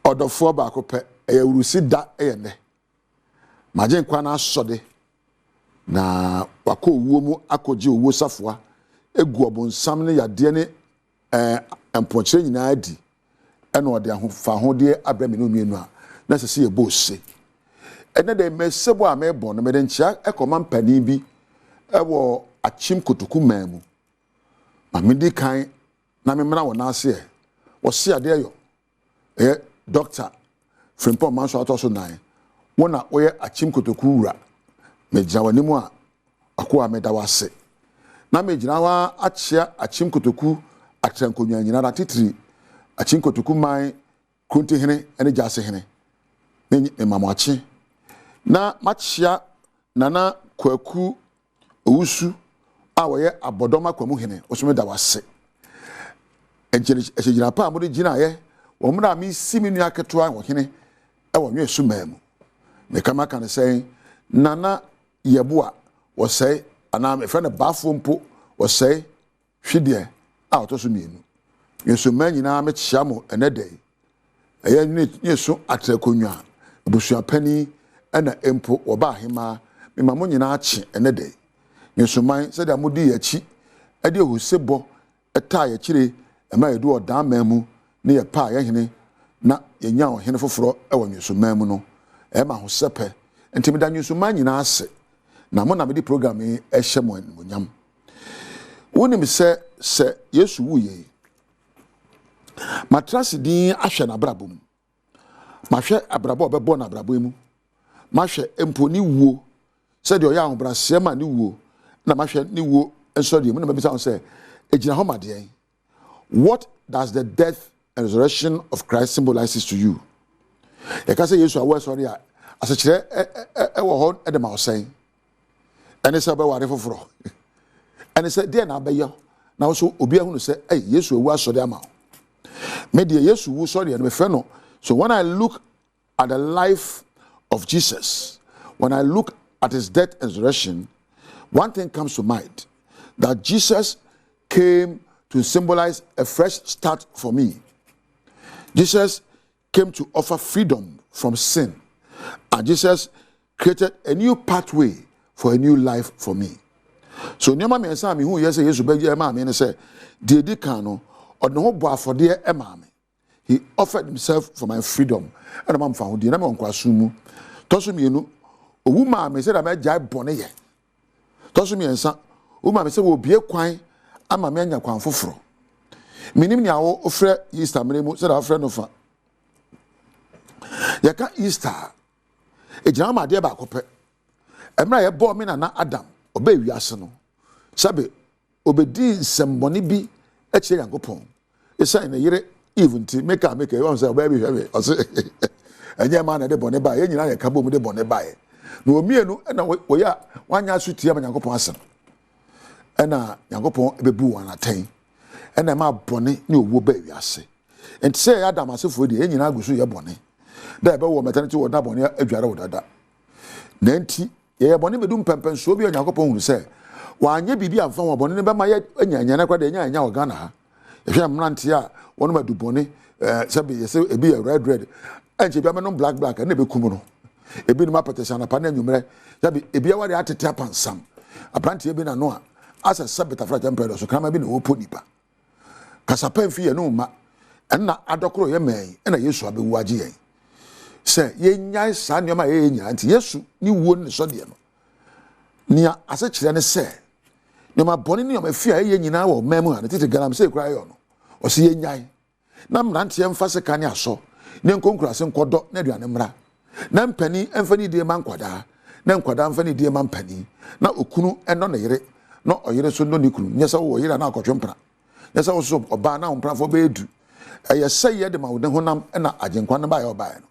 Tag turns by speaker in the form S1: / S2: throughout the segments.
S1: Odofo ba ko pe urusi da ne maje nkwa na asode na wako owuo mu akoje owuo safoa egu obonsam ne yade ne empochire nyina adi ene ode ahofa hode abrame no mienu a na sese ye bose ene de mesebo a mebo no mede nchia ekoma mpani bi ewo achim kotoku mamu ma medi kan na memra wona ase e wo se ade yo doctor Frimpon manso atoso 9 wona oye achim kotoku wura mejina wanimu a akoa meda wase na mejina wa achia achim kotoku atrankonwa nyina na titiri achim kotoku man kunti hene ene jase hene me mamachi na machia nana kwaku owusu a woye abodoma kwamu hene osome da wase ejina pa amode gina ye wo mra mi siminu aketoa wo hene e wo nwe sumamu me kama kan say nana yeboa wo say ana me friend bafo mpo wo say hwede a otoso mienu yesu manyina me chiamo enede eye ni yesu atrakonwa busua pani ana empo wo ba hema me mamo nyina ache enede yesu man se da modi yachi ade ohusebo eta ya kire ema yedu odan mamu ne ye pa ye hene na yenya ohene foforo e wo yesu mamu no ema ho sepe entimida yesu man nyina ase na mo na me di program e hye mo nyam wonim se yesu wuye matrasi din ahwe na brabom mahwe abrabo obebo na brabo mu mahwe emponi wuo se de oya ahobrase ma ni wuo na mahwe ni wuo enso de mu na mabisa on se ejina ho made. What does the death and resurrection of Christ symbolizes to you? You can say yesu awo sorry a asechire e wo ho e de ma osen ene se be ware foforo ene se de na abeyo na so obi ahunu se yesu ewu asode ama me de yesu wu sorry and me fe no. So when I look at the life of Jesus, when I look at his death and resurrection, one thing comes to mind, that Jesus came to symbolize a fresh start for me. Jesus came to offer freedom from sin, and Jesus created a new pathway for a new life for me. So nyama me nsa me hu yes yesu be ma me ne say de di kan no odno ho bo afode e ma me. He offered himself for my freedom. And I'm found the name on Kwasumu. Tosumienu, a woman said, I'm a jai bonnet. Tosumi and son, woman said, will be a quine, I'm a man yakwan fufro. Minim now, offer Easter, Minimu said our friend of her. Yaka Easter, a drama dear bacope. Am I a boy and not Adam, obey Yasano. Sabe, obedi some money be a chair and go pong. It's in a year. Even to make a one say baby or say and your man at the bonnet by any other cabo with the bonnet by no me and we are 1 year sweet and Yanko Ponson and Yanko be boo and attain and I'm a bonnet new woo baby I say and say Adam as if we the engine I go see your bonnet there but maternity or that bonnet if you are that Nanti ye bonnet be doom pempen so be on Yanko Pon say 1 year be and found bonnet by my yana quadenya or Ghana. If I'm not here, one of my dubone, sabi a be a red, and she be a black, and never kumuno. A bit of my petition upon you, sabi a be a way at a tap on some. A plant been a noa, as a subject of right emperor, so come a bit of punipa. Casapen fee no ma, and not adocro ye may, and I used to be waji. Say, ye nyai san yama enya, and yes, you wouldn't sodium. Near as a children say. No ma boni ni o me fia ye nyina wo memu ha tete garam se kura yo no o se ye nyai na mrante emfa se kan aso ne nkonkura se nkodo na aduane mra na mpani emfa ni die man kwada na nkwada emfa ni die man pani na okunu eno ne yire na oyire so no ni kunu nyesa wo yire na akotwempra nyesa wo so oba na ompra fo be edu eye se ye de ma wo ne honam na agenkwa ne ba ye oba no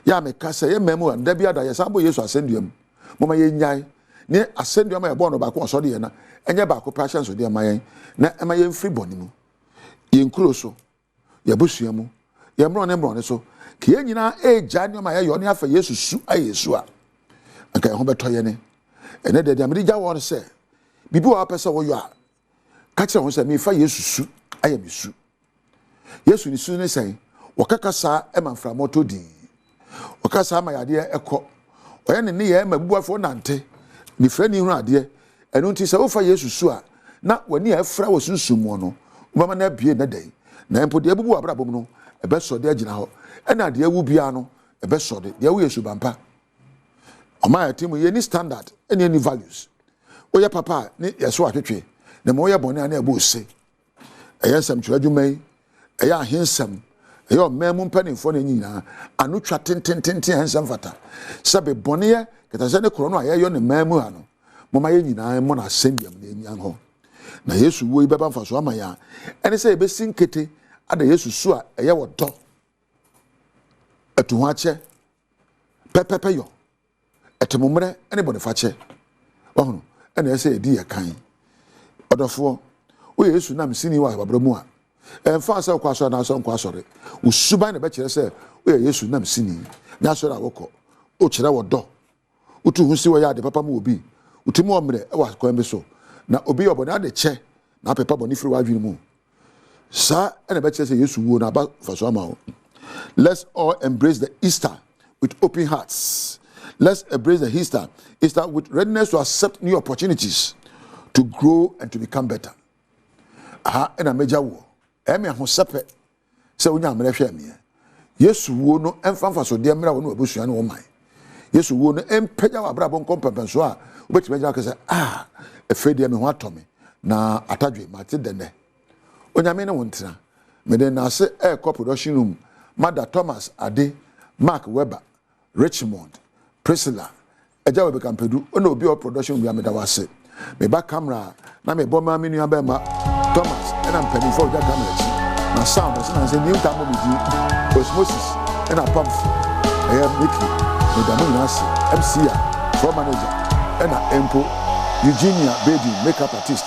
S1: ya me ka se ye memu nda bia da ye sabo yesu asenduam moma ye nyai ne asenduam ye bo no ba ko so de ye na enye ba ko passion so de mayen na ema ye free boni mu ye nkuro so ye bosua mu ye mro ne so ke ye nyina eja ne ma ye yo ne afa yesu su ayesu a anka ho beto ye ne ene de amri ja won se bibi wa pesa wo yo a ka kire ho se me fa yesu su aye me su yesu ni su ne sen wakakasa ema mframoto din wakasa ma yade ekọ oye ne ye mabuafo nante ni frani hu ade enu nti se wo fa Yesu su a na wani afra wo sunsumo no mama na bie na dai na empo de abubu abrabom no ebe so de agina ho ena de awu bia no ebe so de awu Yesu bampa oma ya timu ye ni standard eni any values oye papa ni yeso atwetwe na mo ye bone ana ebe ose eyensam twadwumai eya ahensam eya memu mpanimfo na nyina anu twa tentententen hensam fata sabe bone ye ketase ne kro no ayeyo ne memu ano moma ye nyina mo na asendem na enyan ho na Yesu wo ibeba mfaso amaya ene se ebe sinkete ada Yesu su a eye wodo etu ho ache pepepe yo etemumre ene bone fache ohunu ene se edi ye kan odofo o Yesu nam sini wa babramu a emfa se kwaso na so kwasore usuban na be kire se o Yesu nam sini nya so na wokọ o kire wodo utu hu si wo ya de papa mu obi utimu omre e wa kwan be so na obi obona de che na pepa boni firi wa adwini mu sa ene be kire se Yesu wo na ba faso ama ho. Let's all embrace the Easter with open hearts. Let's embrace the Easter with readiness to accept new opportunities to grow and to become better. Aha, ena meja wo. Eme ho sepe. Se onya amre hwe me. Yesu wo no emfa so de mra wo no abusua no wo man. Yesu wo no empeja wa brabo nkompempenso a obeti meja ka se efede me ho atome na atadwe mate dene. Onya me ne wontra. Me de na se production room Mother Thomas Ade, Mark Weber, Richmond, Priscilla, Eja Webe Kampedu, ono obi production we ameda wase. Me ba camera na me boma me nua be ma Thomas and I'm penny for that camera chi. Na sound na say new time me di osmosis and a pump. I am Mickey, me da mo nase, MC a, floor manager, and a Empo, Eugenia Baby, makeup artist.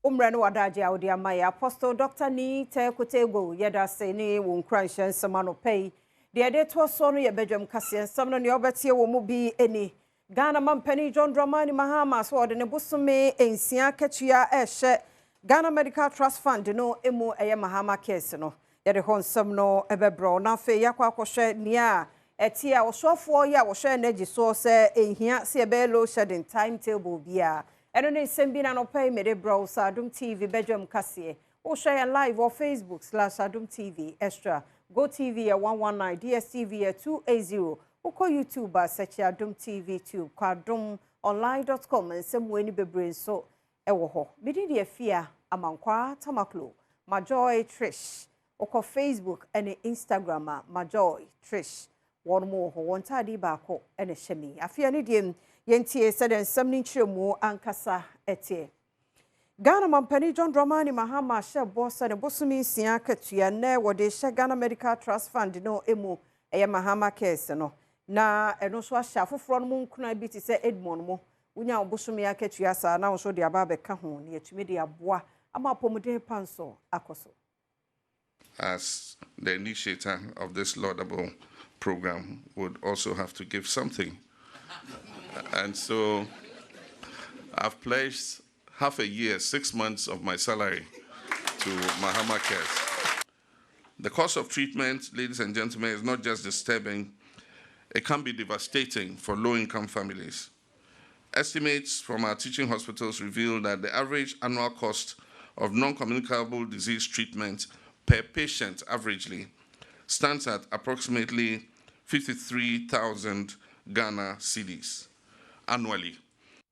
S2: Umrano wadaji audi amaya Apostle Dr. Ni te kutego yeda se ni wunkranhye nsema pay de ade to so no ye bedwam kase nsem no ne obetie wo mu bi eni Ghana mampani John Dramani Mahama so de ne bosume ensia katua ehye Ghana Medical Trust Fund no emu eye Mahama case no yede ho nsem no ebebro na fe yakwa akohwe nia etia osofo ya wo hwe na gi so se ehia se ebe low shedding timetable bia eno ne sembi na no pay mede bro sa Adom TV bedwam kase o share live on Facebook/Adom TV extra Go TV at 119 DSTV at 280 Oko YouTube search Adom TV tube kwadomonline.com and some way ni bebre so ewo ho mede de afia amankwa tamaklo Majoy Trish Oko Facebook and Instagram Majoy Trish one more ho one tadi baako ene shemi afia ni dem yentie said nsem ni nkyeremu ankasa etie Ghana mampani John Dramani Mahama she bossa ne bosumi nsia katua na wode she Ghana Medical Trust Fund no emu eye Mahama case no na eno so ahya afoforo no nkuna bi ti se Edmond mo unya obosumi akatua sa na so de aba beka ho ne atumi de aboa ama pomode panso akoso.
S3: As the initiator of this laudable program would also have to give something. And so I've pledged half a year, 6 months of my salary to Mahama Cares. The cost of treatment, ladies and gentlemen, is not just disturbing, it can be devastating for low-income families. Estimates from our teaching hospitals reveal that the average annual cost of non-communicable disease treatment per patient averagely stands at approximately 53,000 Ghana cedis annually.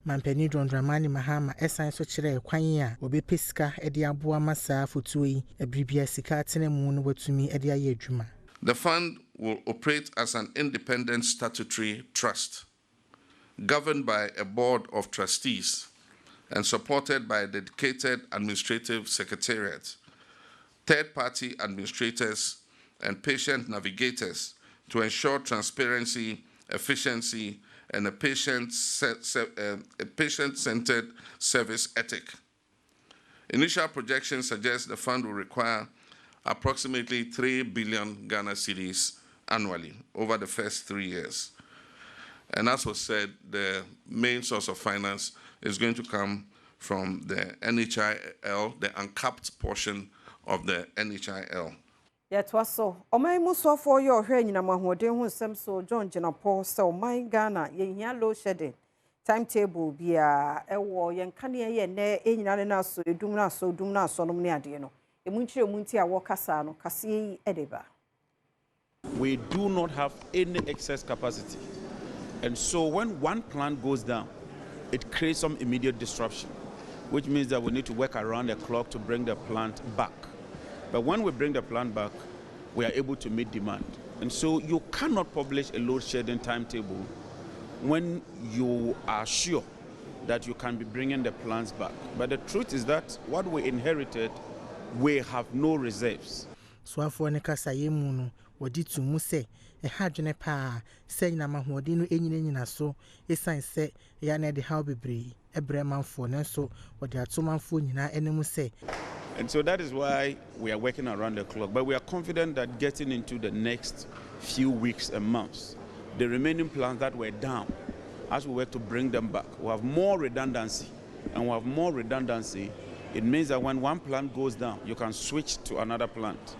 S4: Mampani John Dramani Mahama esan so kire kwan a obepeska e de aboa masa fotuo yi ebribia sika tene mu no watumi e de aye adwuma.
S3: The fund will operate as an independent statutory trust governed by a board of trustees and supported by a dedicated administrative secretariat, third-party administrators and patient navigators to ensure transparency, efficiency, and a patient-centered service ethic. Initial projections suggest the fund will require approximately 3 billion Ghana cedis annually over the first 3 years. And as was said, the main source of finance is going to come from the NHIL, the uncapped portion of the NHIL.
S2: Yet was so. O my muso for your hair in a mahode who some so John Janapo, so my Ghana, ye low shedding. Timetable be a war, yan cania ye ne, in an so, do not so, do not so near Diano. A muntia walkasano, Cassi Ediba.
S5: We do not have any excess capacity. And so when one plant goes down, it creates some immediate disruption, which means that we need to work around the clock to bring the plant back. But when we bring the plant back, we are able to meet demand. And so you cannot publish a load shedding timetable when you are sure that you can be bringing the plants back. But the truth is that what we inherited, we have no reserves.
S4: So afọ ne kasa ye mu no wodi tu mu se e ha dwene pa se nyina mahodi no enyina so esan se ya na de how bebre ebre manfo ne so wodi atomanfo nyina enemu se.
S5: And so that is why we are working around the clock. But we are confident that getting into the next few weeks and months, the remaining plants that were down, as we work to bring them back, we'll have more redundancy. And we'll have more redundancy. It means that when one plant goes down, you can switch to another plant.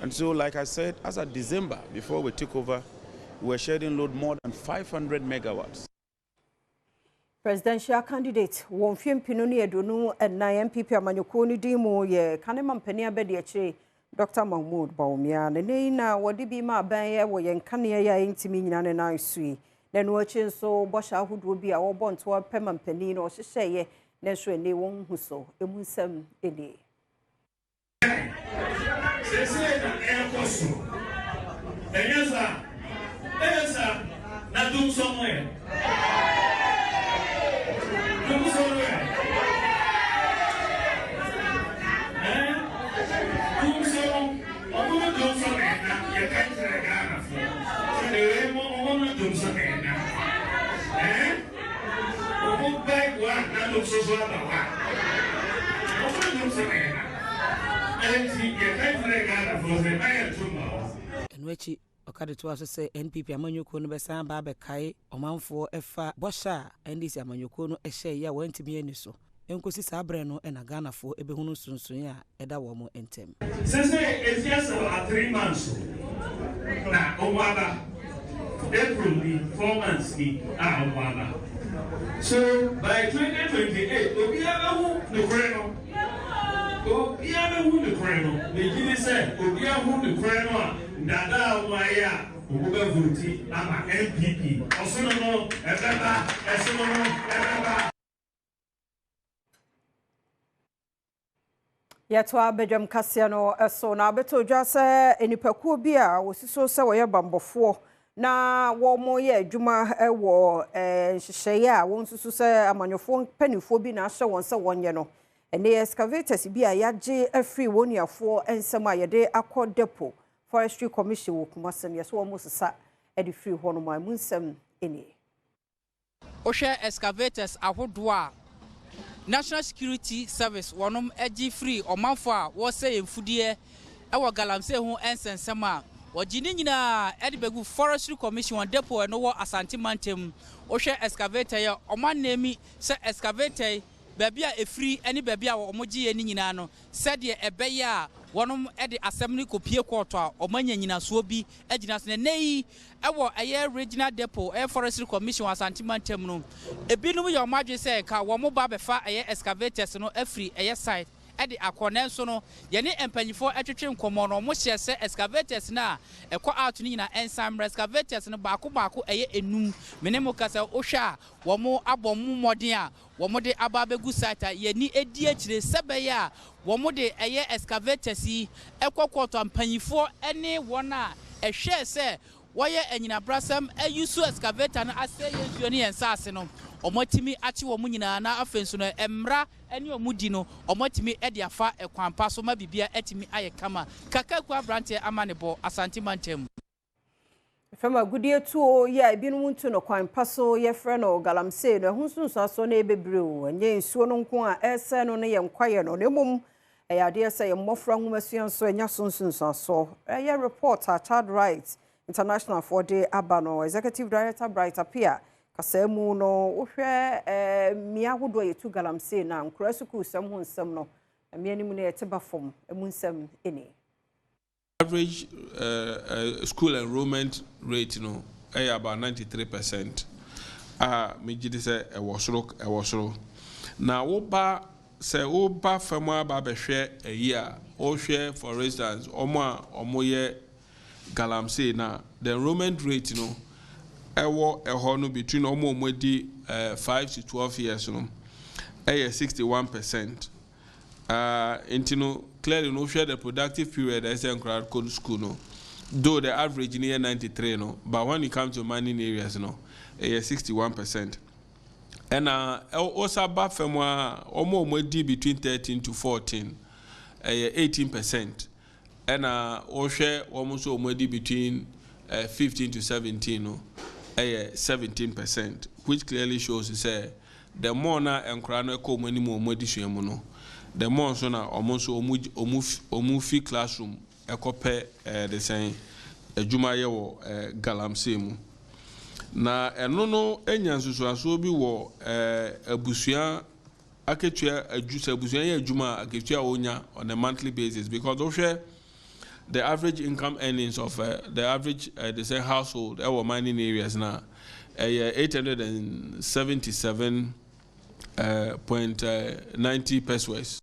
S5: And so, like I said, as of December, before we took over, we were shedding load more than 500 megawatts.
S2: Presidential candidate won fiem pinoni edonu and MPP amanyoko ni dimu ye kanema mpani abedi eche Dr. Mahmoud Baumia ne na wodi bi ma ban ye wo ye nkane ya ntimi nyina ne na sui na no achi nso bosha ahudo bi a wo bonto pema mpani no hyehyɛ ye na so ene won huso emu nsam ene
S6: sese na ekoso enesa na do somewhere
S7: Enwechi okade to aso say NPP amanyoko no besan ba be kai omanfo efa bosha ndc amanyoko no ehye ya wantimi ani so enkosi sabre no na Ghanafo ebehunu sunsun a eda wo mo entem
S6: since it's 3 months na omwaba April be 4 months be omwaba so by 2028 obiahu the kreno obiahu the kreno me give say obiahu the kreno dada waya obuga vote ama NPP osono no ebeba esono no ebeba.
S2: Yatwa Badwam Kasiano so na beto dwa se enipakuo bi a wosiso se woye bambofo na wo mo ye adwuma wo hyehyeye a won susu se amanyofo panifo bi na ahye won se wonye no ene excavators bi a yaje afri woniafo ensem a yede akọ depo Forestry Commission wo kumasem yeso wo musesa edi free ho no ma munsem eni
S8: ohwe excavators ahodo a National Security Service wonom agi free omanfo a wo se yemfudie ewo galamse ho ensensem a wogini nyina edibegu Forestry Commission depo no wo Asante Mantem ohwe excavator ya omanemi se excavator baby a efri eni baby a omogie ni nyina no sede ebeye a wonom ede assembly kopie kwoto a omanya nyina so bi agina se nei ewo eye regional depot Forestry Commission Asante Mantem no ebinum ye omadwe se ka wo mo ba befa eye excavators no afri eye site ede akone so no ye ne empanyifo atwetwe nkomo no mo hye se excavators na ekọ out ni nyina ensam excavators no baako eye enum menemo kasa ohwa wo mo abom modern a wo mo de ababegu site ye ni edi akire sebeye a wo mo de eye excavators yi ekọkọto empanyifo ene wona ehwe se woye enyina brasam ayusu excavator na ase yesuo ne ensase no omotimi achi wo munyina na afenso no emra ene omudi no omotimi ede afa ekwanpa so ma bibia etimi aye kama kakaku abrante amanebo Asante Mantem
S2: Fema gudie tuo ya ebinu ntu no kwanpa so ye frɛ no galamse no hunsunso aso na ebebre o enye nsuo no nko a ese no ne ye nkwaye no nemum eyade ese ye mmofra nwumasuan so enya sunsunso aso ye report a child rights international for the abano executive director bright appear kasemu no wohwe mia hodo yetu galamsey na nkura suku sam ho nsam no mia ni mu na yeteba fom emu nsam eni.
S9: Average school enrollment rate, about 93%. Me jidi say e wosoro. Na woba famo ba be hwe a year, o hwe for instance, omo ye galamsey na the enrollment rate between almost 5 to 12 years 61%. Clearly no share the productive period as a crowd code school though the average near 93 but when it comes to mining areas 61%. And also about from almost between 13 to 14 18%. And share almost between 15 to 17 17%, which clearly shows the more na enkrano ko mani mo modisuamu no the more so na almost omufi classroom ekope the same adwuma ye wo galamsey mu na eno no enyansusuaso bi wo abusua aketua abusua ye adwuma aketua onya on a monthly basis, because also the average income earnings of the average the same household our mining areas now 877.90 pesos.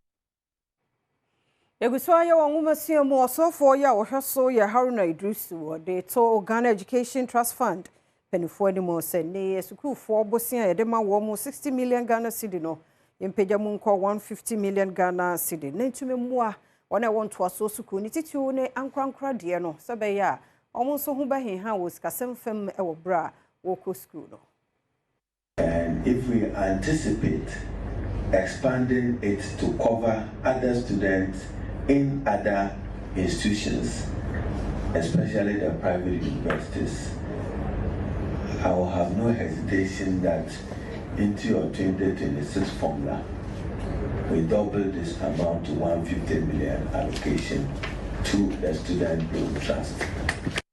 S2: Eguswa ya wangumasia mu osofo ya wohweso ya Haruna Idrisu de to Ghana Education Trust Fund penifo ni mo se ne sukufo bosia ya de ma wo mu 60 million Ghana cedi no yempeja mu nko 150 million Ghana cedi na ntume mua wana won to aso suku ni titiu ne ankrankra de no sebe ya omo so hu ba henha wo sikasem fam e wo bra wo ko school no.
S10: And if we anticipate expanding it to cover other students in other institutions, especially the private universities, I will have no hesitation that into your 2026 formula, we double this amount to 150 million allocation to the student loan trust.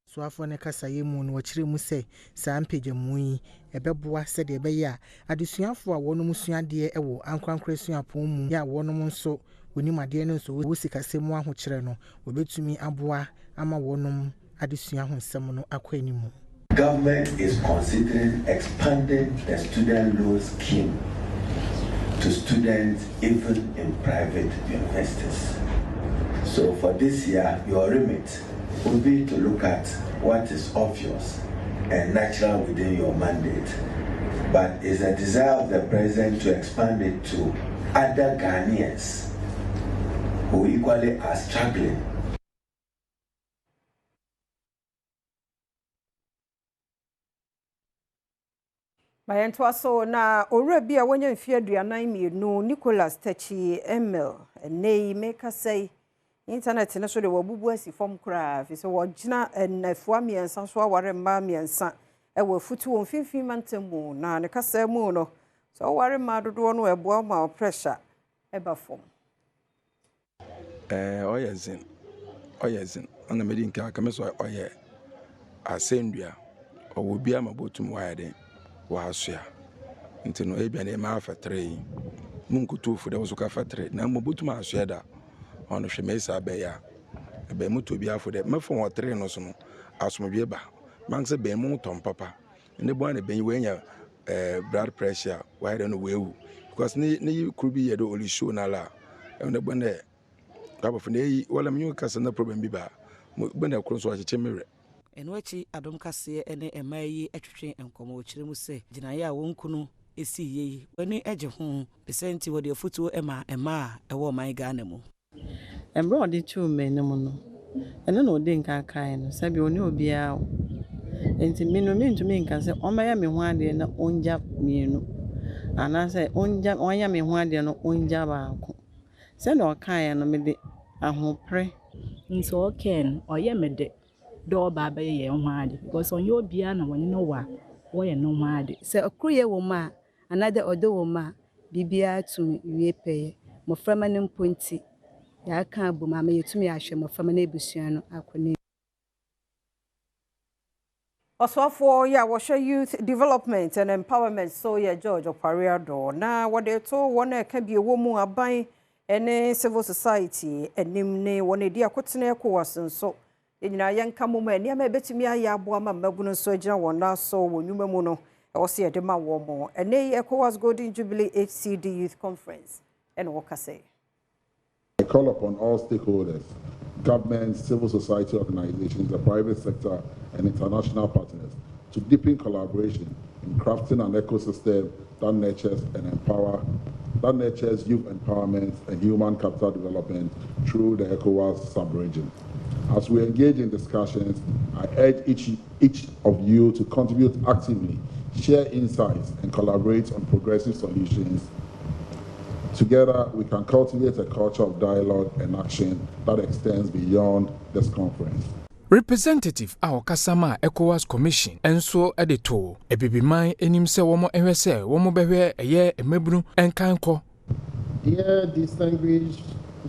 S4: So afọ ne kasa ye mu no wachire mu se saa mpagya mu yi ebeboa se de ebe ya adesuafo a wonom suade ewo ankrankra suapon mu ya wonom nso onimade no nso wo sikasemu ahokyere no obetumi aboa ama wonom adesua ho nsem no akwanimu.
S10: Government is considering expanding the student loan scheme to students even in private universities. So for this year, your remit will be to look at what is obvious and natural within your mandate, but it's a desire of the president to expand it to other Ghanaians who equally are struggling.
S2: Bayanto aso na owura bi a wonya mfie aduanan mienu Nicholas Tachi Emil nei make say internet na so de wabubu asi fom kra fi so wogina enafua miensa so aware mma miensa e wafutu won finfin mantemu na ne kasa mu no so ware ma dodo no ebo ma pressure e ba fom
S11: oyezin ana medin ka kameso oye asendua owo ma botum wayade wa asua ntino ebia na ma afatre munkutu fu de wo so ka fatre na mo botum asua da ono hwemesa beya ebe muto bi afo de mefo wotre no so no asomdwe ba manse be mu tom papa ne bo na ben wenya blood pressure why don't wewu because ni krubi ye do oli show na la ne bo na abofo na yi wala mnyu kasa na problem bi ba bo na kro so acheche mere
S7: enwachi adom kase ene emayi atwetwe enkomo okire mu se ginaye a wonkunu esi yeyi wani eje ho percent wo de afutuo ema ewo man Ghana mu
S12: emro de chume ne mu no ene no de nka kan no sabi oni obia enti minumi nka se omaya me ho ade na onja mienu ana se onya me ho ade no onja baako se na okan no me de ahopre
S13: nso oken oye me de do baba ye ho ade because onye obia na woni no wa wo ye no ho ade
S14: se okruye wo ma another odo wo ma bibia tumi wie peye mo frama ne mponti ya kan bu mama yetumi ahwe mo frama na ebusua no akone
S2: Oswafo ya washa youth development and empowerment so ya George Opariado na wade to wona ka bi wo mu aban ene civil society enim ne wona di akotene ekowas nso enyina yenka mo ma nia ma betimi aya abo ama magu nso agina wona so wonwuma mu no e wo se edema wo mo ene ekowas golden jubilee HCD youth conference ene wo ka say
S15: I call upon all stakeholders, governments, civil society organizations, the private sector, and international partners to deepen collaboration in crafting an ecosystem that nurtures youth empowerment and human capital development through the ECOWAS sub-region. As we engage in discussions, I urge each of you to contribute actively, share insights, and collaborate on progressive solutions. Together, we can cultivate a culture of dialogue and action that extends beyond this conference.
S16: Representative Kasama ECOWAS Commission enso edito ebibiman enim se womo ehwese womo behwe eye emebunu enkanko.
S17: Dear distinguished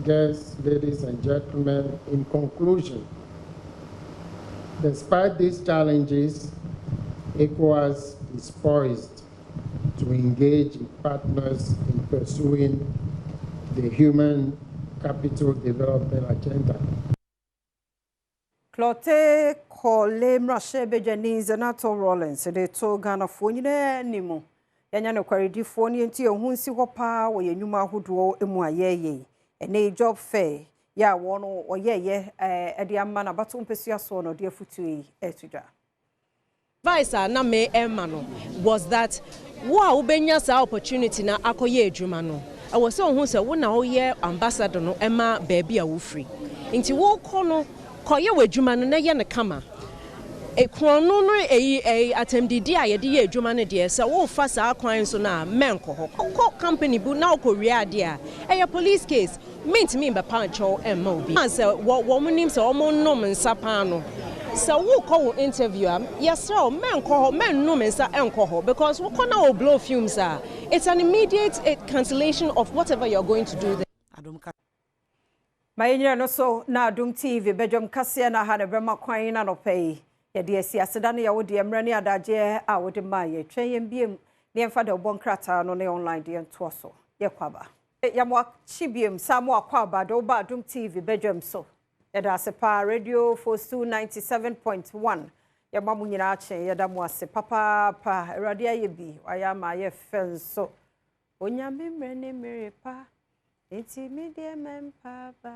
S17: guests, ladies and gentlemen, in conclusion, despite these challenges, ECOWAS is poised to engage in partners in pursuing the human capital development agenda.
S2: Clote Kole Mrashe Bejani Zanato Rollins, de to Ghana Fonine Nimo. Yanya no kwari foni enti ohun si hopa wo yenwuma hodo emu ayeye. Ene job fair ya wono oyeye ede amma na bato mpesua so no de afutu etuja.
S18: Advice na me emano was that wo ubenya sa opportunity na akoye adwuma no. I was so ohun se wo na oye ambassador no ema baabi a wo free. Nti wo kono koye wadwuma no na ye ne kama. Ekrono no attemdidi a ye de ye adwuma no de se wo fa sa akwan so na menko ho company bu na okoria de a eye police case mint me be pancho emma obi se wo munim se wo nom nsapa no se wo ko interview am yes sir menko ho men nom nsa enko ho because wo ko na wo blow fumes it's an immediate cancellation of whatever you're going to do there.
S2: Mayenya no so na Adom TV Badwam kase na ha ne brema kwan na no pay ye de asiaseda ne ye wo de emra ne adaje a wo de ma ye twen yem biem ne emfa de obon krata no ne online de ento so ye kwaba ya mo chibiem samo akwaba do ba Adom TV Badwam so ye da sepa radio force 97.1 ye ma mu nyina achen ye da mo ase papa pa erade aye bi aya ma ye fen so onyame mre ne mere pa enti media mempaba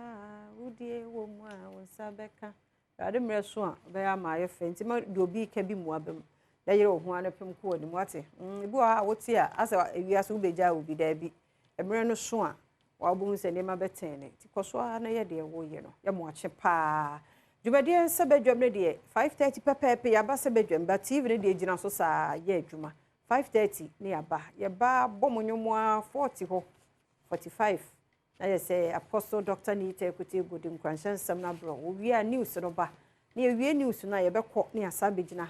S2: udie wo mu a wonsabeka rade mreso a be ya ma ye fenti ma do bi ka bi mu abam da yere ho anapem ko ni mu ate ibu a woti a asa ewiase wo beja obi da bi emre no so a wa bu nse ne ma betene ti koso a na ye de wo ye no ye mo ache pa dwumade se Badwam ne de 5:30 pepepe ya ba se Badwam ba TV ne de gina so sa ye adwuma 5:30 ne ya ba ye ba bomonyomo a 40 ho 45 I say Apostle Dr. Nita Ekuti Godim Kwanshan Samna Bro. We are news no ba. Near we news na ye be ko near Sabijina.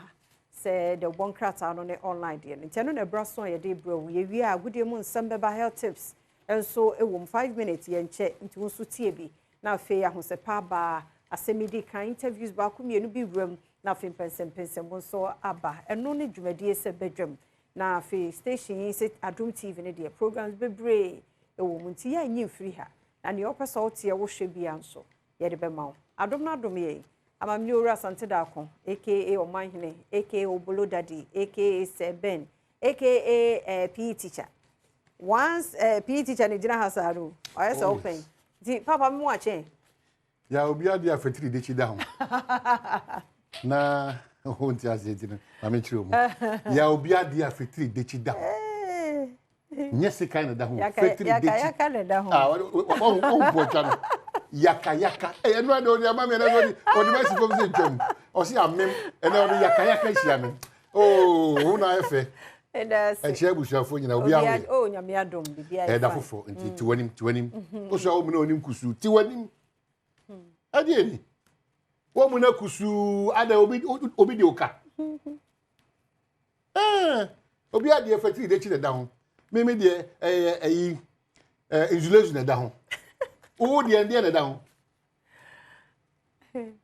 S2: Say the one crata on the online dear. Nintendo ne brasso ye day bro. We are good moon some beba health tips. And so it won 5 minutes yen check into Sutie. Now fair who se pa ba a semi ka interviews ba kumi no be room na fin pensem so aba. And no need jumadi se Badwam. Na fe station sit Adom TV ne dear programs be brave. Ewo munti ya nyi free ha na ne opesa otie wo hwe bia nso ye de be ma wo Adom na Adom ye amamni ora sante da kon aka omanhene aka obolo daddy aka Seben aka PE teacher once PE teacher ne gina hasaru oye so open di papa me wa chen
S19: ya obi ade afetiri de chi da ho na honti azedina na me chiro mu ya obi ade afetiri de chi da ho Nyese kind of da ho fetri de
S2: yaka le da ho
S19: o pochano yaka e no ade oni amame na go oni ma si fo se jom o si amem e na oni yaka isi amem oh una efe
S2: e da se
S19: e che busuafo nyina obi awo
S2: oh nyame Adom bibia e
S19: da fofo nti tiwanim o so awo na onim kusu tiwanim ade eni wo mu na kusu ada obi de oka obi ade fetri de chi da ho Mimi de insulation na da ho. O de na da ho.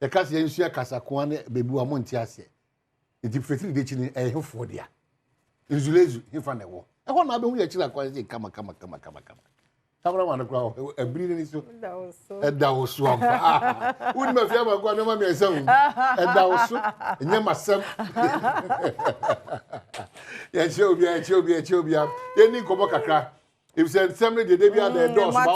S19: E ka se nsua kasa ko an bebu amonti ase. nti fetri de chi ni ehefo dia inzulezu hefa na wo ehɔ na be hu ya chi la kwa se kama tabra ma no kwa ebiri ni so eda wo so amfa uni ma fia ma kwa no ma me esa hu eda wo so nye masem ya chi obia ye ni komo kakra if say nsem de bia the doors ba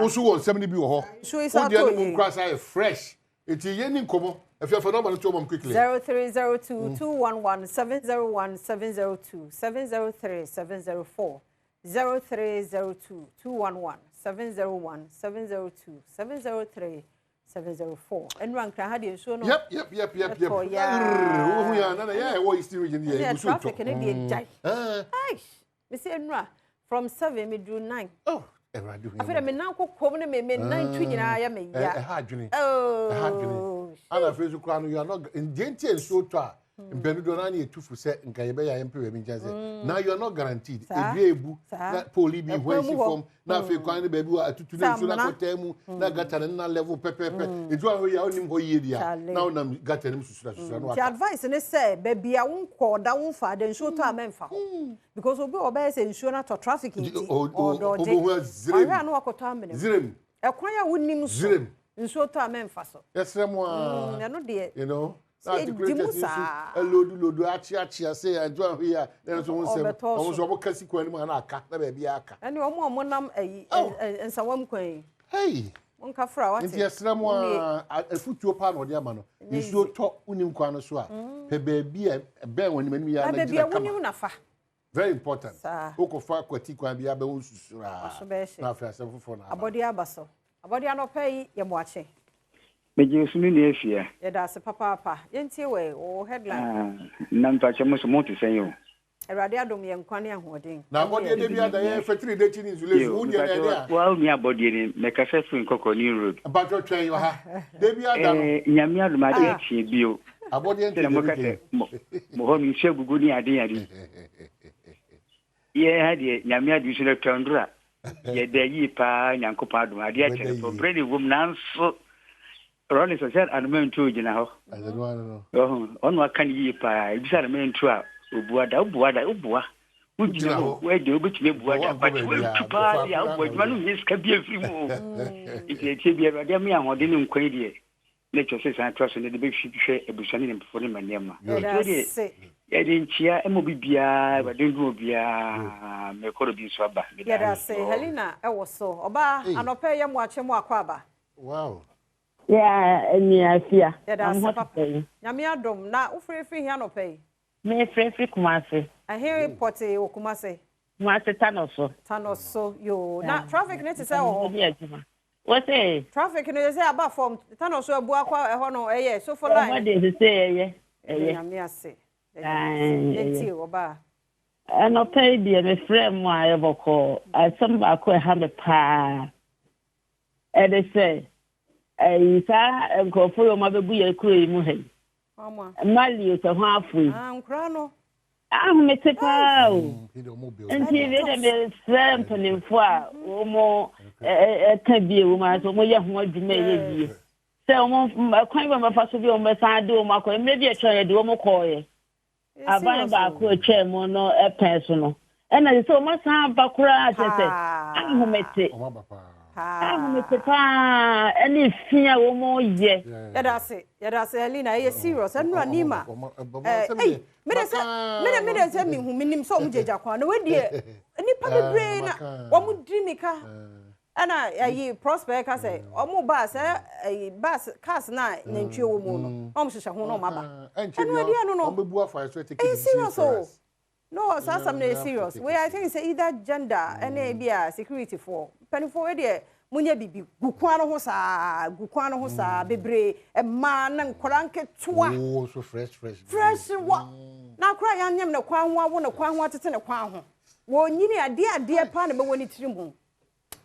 S19: wo so wo nsem ni bi wo ho wo dia no mu kwa say fresh eti ye ni komo afia fa number no to mom quickly
S2: 0302211701 702 704 0302211701 and rank had you show no
S19: yep oh yeah na yeah what is still region here
S2: so traffic and dey jai me say nra from 7 me do 9
S19: oh eradu
S2: I feel me now kom na me 9 tu nyina ya me ya
S19: ha adwene ana frezu kwa no you are not in gentle so to mbenu do na na etufu se nka ye be ya empe we nja se now you are not guaranteed ebu na poli bi hwansi form na fe kwan ne baby atutu na nsu na kotamu na gata na level pepepe eju aho ya onim ho ye dia na onam gata nim susura no
S2: aka advice ne say baby a won ko da won fa den show to amenfa because obi oba say nsuo na to traffic nti
S19: obo zirem
S2: ara no akoto amene
S19: zirem
S2: ekwan ya wonim so
S19: zirem
S2: nsuo to amenfa so
S19: yesrem a
S2: no de
S19: you know lodu achi say aju ahu ya na so won so obo kasi kwan mu na aka na ba bia aka
S2: ene omo nam ensawam kwan
S19: hey
S2: won ka fra wate
S19: nti yesrem a afutuo pa na odi ama no nsuo to unim kwan no so a pe ba bia ben woni manim ya na
S2: jira kama
S19: very important okofa kwati kwan bia ba won susura na afia se fofo na
S2: abodi abaso abodi anopai ye moache
S20: Mejusuni ni efia.
S2: Yeda se papa. Yentie we o headline.
S20: Na mpache mo so moto sen yo.
S2: Erade adom ye nkwane ahoden.
S19: Na abodi de bia da ye fetri de chi ni zulezu udi na dia.
S20: Wa uni abodi ni meka se fun kokko ni road.
S19: Abato twen yo ha. De bia da no.
S20: Nyame adoma de chi bio.
S19: Abodi en
S20: te mo kate mo ho mi shegugu ni ade. Ye ha de nyame adu so na twandura. Ye de yi pa nyankopa adoma ade a chere for brady wom nanso Ronnie said, "I'm going to you now."
S19: I don't know.
S20: On what can you pay? If I'm going to Ubuada. Would you know where do which may Buada? But party out, but one is can be a few more. If you take a Radiamia or didn't quay, let your sister trust in the big ship share a bushani for him and Yama. I didn't cheer MOBia, but didn't go via Mekobi Swaba.
S2: Yeah, say Helena, I was so. Oba, and I'll pay him watch him walk.
S19: Wow.
S21: Yeah, ni afia.
S2: I'm papa. Nyame adom na ufre here no pay.
S21: Me free Kumasi.
S2: I hear pote o Kumasi.
S21: Kumasi
S2: Tanoso yo. Na traffic net say o.
S21: What say?
S2: Traffic net say about form Tanoso abu akwa e ho no eh so for line.
S21: What dey say
S2: Nyame ase. Enti oba.
S21: No pay bi me frame mo ayeboko. Asem ba ko e ha me pa. E dey say sa nkofo yo mabebu ye kuro mu he
S2: mama
S21: mali to ho afu
S2: nkra no
S21: mete pa o nti we de me stamp ni fo a o mo ka bi o ma so mo ye ho adwuma ye bi se o mo kwan ba mafa so bi o me san de o ma ko me bi e cho ye de o mo ko ye aban ba ko che mo no e penso no e na so mo san ba kura atete mete any fear woman ye.
S2: Yada say Helena, ye serious. And no anima. Hey, me say me who minim so mujeja kwa. No we dear. Any public brain. Omu dreamika. Ana ye prosper ka say. Omu bus bus cars na nantwie wo mu no. Omu hwehwe ho no maba. And we dear no no.
S19: Omu bua for so take it
S2: serious. No, some is serious. We I think say either gender and be a security for. Penny for there, Munya bibi, Gukwano Hosa, Bebre, a man and Koranke twa.
S19: Oh, so fresh.
S2: Fresh what? Now cry on yam no kwan one a kwan water in a kwan. Won ye a dear pan but when it's removed.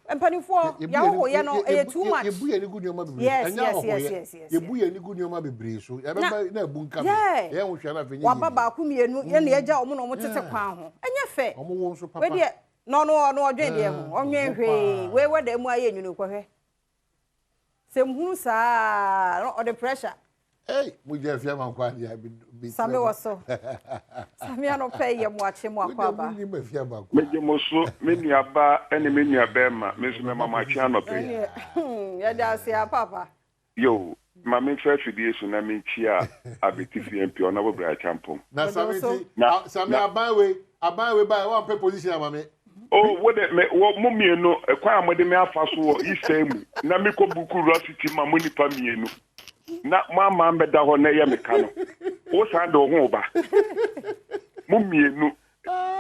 S2: And penny for Yahoo, too much. Yes. You buy any good your mother breeze. So I remember bunka. Yeah, we shall have any. Wababa Kumi and the edge of Mono to kwan. And your fair. Almost so papa. No, Jenny. Where were them? Why you know? Some who are or the pressure.
S19: Hey, muje fia mankwani ya bi.
S2: Sami waso. Sami anope ye mwache mwakwaba.
S19: Muje me fia mankwani.
S1: Meje moso menu aba ene menu abema meso me mama chi anope.
S2: Ya da sia papa.
S1: Yo, mama fe fidie so na me chi a abeti FMP ona bo bra champom.
S19: Na Sami abanwe by one pe position mama.
S1: Oh, what me mo mienu kwa amode me afa so wo isemu na me ko buku rosity ma moni pa mienu. Na mama mbeda ho na ye meka no wo san do ho ba mo mienu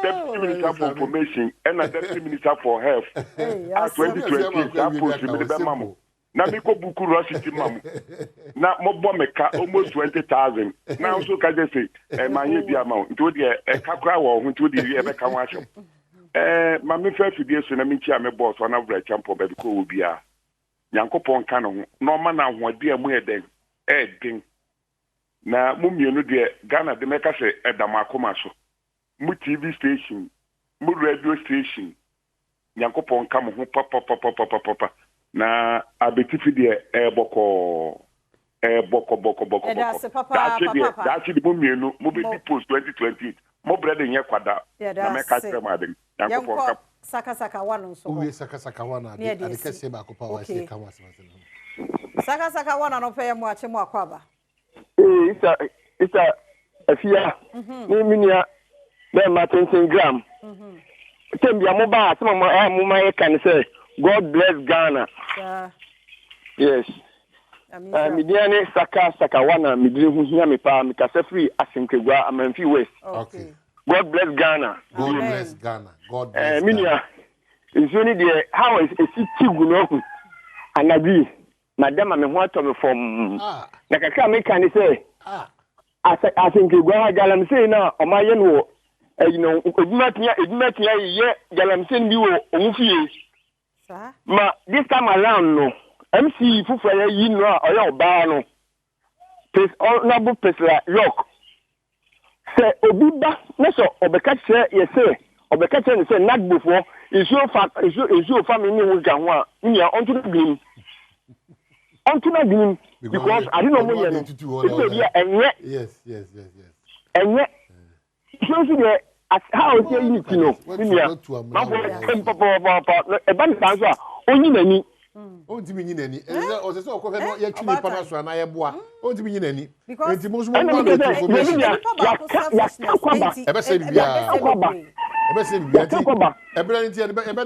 S1: deputy minister for information and deputy minister for health at 2020 that post me be mamo na me ko buku rosity mamu na mo bo meka almost 20,000 na so ka je say ma ye bia ma nto de kakra wo ho nto de ye be ka ho ahye ma me fa fidie so na me chi a me boss ona bra champo be ko obia Yankopon ka no no ma na hoade amu eden edin na mu mienu de Ghana de meka se edamakoma so mu TV station mu radio station Yankopon ka mo ho papa na abetifi de boko that's the mu mienu mu be post 2020 mo brede nye kwada na meka se ma de Yankopon ka
S2: Saka wana so.
S19: Uwe saka wana ade kese ba ko pa wa se kan wase.
S2: Saka wana no pe mwache mwakwaba.
S22: Isa afia ni minia be ma 10 gram. Tembia mo ba se mo ma kan say God bless Ghana. Yes. Midia ne saka wana midire hu hia me pa me kasa free asinkegwa amanfi west.
S19: Okay.
S22: God bless Ghana.
S19: God bless Ghana. God bless
S22: Minia, it's only the how is a city guno. Anabi, madam, I'm what to me from. Like I can't make any say. I think you go galam say now, or my you know, it met ye galam send you on Ma, this time around, no. MC Fufa, you know, or your bar, Please, honorable Pesla, look. Say obiba neso obeka che yese obeka che ne say not before is your family we gan ho a nya onto na dim because I don't know mo ye no
S19: yes
S22: enye so the how say you know nya ma bo e ban san so onyi nani
S19: ontimi nyi nani o se so ko fe no ya twini pa na so na ye boa ontimi nyi nani enti mo so mo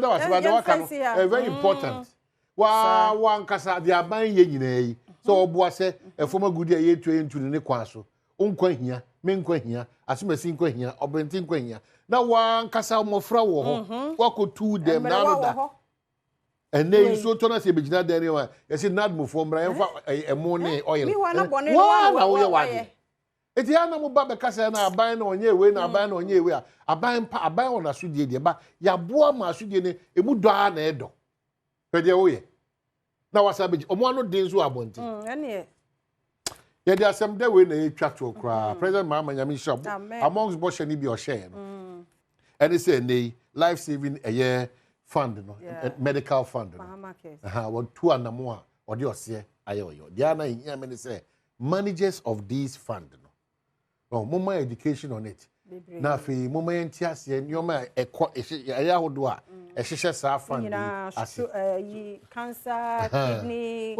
S19: da waka no very important wa nkasa de aban ye nyina yi so oboa se efoma gudi ye tue ntuni ne kwa so onkwa hia me nkwa hia asemasi nkwa hia obenti nkwa hia na wa nkasa mofra wo ho wakotu dem na no da ene so to na se begina dere wa yesi nadmo fo mra yemfa emo ne oil wa na wo ye wade eti ana mo ba be kasa na aban na onye ewe na aban na onye ewe a aban ona sudie de ba ya boa ma sudie ne emu do a na edo pede wo ye na wasabe omo ano den so abonti
S2: ene
S19: ye de asem de we na etwa to kra president mama nyame shop amongst bo shani bi o share no and they say nei life saving fund no medical fund no what two anamo a odi ose ayoyo dia na hia me say managers of this fund no mama education on it na fe mama entiase nyoma ekọ eya hodo a ehihye sa fund
S2: yi cancer kidney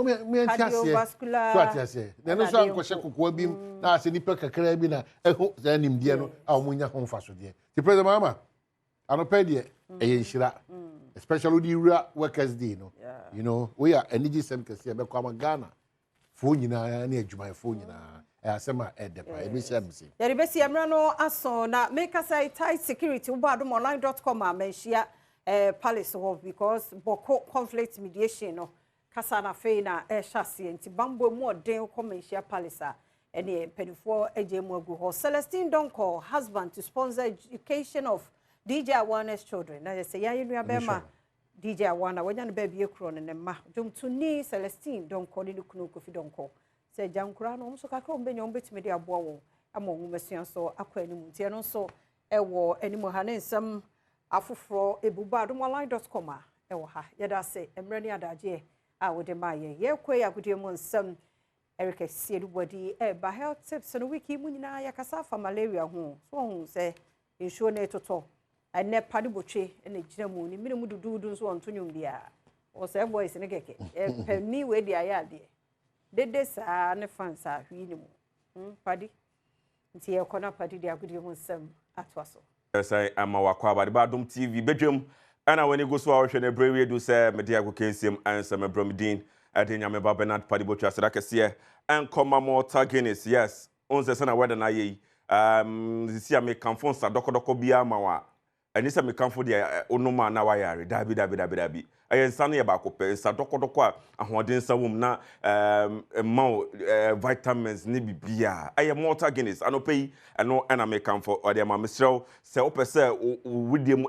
S2: cardiovascular
S19: so atiase na no so ankọhye kokọ bi na ase nipa kakra bi na ehu za nimdie no a omunya ho mfaso de ti president mama anopedie ehira especially the rural workers day no you know we are energy sem kese be kwa Ghana fo nyina na adwuma fo nyina asema edepa e be share me say
S2: yare be si amra no aso na make us tight security ubadomonline.com a menhia palace of because boko conflict mediation no kasa na fe na hwase enti bambo mu odin ko menhia palace a ene pedifo ejemu agu ho Celestine Donko husband to sponsor education of DJ Awareness children. Na say ya yenu abema DJ Awana wanya no baby ekro ne ma. Dum tuni Celestine Donko ni kunu Kofi Donko. Say jankura no so kakra ombenya ombetime de aboa wo ama wo mesua so akwa animu tie no so ewo animu ha ne nsam afoforo ebubadomonline.com a ewo ha yeda say emre ni adaje a wo de ma ye kwe agudie mu nsam Eric everybody ba health tips no wiki mu nyina yakasa fa malaria ho so hu se nsuo na etoto ene pade botwe ene gina mu ni minimu dududu so onto nwum bia o se boys ne keke pani we dia ya de dede sa ne fansa hwi ni mu padi nti ye kona padi dia gudi ho nsem atwaso
S3: say ama wakwa ba de Badom TV bedwam ana wani go so a hwe ne brewe do say media go kensem ansa me bromdin adenya me ba Bernard padi botwa sra kese en koma mortar Guinness yes onse se na weda na ye sisi a me kanfo sa dokodoko bia ma wa ani se me kanfo dia onoma na wa yare dabi ayensa ne ba ko pe sa dokodoko a ahoden sa wom na vitamins ni bibia aye mortar Guinness anopai eno na me kanfo ode ma mesrew se opese wudiem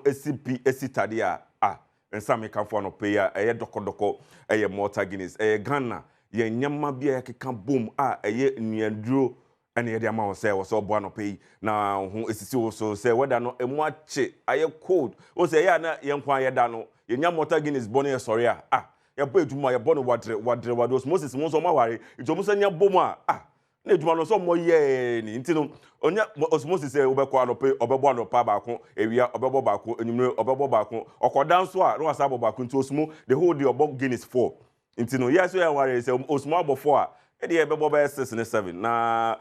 S3: esitade a ensa me kanfo no pe ya aye dokodoko aye mortar Guinness aye Ghana ye nyama bia yakeka boom aye nuaduro ene ye de ama wo se wo so bo no pe na ho esisi wo so se weda no emu ache aye cold wo se ya na ye nkwa ye da no ye nya mortar Guinness bo no ye sori ye bo eduma ye bo no wadre wados Moses mo so ma ware itomu se nya bom na eduma no so mo ye ni ntino onya Moses se obekwa no pe obebo no pa ba ko ewia obebo ba ko enumre obebo ba ko okodan so no wasa bo ba ko nti osmo the whole day obo Guinness 4 ntino yes we ware se osmo abo 4 e dey bebo be 6 and 7 na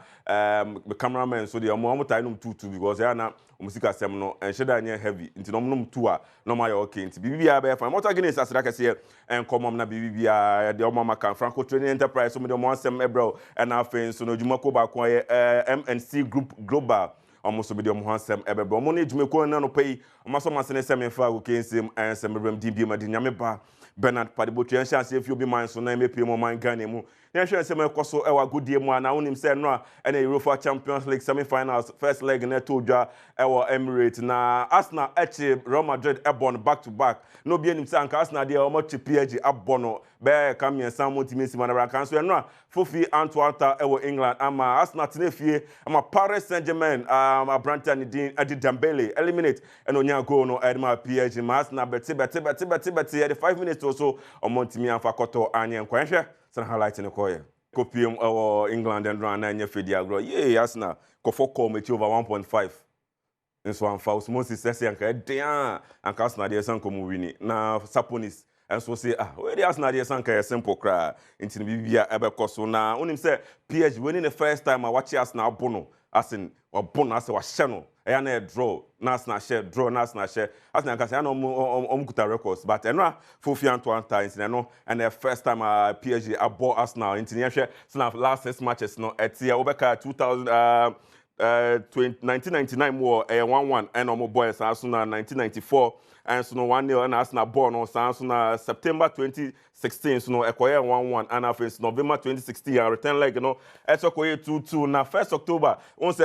S3: the cameraman so dey omo tie num 2 because ya na musika sem no enheda anya heavy ntino num 2 a no ma okay nti bibia be fine mortar Guinness asira kase en komom na bibia de omo maka Franco Training Enterprise so me de omo asem ebro and afen so no djuma ko ba ko MNC Group Global almost be the Mohansem Ebebe. Money Jumeko and no pay, Maso Massene Semefa, who came sim and some DB Madinameba, Bernard Padibuchi, and chance if you be mine, so name me mine Ganemu. National Semi Coso, our good dear man, I own him say no, and a UEFA Champions League semi finals, first leg in a toja, our Emirates. Now, Arsenal, actually, Real Madrid, Ebon back to back. No be any sank, Arsenal, they are much PSG, Abono, Bear, Kami, and Sam Montimis, Manarakan, so no, Fofi, Antoine, our England, I'm Arsenal, Tenefie, I'm a Paris Saint Germain, a Branton, Adi Dembele, eliminate, and Onya go no Edma PSG, Arsenal, Betty, at 5 minutes or so, on Montimia, Fakoto, Anya, and Quencher. Some highlights in the coil. Copium our England and run 9 year fedia grow. Yeah, Arsenal. Kofo call me over 1.5. And so I'm false. Moses says, and Arsenal, dear son, come winning. Now, Saponis. And so say, where the Arsenal, dear son, a simple cry. Into the Bibia, Ebercoso. Now, on him say, PSG winning the first time I watch Arsenal Bono. As in, or Bono, as was channel. I draw, Nasna share, draw, Nasna share. As I can say, I know Omkuta records, but I know Fofi Antoine times, and the first time PSG bought Arsenal international, so now last 6 matches, no, at the Obeka 1999 war, 1-1, and Omo Boys, Arsenal 1994. And so no 1-0 and Arsenal born on September 2016 so no acquire 1-1 and after November 2016 return leg it's acquire 2-2 na 1st October once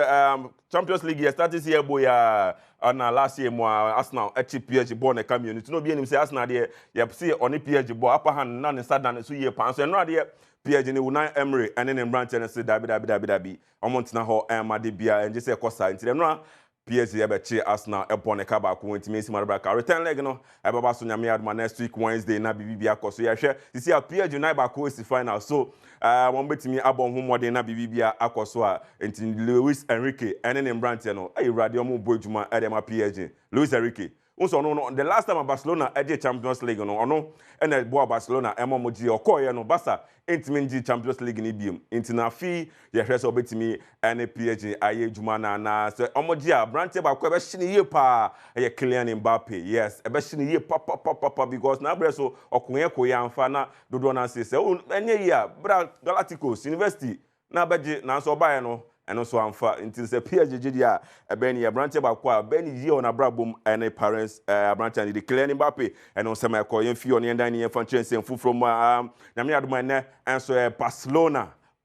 S3: Champions League started this year boy and last year mo Arsenal PSG born a community no be him say Arsenal there you see on PSG ball upper hand na inside than so year pan so no there PSG ni Unai Emery and then branch and say dabi omontina ho amade bia and just say kosa nti no PSG ebechi Arsenal ebon e kaba ko ntimi nsi maraba return leg no ebaba so nyame adma next week Wednesday na bibia akoso ye hwe sisi a PSG na ba ko si final so won betimi abon homode na bibia akoso a nti Luis Enrique enen brand no ayi radio mo boadwuma edema PSG Luis Enrique unso no the last time Barcelona edge Champions League no ono ene bo Barcelona emomoji okoye no Barca ntimi Champions League ni biem nti na fi ye hwe so betimi ene PSG aye dwuma na so omoji a branch ba ko be hye ye pa ye Kylian Mbappe yes e be hye ye pa because na bre so okoye koye amfa na dodo na se enye ye bra Galacticos University na beje na so bae no eno so amfa until se PSG dia ebe ni branch ba kwa be ni ye on abrabom ene parents branch and the Kylian Mbappe eno se ma ko yen fi on yen dan yen fan chance from nyame adoma ne enso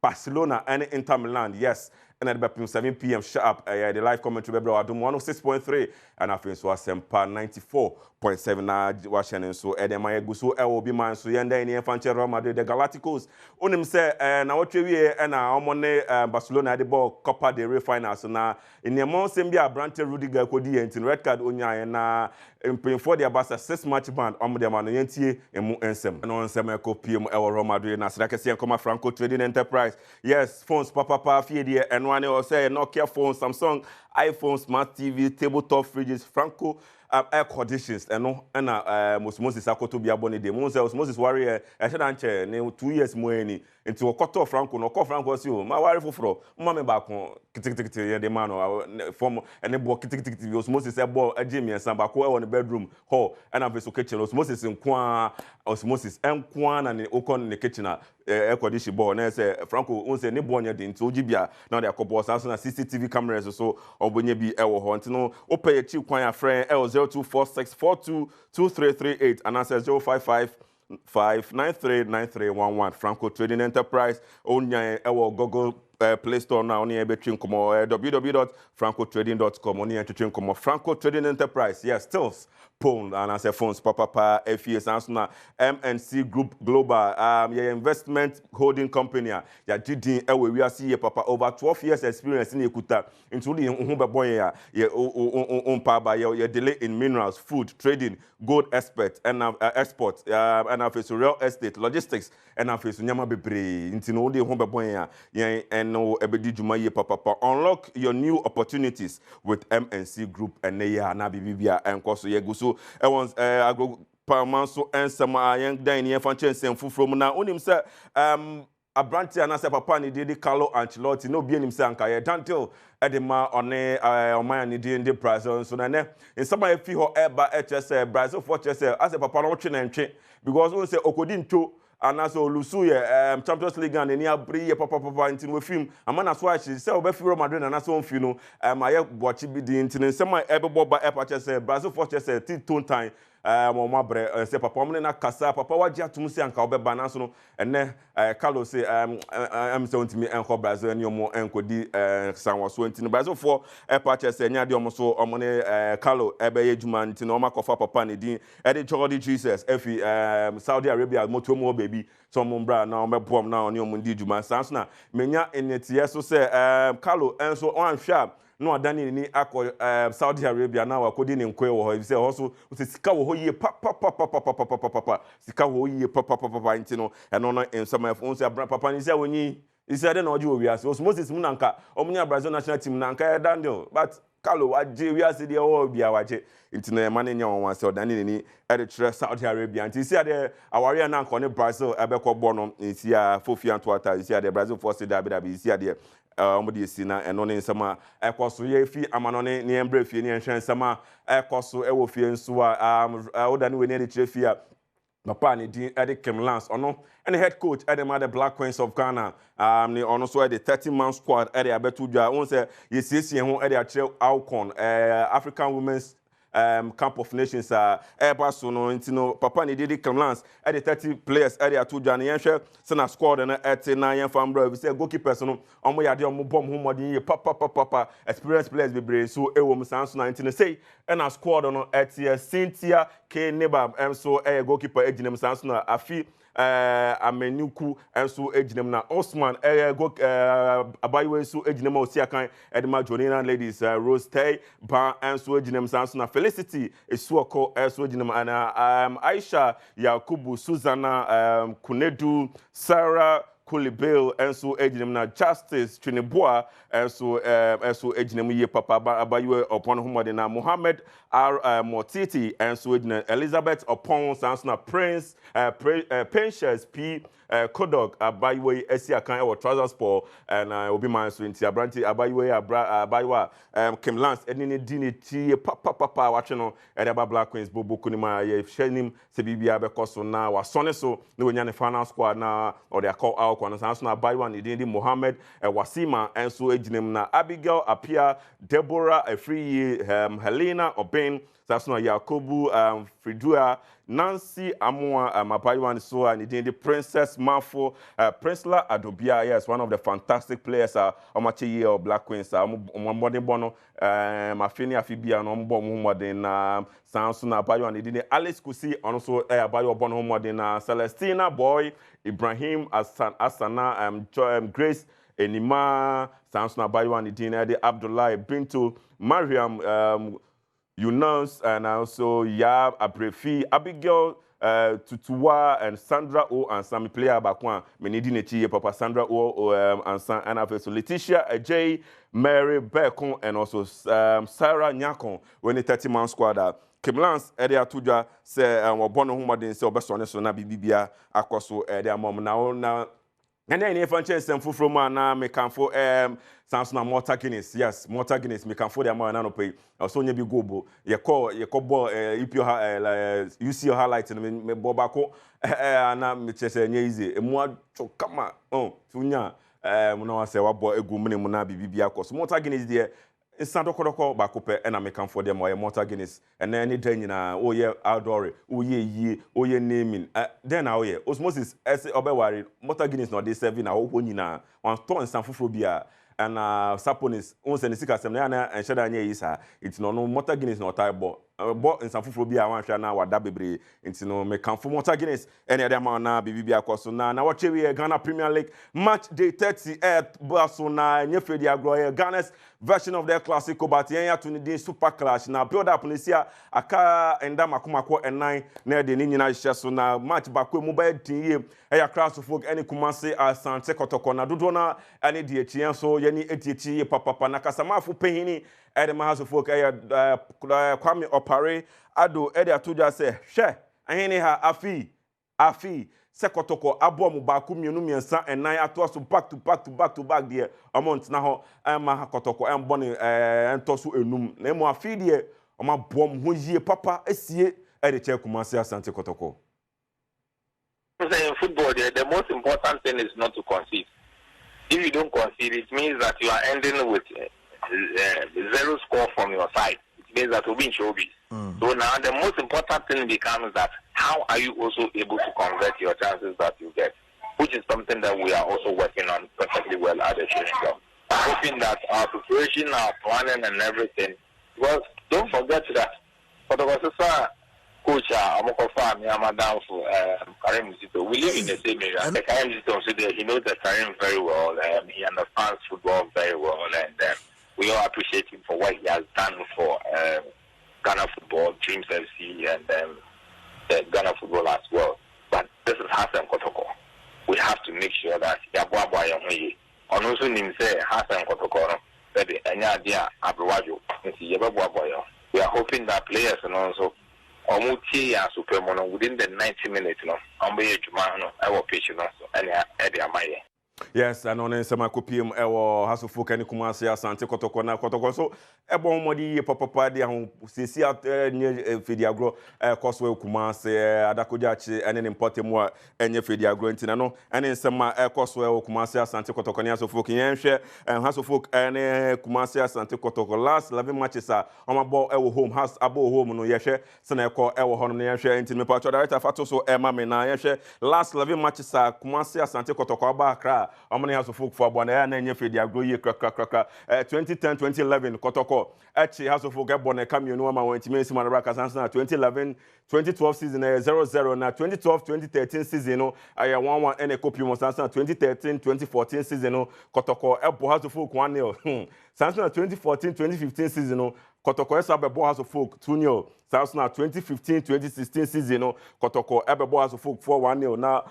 S3: Barcelona and Inter Milan yes and at about 7 p.m. sharp. The live commentary be Adom 106.3 and I so Asempa 94.7 na Washington so Edema Guso Obi man so yenda in Infantry Real Madrid the Galacticos. Unim say na watwe wie na omone Barcelona the ball Copa del Rey finals na in the month same be Brante Rudiger kodi entin red card onya na playing for the Barca 6-match ban omde man yentie emu ensem. No ensem e PM Real Madrid na sira kese nkoma Franco Trading Enterprise. Yes, phones papa fie die enwane o say Nokia phone, Samsung, iPhone, smart TV, tabletop fridges, Franco air conditions Moses akoto bia boni de Moses warrior e shedan che ne 2 years mo eni nti okoto Franco no ko Franco si o ma wari foforo mma me ba kon kitikiti ye de man o form ene bo kitikiti Moses e bo agimi ensan ba ko e won bedroom hall na veso kitchen Moses nkwa Moses nkwa na ne okon ne kitchen air condition bo na say Franco unse ne bo nya de nti ogibia na de akobo sanso na CCTV cameras so obonye bi e wo ho nti no opeye chi kwan ya friend 0246422338 and answer 055-593-9311 Franco Trading Enterprise onya ewo Google Play Store now on between www.francotrading.com on between Franco Trading Enterprise yes stills phone and answer phones papa FES answer MNC Group Global your investment holding company ya didin ewe we see papa over 12 years experience in Ekuta including boy ya your delay in minerals food trading gold expert and export and office real estate logistics and office nyama bebre intino de boy ya no ebedi juma ye papa unlock your new opportunities with MNC Group and ya na bibia enkoso ye guso e wons agro pamanso ensama yen dan ne fanchen sem fufuro mu na onim se abranti anase papa ni de Carlo Ancelotti no bi enim se anka ye dantil edema one oman ni de Brazil so na ne nsama efi ho eba HS Brazil for HS as papa no twe na ntwe because we say okodi nto anaso olusu ye Champions League and any abri ye papa ntin we film amana so achi se oba fi Real Madrid na so mfi no aye bochi bi di ntin nsema ebebo ba epa se Brazil for chese ti ton time mo bre se papa mo na kasa papa waji atum se anka obeba na so no ene Carlos say se ontimi enko Brazil ni omo enkodi sanwo so ntin Brazil for epa chese nya de omo so omo ne Carlo ebe ye juma ntin o makofa papa ne din e de Jordi Jesus efi Saudi Arabia moto mo baby so mo bra na o mebom na oni omo ndi juma sanso na menya enetie so se Carlo enso on hwa no adani ni akọ Saudi Arabia na wakodi ni nkwe wo ho se ho sika wo ho yie papa sika wo yie papa ntino eno no ensama fo se papa ni se woni isade na oje owiase Moses mu nanka omunya Brazil national team nanka Daniel but Carlo waje wiase de o bia waje ntino e mane nya won se odani ni editre Saudi Arabia nti isi ade aware na nko ne Brazil ebekọ no isi a fofi antoata isi ade Brazil force dabi isi ade omodi esina eno ne nsama ekoso ye fi amanone ne embre fie ne enhwen nsama ekoso ewo fie nso a odani we ne de kire fie papa ne din Kim Lance ono and head coach Adom the Black Queens of Ghana ne ono so the 30-man squad ade abetu dwa won say ye siesie ho ade a kire Alcon African Women's Camp of Nations so no intino papa ni didi Clemlance at the 30 players area to Johnny Yenhwe sena squad na at 9 fambro we say goalkeepers no omo yade omo bom ho modin ye papa experienced players be brave so e wo msanso na intino say na squad no at Cynthia K Neba so goalkeeper ejinem msanso na afi Amenuku enso ejinem na Osman go abayiwe enso ejinem osiakan edema Jonina ladies Rose Tay ba enso ejinem sanso na Felicity esuoko enso ejinem ana Aisha Yakubu Susanna Kunedu Sarah Kulibel enso ejinem na Justice Chineboa enso ejinem ye papa abayiwe upon humode na Mohammed R Motiti enso ejinem Elizabeth upon sanso na Prince Patience P Kodok abayiwe esiakan e trousers for and obi man so nti abranti abayiwe abayiwa Kim Lance enini dini ti papa watch no edaba Black Queens boboku ni ma ye hwenim se bibia be koso na wasone so ne wonya ne final squad na or they call out kwa sanso na abayiwa ni dini Mohammed Wasima enso ejinem na Abigail Apia Deborah Afriye Helena Oben Sasno Yakubu Fridua Nancy Amoa Mapaywan so and the Princess Mafo Princela Adobia, yes, one of the fantastic players Omachi or Black Queens Modern Bono Mafini Afibia no modern Sansuna Bayo and the Alice Kusi also Bayo Bono modern Celestina Boy Ibrahim Asana Grace Enima Sansuna Bayo and the Abdullah Bintu Mariam Yunus and also Yab Abrefi, Abigail Tutua and Sandra O and Sammy player Bakwan, Menidi Nechi, Papa Sandra O and San and so Letitia J, Mary Bekon and also Sarah Nyakon when the 30-man squad. Kimlans Edia Tuja say Bono Humadin so best on so na Bibia Akoso Edia Mom now. And then if I change some food from na me can for Samsung Mortar Guinness, yes, Mortar Guinness me can for the man no pay. Also you be go you call ball if you see your highlights and me bobako na me chese easy. E mo kama tunya no say wa ball egu mene mu na bibia koso. Mortar Guinness there instant dokodoko bakope na me can for them or Mortar Guinness and then any day na oh yeah outdoor oh yeah naming then now yeah osmosis ese obeware Mortar Guinness no dey serving na ho nyina on ton instant fufuro bia and saponis on se nisika sem na en sheda anya yi sa it no Mortar Guinness no tie ball instant fufuro bia wan hwa na wada bebre enti no me can for Mortar Guinness any other man na bibia akoso na watch we Ghana Premier League match day 38 baso na nyefedi agro Ghana's version of their classical but yen to the super clash na build up Tunisia aka enda makomako enan na de ni nyina hye so na match bakwe mobile tin ye class of folk any Kumasi Asante Kotoko na dodo na any de chien so ye ni etiechi papa na kasamafo pehini ede mahaso folk Kwame Opare ado ede atoja se hwe ahene ha afi Sekotoko abom baku mienu miensa enan ato so back to back there amount na ho ma kotoko emboni entoso enum na mo afi there oma bom ho yie papa esie e che Kumasi Asante Kotoko.
S5: In football the most important thing is not to concede. If you don't concede it means that you are ending with zero score from your side. It means that you'll be in showbiz. So now the most important thing becomes that how are you also able to convert your chances that you get, which is something that we are also working on perfectly well at the training ground. Hoping that our preparation, our planning and everything, because don't forget that for the coach, Madam for Karim Zito, we live in the same area. Karim Zito, he knows the Karim very well, he understands football very well, and we all appreciate him for what he has done for Ghana football, Dreams FC, and the Ghana football as well. But this is Hassan Kotoko. We have to make sure that Yabuabwa Yamuyi, and also Nimse Hassan Kotoko, that any idea Abruwajo, we are hoping that players and also Omuti and Supermono within the 90 minutes, Ambe Jumano, our patient also, and Eddie Amaye.
S3: Yes, and on some copium ewo haso folk any Kumasi Asante Kotoko na Kotoko so ebon modi papa dia ho sisi nye Fediagro koswe Kumasi adakojachi ene importe mo enye Fediagro ntina no ene nsema koswe Kumasi Asante Kotoko ne haso folk yenhwe haso folk ene Kumasi Asante Kotoko last 11 matches omabo ewo home has abo home no yehwe sena eko ewo hono ne yenhwe ntin me pa director fato so mame na yenhwe last 11 matches Kumasi Asante Kotoko aba Accra Omani has folk for Bona and Fedi agro ye crack 2010 2011 Kotoko Echi has folk Bona come you know ma went to Maracas 2011 2012 season 0-0 na 2012 2013 season no I 1-1 and a copy was 2013 2014 season no Kotoko Ebo has folk 1-0 Samson 2014 2015 season no Kotoko Esabebo has folk 2-0 Samson 2015 2016 season no Kotoko Ebebo has folk 4-1 na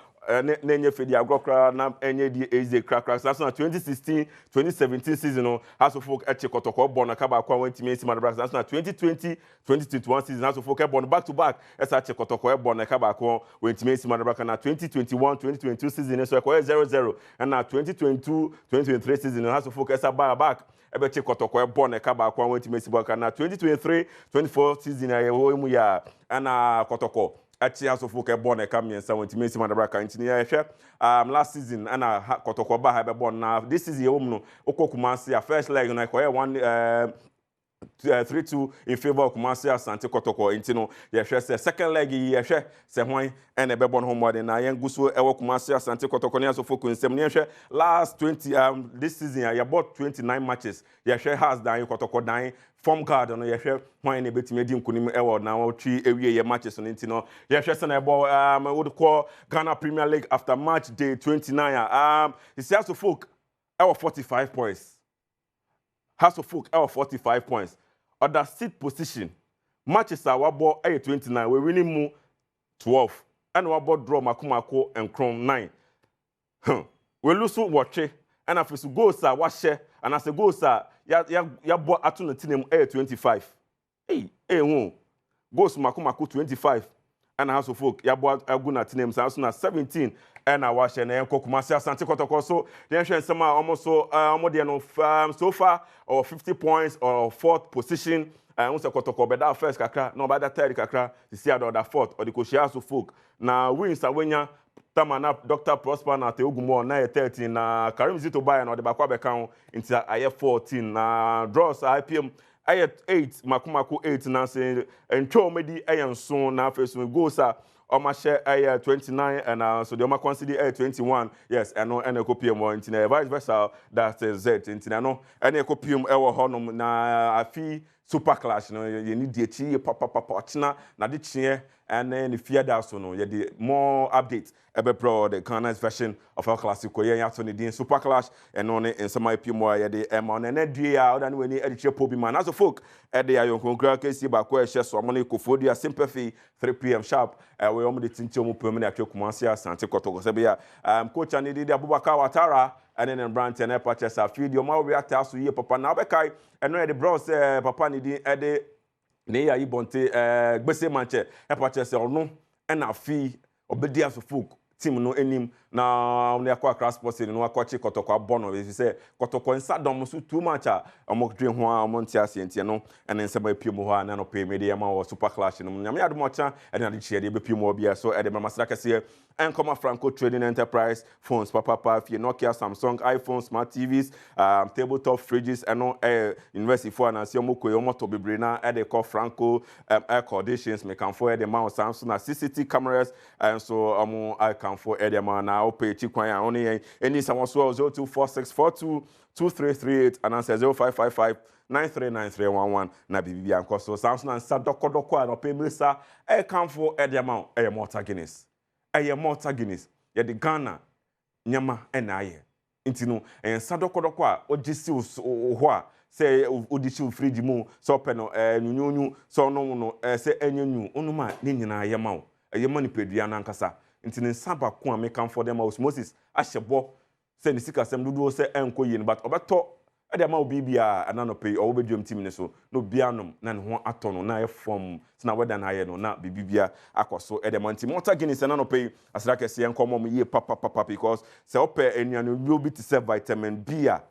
S3: nenye Fedi agrokra na enye di eze krakra so na 2016 2017 season no haso folk eche Kotoko bon akaba kwa wentimi esi madabra so na 2020 2021 season haso folk bon back to back esa eche Kotoko bon akaba kwa wentimi esi madabra na 2021 2022 season so kwa 0-0 and na 2022 2023 season haso folk esa back ebeche Kotoko bon akaba kwa wentimi esi madabra na 2023 24 season ya mu ya ana Kotoko Achi has of folk born a camion, so when to make Madabraka into last season, and Kotoko Baha born now. This is the Omo Okokumasi, a first leg, and I call one 3-2 in favor of Kumasi Asante Kotoko. Intino, yes, second leg, yes, se hwan and a bebon home warden. I am Gusu Ewa Kumasi Asante Kotoko. So focus in last 20 this season, you bought 29 matches. Yes, has dying Kotoko dying. Form card on your why any bit medium kunim award now 3 away matches on Intino. Yes, and I would call Ghana Premier League after match day 29. It's also folk our 45 points. House of folk our 45 points. Other seat position. Matches are ball 29. We're winning more 12. And we ball draw Makumako and Chrome 9. We lose watch and after to go sir wash and as a go sir ya ball atun tinem 25. Hey won. Goes Makumako 25. And House of folk ya ball aguna tinem sa 17. And I watch and Kumasi Asante Kotoko. So the ancient summer almost so so far or 50 points or fourth position. Unsa Kotoko but that first kakra, no by that third kakra, the see other fourth or the Koshiasu folk. Now wins awenya Tamana Dr. Prosper na Teogumo na 13 na Karim Zito buy and or the Bakwabe count into I 14 na draws IPM I 8 Makumako 8 na say and Chomedi ayan soon na first we go sir. Oma share 29 and so the Oma consider 21. Yes, and no any copium or into vice versa that is Z into no any copium ever honum na afi super clash no you need the chi papa china na the chi and then the fear that so no you the more updates ebe pro the Ghana's version of our classic we ya so the super clash and on in some IPM more ya the on and dia other when the editor pobi man as a folk e dey ayon konkra kesi ba ko e hye so amone kofodia sympathy 3 p.m. sharp we omo the tinti omo pem na Kumasi Asante Kotoko se bia coach and the Abubakar Watara and then Brant and purchase a feed your ma we atas so ye papa na be kai and no the bros papa ni di e de ne ya ibonte gbese manche e purchase ono and a fee obedi as folk team no enim na on yakwa cross sports no akwachi Kotoko abono we say Kotoko nsa dom so too much amokdwe ho amonti asientie no ene nsema epiem ho na no pay media ma wo super clash no nyame adom cha ene ade chie de bepiem ho bia so ede mama sra kase Encoma Franco Trading Enterprise phones papa fie Nokia Samsung iPhone smart TVs tabletop fridges and university for na se omoko yo moto bebre na ede call Franco air conditions me can for ede ma Samsung na CCTV cameras and so I can for ede ma na opay chikwan ya only any someone so 0246422338 and answer 0555 939311 na bibi anko so Samsung and sa dokodoko na pay mesa I can for ede ma Malta Guinness aye Malta Guinness ye de Ghana nyama na aye intino en sadokodoko a ogisi ho a se odichi fridge mu so pe no nyunyu so no se enyenyu onuma ni nyina aye ma o aye ma ni pedua na nkasa intino saba ko a mekan for them osmosis ahyebo se ni sika sem dudu se enko yi but obeto ade ma obibia anano pay o obedwam team ne so no bianom na ne ho atono na e form na weda na ye no na bibibia akoso ede manti Malta Guinness anano pay asra kese enkomo mo ye papa because se ope enuanu bi bi ti se vitamin B ya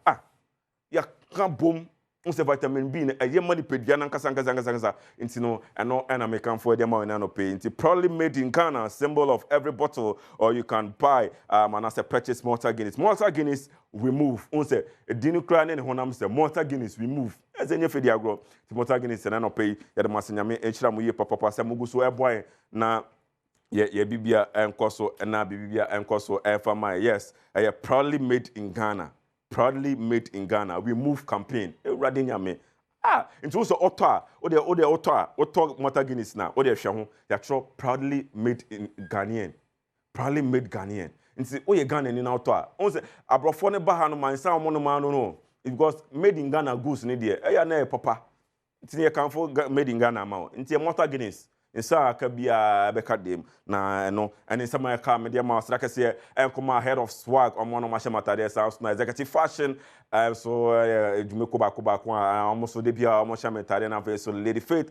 S3: kan bom unse vitamin B ne eye mani pedua na nkasa intino eno na mekan for ede ma anano pay inti proudly made in Ghana, symbol of every bottle or you can buy and as a purchase Malta Guinness we move unse edinu kra ne honam se Malta Guinness we move ezenye fedi agro Malta Guinness na no pay ya de masanyame enchira mu ye papa se mugu so eboy na ye bibia enkoso na bibia enkoso efama yes proudly made in Ghana we move campaign ewrade nyame into so oto Malta Guinness na o de hwe ho ya tro proudly made in Ghanaian nti oye Ghana ni na oto a on say abrofo ne ba ha no man san mo no man no because made in Ghana goods ni de eya na papa nti ye kan for made in Ghana ma nti Malta Guinness nsa aka bia beka dem na no ene sama aka media ma sra kase Encoma head of swag omo no ma shemata de sounds na executive fashion so Jumeko ba ko almost de bia omo shemata na face so Lady Faith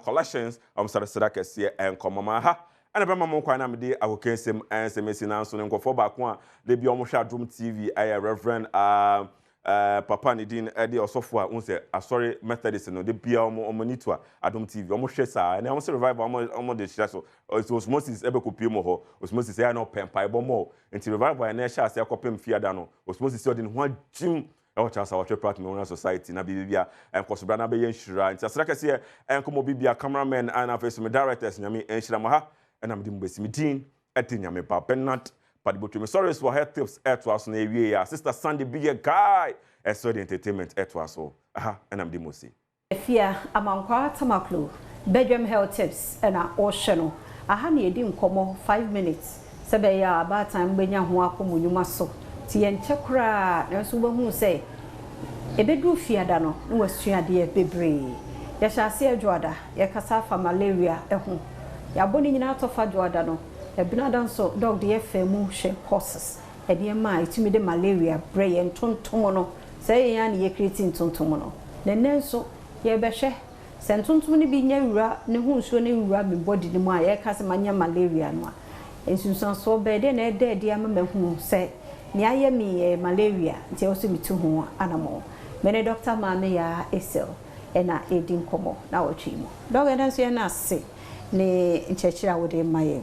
S3: collections sra kase Encoma ma ha ana bema mo kwa na me de akokensem SMS na so nkofo ba ko a de bia omo hwa Adom TV Reverend papa ni din ede osofo a unse asori Methodist no de bia omo nitua Adom TV omo hwe sa na omo se revival omo de hwe so osmosis ebe kopie mo ho osmosis ya no pempa ebo mo nti revival na hwe ase akopem fiada no osmosis odi ho jim ɛwɔ chance awɔtwe Pratt Memorial Society na bibia enkosobra na be yen hira nti asra kase enkomo bibia cameraman and afeso me directors nyame enhira mo ha na mede mbesi me din eti nyame pa Bernard Padibotwe me sorry for health tips to us na ewie ya sister Sandy big guy so the entertainment to us aha na mede mosi
S2: Efia amankwa tamaklo Badwam health tips na ohyeno aha na edi nkomo 5 minutes sebe ya ba time benya ho akomunyuma so ti yenche kra na so behu se ebedu fiada no na wasuade bebre ya hyase adwoada ya kasa fa malaria ehu ya boni nyina atofa adwoada no ebinada so dog de femu hwe horses ede ma itimi de malaria brain tontom no se ya na ye creating tontom no nenenso ye behwe se tontom ni bi nya wura ne hu nsuo ne wura be body ni mu a ye kasa manya malaria no a ensunsan so be de na ede ama mahu se ni aye mi malaria nti oso mi tu ho anamo mene doctor mame ya esel ena edin komo na wochimo dog ena so na se ne nchechira wode maye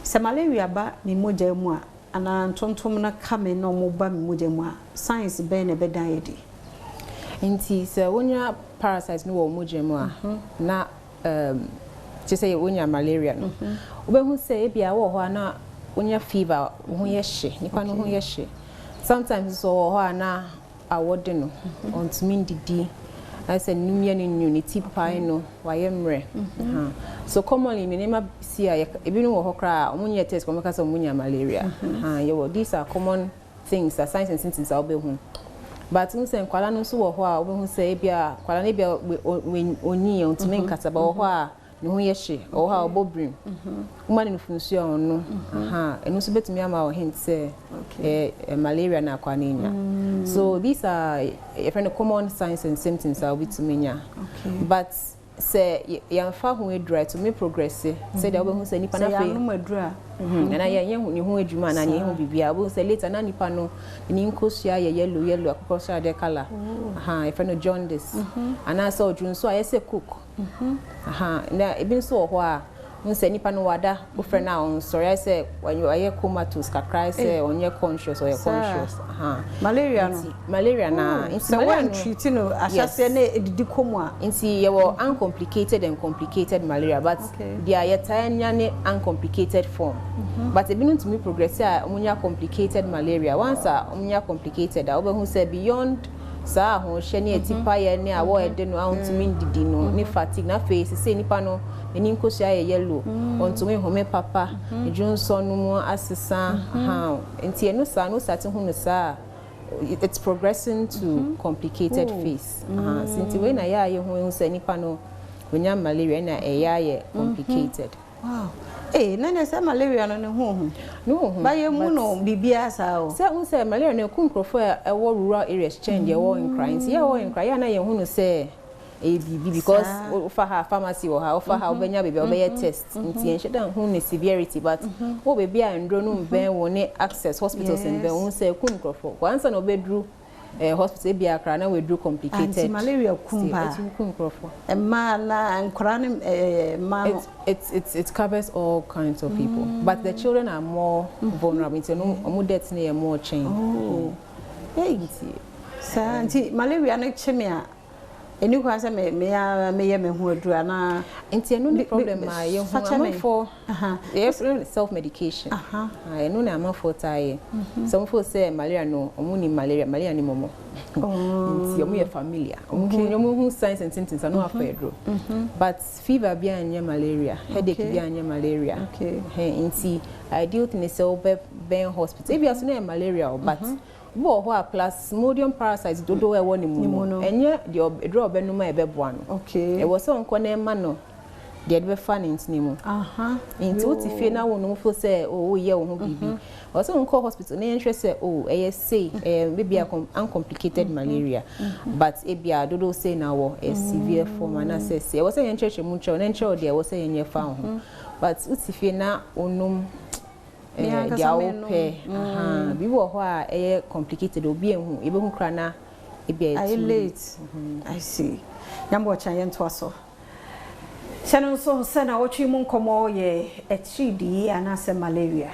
S2: se malaria ba ni moja mu a ana ntontom na kame no mo ba mi moja mu a science be na be dan yedi
S6: nti se wonya parasite no wo moja mu a na je say wonya malaria no obehu se ebia wo ho na wonya fever ho ye hye nipa no ho ye hye sometimes so wo ho na awode no ontimi ndidi I said numia ni unity papa no wayemre so commonly me nema see ebi no wo ho kra omunye test ko meka so omunya malaria these are common things that signs and symptoms are obehu but unse nkwala no so wo ho a obehu se ebia kwala na ebia onyi ontimi nkataba wo ho a ne ho ye hye wo ha obobrim umani no funsu ono enu so betumi ama wo hint say malaria na kwa nenya so these are common signs and symptoms that we to menya but say yamfa ho edura to me progress say da obehu say nipa na fe
S2: no edura
S6: na ye hu ni ho adwuma na ye hu bibia obehu say later na nipa no ni nkosua ye yellow akokosua de color jaundice ana so odwunso aye say cook na ebin so ho a unse nipa no wada go friend na on sorry say when you are comatose ka cry say on your conscious or your conscious malaria na
S2: so when treat no asase na edidi komu a
S6: nti ye wo uncomplicated and complicated malaria but they are yetanya uncomplicated form but ebin to me progress a omunya complicated malaria once a omunya complicated a obehu say beyond sa ho hye ne atipa ye ne awo ede no ahontumi ndidi no ne fatigue na face say nipa no eni nkosua ye yellow ontumi home papa ejunso no mu asesa enti eno sa no sati hu no sa it's progressing to complicated phase since we na ya ye hu say nipa no onya malaria na eya ye complicated
S2: wow nene say malaria no ne hu ba ye mu no bibia sa o
S6: say unse malaria na ku nkrofo e wo rural areas change ye wo in crimes ye wo in cry ya na ye hu no say ABB because offer her pharmacy or her offer her obenya baby obey test nti en shedan hu ne severity but wo baby a ndro no ben woni access hospitals and ben hu say ku nkrofo once na obedru hospital bi akra na we do complicated
S2: anti malaria kumba ma na nkra ne ma
S6: it covers all kinds of people but the children are more vulnerable so no omo death na more change
S2: sa anti malaria na cheme a eni kwa se me ye me hu adura na
S6: enti enu ni problem ma ye hu am for self medication enu na am for tie some for say malaria no omu ni malaria ni momo enti omu ye familiar omu hu signs and symptoms no afedro but fever bi anya malaria headache bi anya malaria enti ideal thing is say ben hospital if you are malaria but bo ho a plasmodium parasites dodo e woni mu enye de edro obenuma e beboa no e wo so nko na ema no de be fa ne ntini mu nti uti fie na wo no fo say o ye wo ho bibi wo so nko hospital na yenhwe say e say maybe uncomplicated malaria but e bia dodo say na wo a severe form na say wo say yenhwe mu nche na nche de wo say yenye fa ho but uti fie na onum dia ope bi wo ho a complicated obi ehu ebe hu kra na e bia
S2: late I see nyambo cha ye nto aso seno so sena ochi mu nkomo ye echidi anase malaria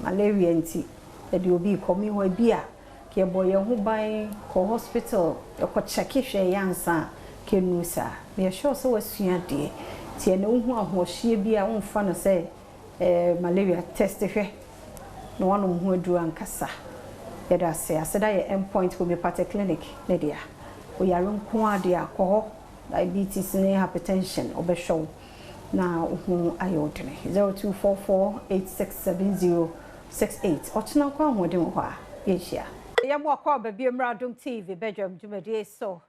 S2: malaria nti e di obi komi ho bia ke boye ho ban ko hospital ko check hwe yansa ke nusa me sure so wasua de tie na hu ahohye bi a wonfa no say malaria test hwe no wano hu aduru ankasa yeda say aseda ye endpoint homeopathic clinic ne dia o yare nko ade akọ diabetes ne hypertension obeshow na hu ayodene 0244867068 ochina kwa hodin ho a yehia yamo akọ baby Adom TV Badwam jumade so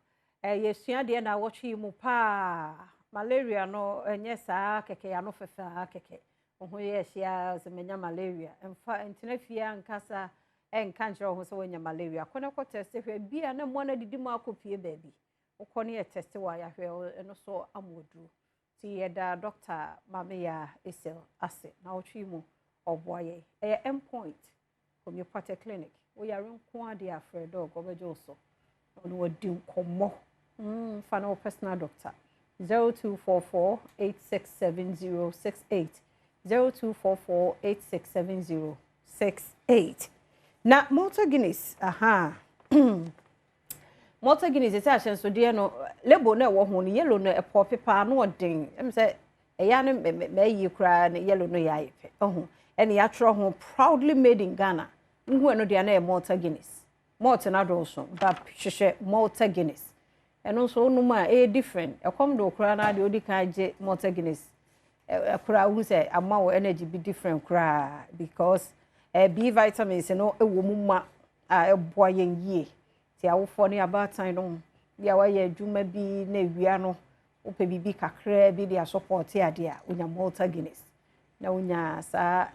S2: yesua de na watchi mu pa malaria no enye saa keke ya no fefa keke ho yehia zemenya malaria emfa entinafia nkasa enkanjere ho so wenya malaria kona ko test hwe bia na mo na didi mu akopie baby ukoni ye test wa ya hwe eno so amodu ti yeda doctor Mameya Esel ase na otwi mu oboye endpoint homeopathic clinic we are nko ade afred dog obejo so no wadi nkomo final personal doctor 0244867068 0244867068 na Malta Guinness Malta Guinness is actually so dear no label na wo ho no yellow no e pop paper no odin em say eya ne me yi kra na yellow no ya ife ho ene ya tro ho proudly made in Ghana nhu eno dia na Malta Guinness Malta na do so ba hwehwe Malta Guinness eno so no ma different e kom do kra na de odi kan je Malta Guinness e kra hu say ama wo energy be different kra because B vitamins no ewo mu ma a eboyen yie ti awofo ne abatan no bia wa ye adwuma bi na ewia no ope bibi kakra bi dia support ade a unya Malta Guinness na unya sa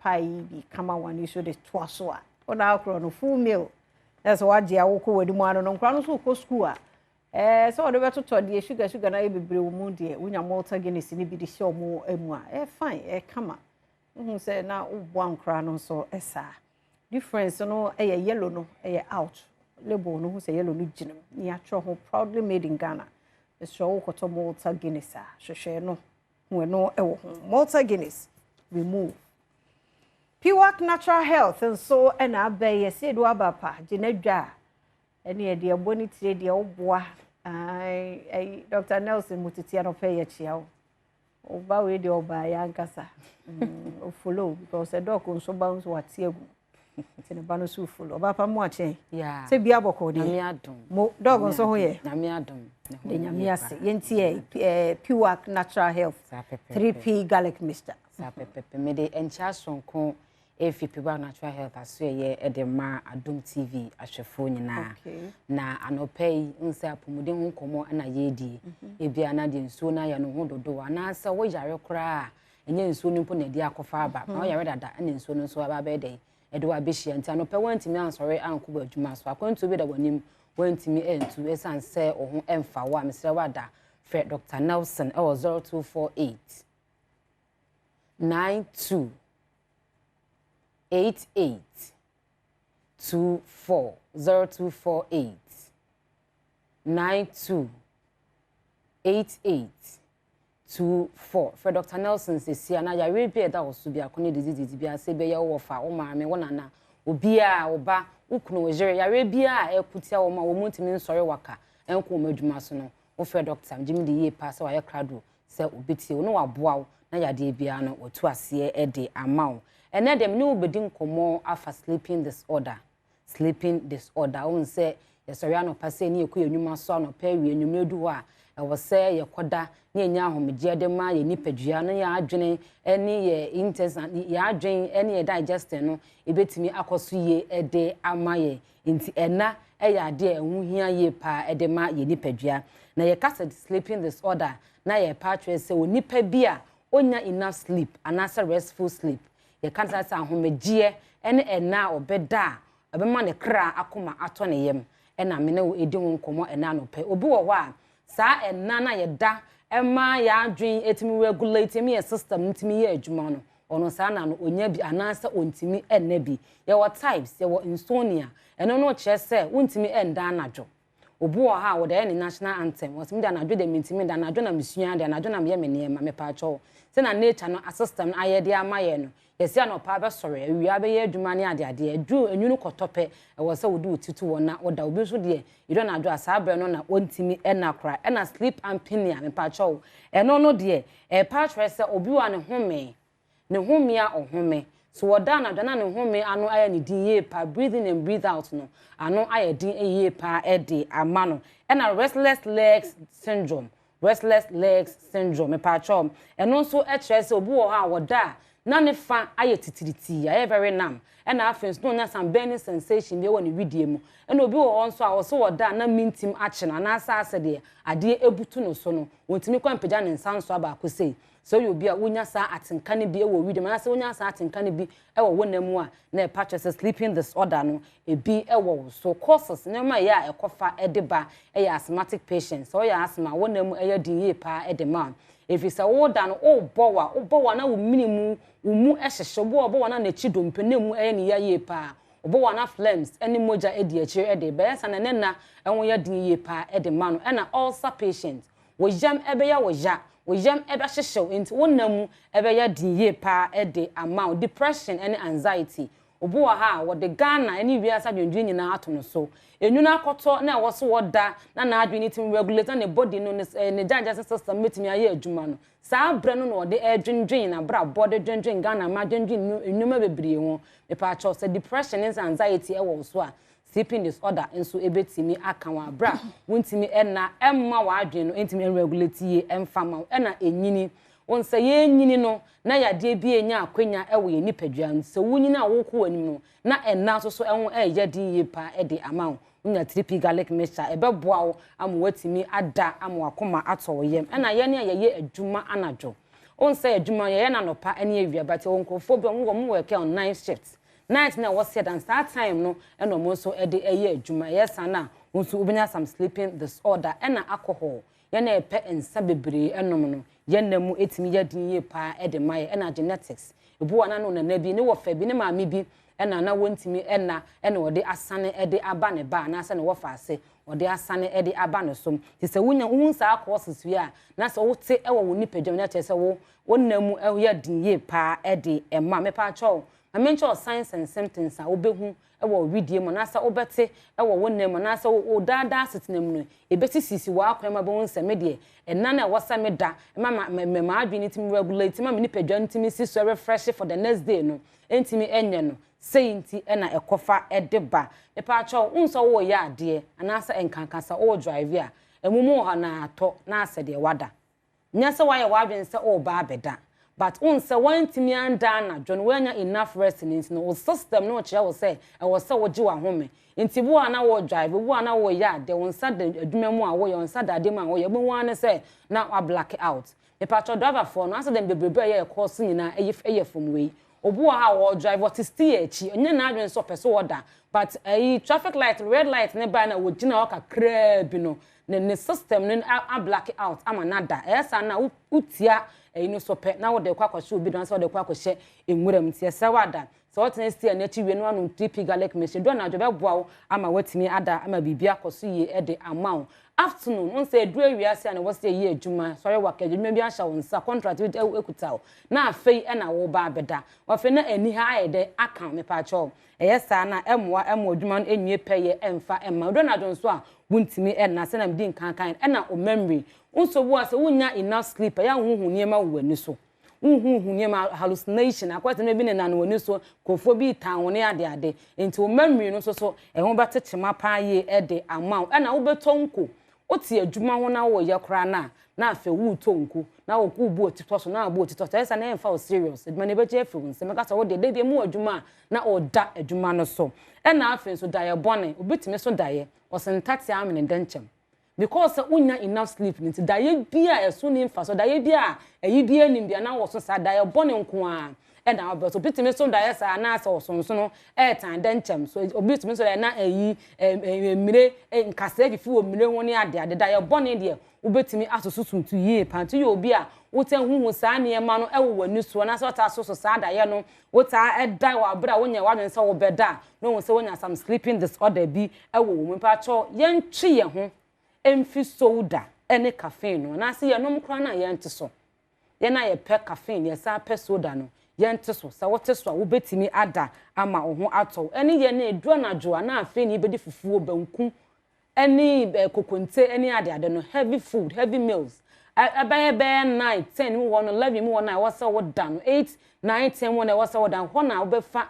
S2: pai bi kama wani so de toaso a ona akro no full meal that's what dia wo ko wadi mu ano no nkra no so ko school a so de beto to de sugar na e bebre wo mu de unya Malta Guinness ni bi de show mu emu a fine kama say na ubo nkra no so esa difference no yellow no out label no say yellow no ginam ni atro ho proudly made in Ghana the show ko Malta Guinness a hwehwe no hu no ewo Malta Guinness remove Pure Natural Health and so na abaye say do abapa ginadwa ene de aboni tire de oboa ai Dr. Nelson Mutitia no pay ya chia oba we de oba ya nkasa follow because a dog on so bounce what egu tene ba no so follow oba pa mo achen
S8: yeah
S2: se bia boko de
S8: nyame adom
S2: mo dog on so ho ye
S8: nyame adom
S2: de nyame ase yentie Pure Natural Health 3P garlic mixture
S8: sa pepe me de encha sonko efi Pure Natural Health aso ye edema Adom TV ahwefo nyina na anopei nse apumude hu komo na yedi ebia na de nsuo na ya no hu dodo ana asa wo yare kra enye nsuo nimpo na di akofa aba na wo yare dada na nsuo no so aba be dey edo abehia nti anopei wantimi ansore ankoba adwuma so akwantu bi da wanim wantimi entu esanse ohun emfa wa mesre wada Fred Dr. Nelson 0248 92 88 24 0248 92 88 24 for Dr. Nelson says na ya we be da osu bia kone disease bia se be ya wo fa wo maame wo nana obi a oba ukunu ojere ya we bia ekutia wo ma wo muntimi nsore waka enko madwuma so no wo for Dr. Jimmy de ye pass wa ya krado se obetie wo no waboa wo na ya de bia no otu ase e de amawo ene dem ni obedi nkomo afa sleeping disorder won say yesori anopase ni ekọ enwuma so anopa wi enwuma edu ho a ewo say yekoda ni enya ahomegye de ma ye nipadua no ya adwene eni ye intestine ya adwen eni ye digestion no ebetimi akoso ye ede amaye nti ena eya de enhuhia ye pa ede ma ye nipadua na ye kasa sleeping disorder na ye patre say onipa bia onya enough sleep anasa restful sleep ye kansa sa ahomegye ene ena obeda abema ne kra akoma ato ne yem ena me na edi ho nkomo ena no pe obi wo a sa ena na ye da ema ya adwen etimi regulate me system ntimi ye adwuma no ono sa na no onya bi anasa ontimi ena bi ye wo types ye wo insomnia eno no che se wontimi enda anadwo obu o ha wo da national anthem was me da na dwo de mentimi da na dwo na mesua da na dwo na me ne ma me pa cho se na nature no system aye de amaye no yesi anopa be sore awia be ye adwuma ne ade adu enwunu kotope e wo se wo du titu wo na wo da obi so de you don adu asabre no na ontimi ena kra ena sleep and pinia me pa cho eno no de e pa tre se obi wa ne home a ohome so woda na dana ne home ano aya ne din ye pa breathing and breathe out no ano aya din ye pa e de ama no ena restless legs syndrome me pa cho eno so e tre se obi wo ha woda na ne fa aye titiriti aye very nam ena afens no na some burning sensation be woni widie mu ena obi wo nso a wo so woda na mintim ache na asa ase de ade ebutu no so no wontimi kwampagya ne nsanso aba akosei so you be a wonya sa atenka ne bi e wo widie na se wonya sa atenka ne bi e wo wonamu a na e patch sleeping disorder no e bi e wo so causes ne ma ya e kofa e de ba e asthmatic patients so ya asthma wonamu e ya din ye pa e de ma if you say wo da no o bowa na wo minimu umu ehhehye bo na chi dompe na mu e ne ya ye pa obo na flames any moja e de akire e de be sa na na enwo ya din ye pa e de ma no e na ulcer patients wo jam e be ya wo jam e be hyehyew enti wonamu e be ya din ye pa e de ama depression and anxiety obo ha wo de Ghana any wiasa dwendwe nyina ato no so enwuna akoto na wo so woda na adwene tim regulate na body no ne janja system metimi aye adwuma no saa bre no no de edwendwen na bra body dwendwen Ghana ma dwendwen enwuma bebriye ho me pa cho say depression and anxiety e wo so a sleeping disorder enso ebetimi aka wa bra wontimi na emma wa adwene no entimi regulate ye emfama na enyini onse ye nyini no na yade bi enya akwanya ewo ye nipadua nse wunyina awoku anim no na enna so enwo eye din ye pa e de ama unya 3p garlic mixture ebeboa wo amwatimi ada amwakoma ato yem na ye ne ye adwuma anadwo onse adwuma ye na nopa ene awia but onkofo bi onwo work on night shift night na was said and start time no eno mo so e de eye adwuma yes na onso obenya some sleeping disorder na alcohol ye na epe ensa bebre enom no yennamu etimi yadin ye pa e de maye na genetics ebu wana no na bi ne wo fa bi ne maame bi na wontimi na wode asane e de aba ne ba na ase ne wo fa ase wode asane e de aba ne som ti se wonya unsa courses wi a na se wote e wo nipadwam na chese wo wonnamu e yadin ye pa e de ma me pa cho amencho signs and symptoms a obehu e wo widie mo na se obete e wo wonnamu na se o dada setenam no ebeti sisi wa akwema bo nse me de enna na wasa me da ma adwene tim regulate ma me nipadwa ntimi si so refresh for the next day no entimi enye no seinti na ekofa edeba me pa cho unso wo ya ade anasa enkankasa o drive a emumu ha na ato na asede wada nya se wa ya wadwen se o ba beda but unse wantimi anda na dwon wanya enough rest no system no che wo se e wo se wo ji wa home nti bu ana wo drive bu ana wo ya de wonsa de adwuma mu a wo ye wonsa da de mu a wo ye bu wan se na wa black out me pa cho driver for no asa dem bebrebe ye course nyina eye from we obu ha wo drive what is still echi onye na adwen so person order but traffic light red light ne ba na wo gina o kakra bi no ne system ne a black out ama nada esa na utia no so pe na wo de kwa kwahye obi don so de kwa kwahye enwuram tie se wada so what next year na chi we no anu 3p garlic machine do na jo be boa wo ama watimi ada ama bibia koso ye e de amount afternoon on say do awiase na wo say ye adwuma sorry waka adwuma bi ahya wonsa contract with ekutaw na afei e na wo ba beda wo fe na ani ha aye de aka me pa cho eyesa na emwa adwuma no enwie peye emfa emma do na don so a wuntimi e na se na mdi nkankan e na o memory unso wo ase wunya enough sleep ya huhu niema wo ani so huhu niema hallucination akwata na bi ne na woni so kofo bi tan woni ade enti o memory no so e ho betechema pa ye e de amount e na wo betonko oti adwuma ho na wo ye kra na afa wu tonko na wo ku bu otito so na abu otito so esa na emfa o serious adwuma ne beche afi wonse meka so wo de bi mu adwuma na o da adwuma no so e na afa so daye bone obetime so daye o sentati amene denchem because unya enough sleep nti daye bia eso ni mfa so daye bia eyi bia nim bia na wo so sa daye bone nko a and na obo so bitimi so da yesa na asa osonso no tan den chem so obitimi so na ayi mire nkase gifi wo mire ho ne ade da ye bone de ubetimi asosusuntu yie pantu ye obi a wotan huhu saa ne ma no ewo wani so na so ta so saa da ye no wota eda wa bra wonya wadwen se wo beda no wo se wonya some sleeping disorder bi ewo wo mpa cho ye ntwi ye ho emfi soda ene caffeine no na se ye nom kra na ye nte so ye na ye pe caffeine ye sa pe soda no ye nte so sa wote so wo betimi ada ama wo ho ato ene ye na eduro na jo na afi ni bedi fufuo banku any kokonte any ade no heavy food heavy meals abaye 9 10 mu 1 11 mu 1 wasa wo dan 8 9 10 mu na wasa wo dan ho na obefa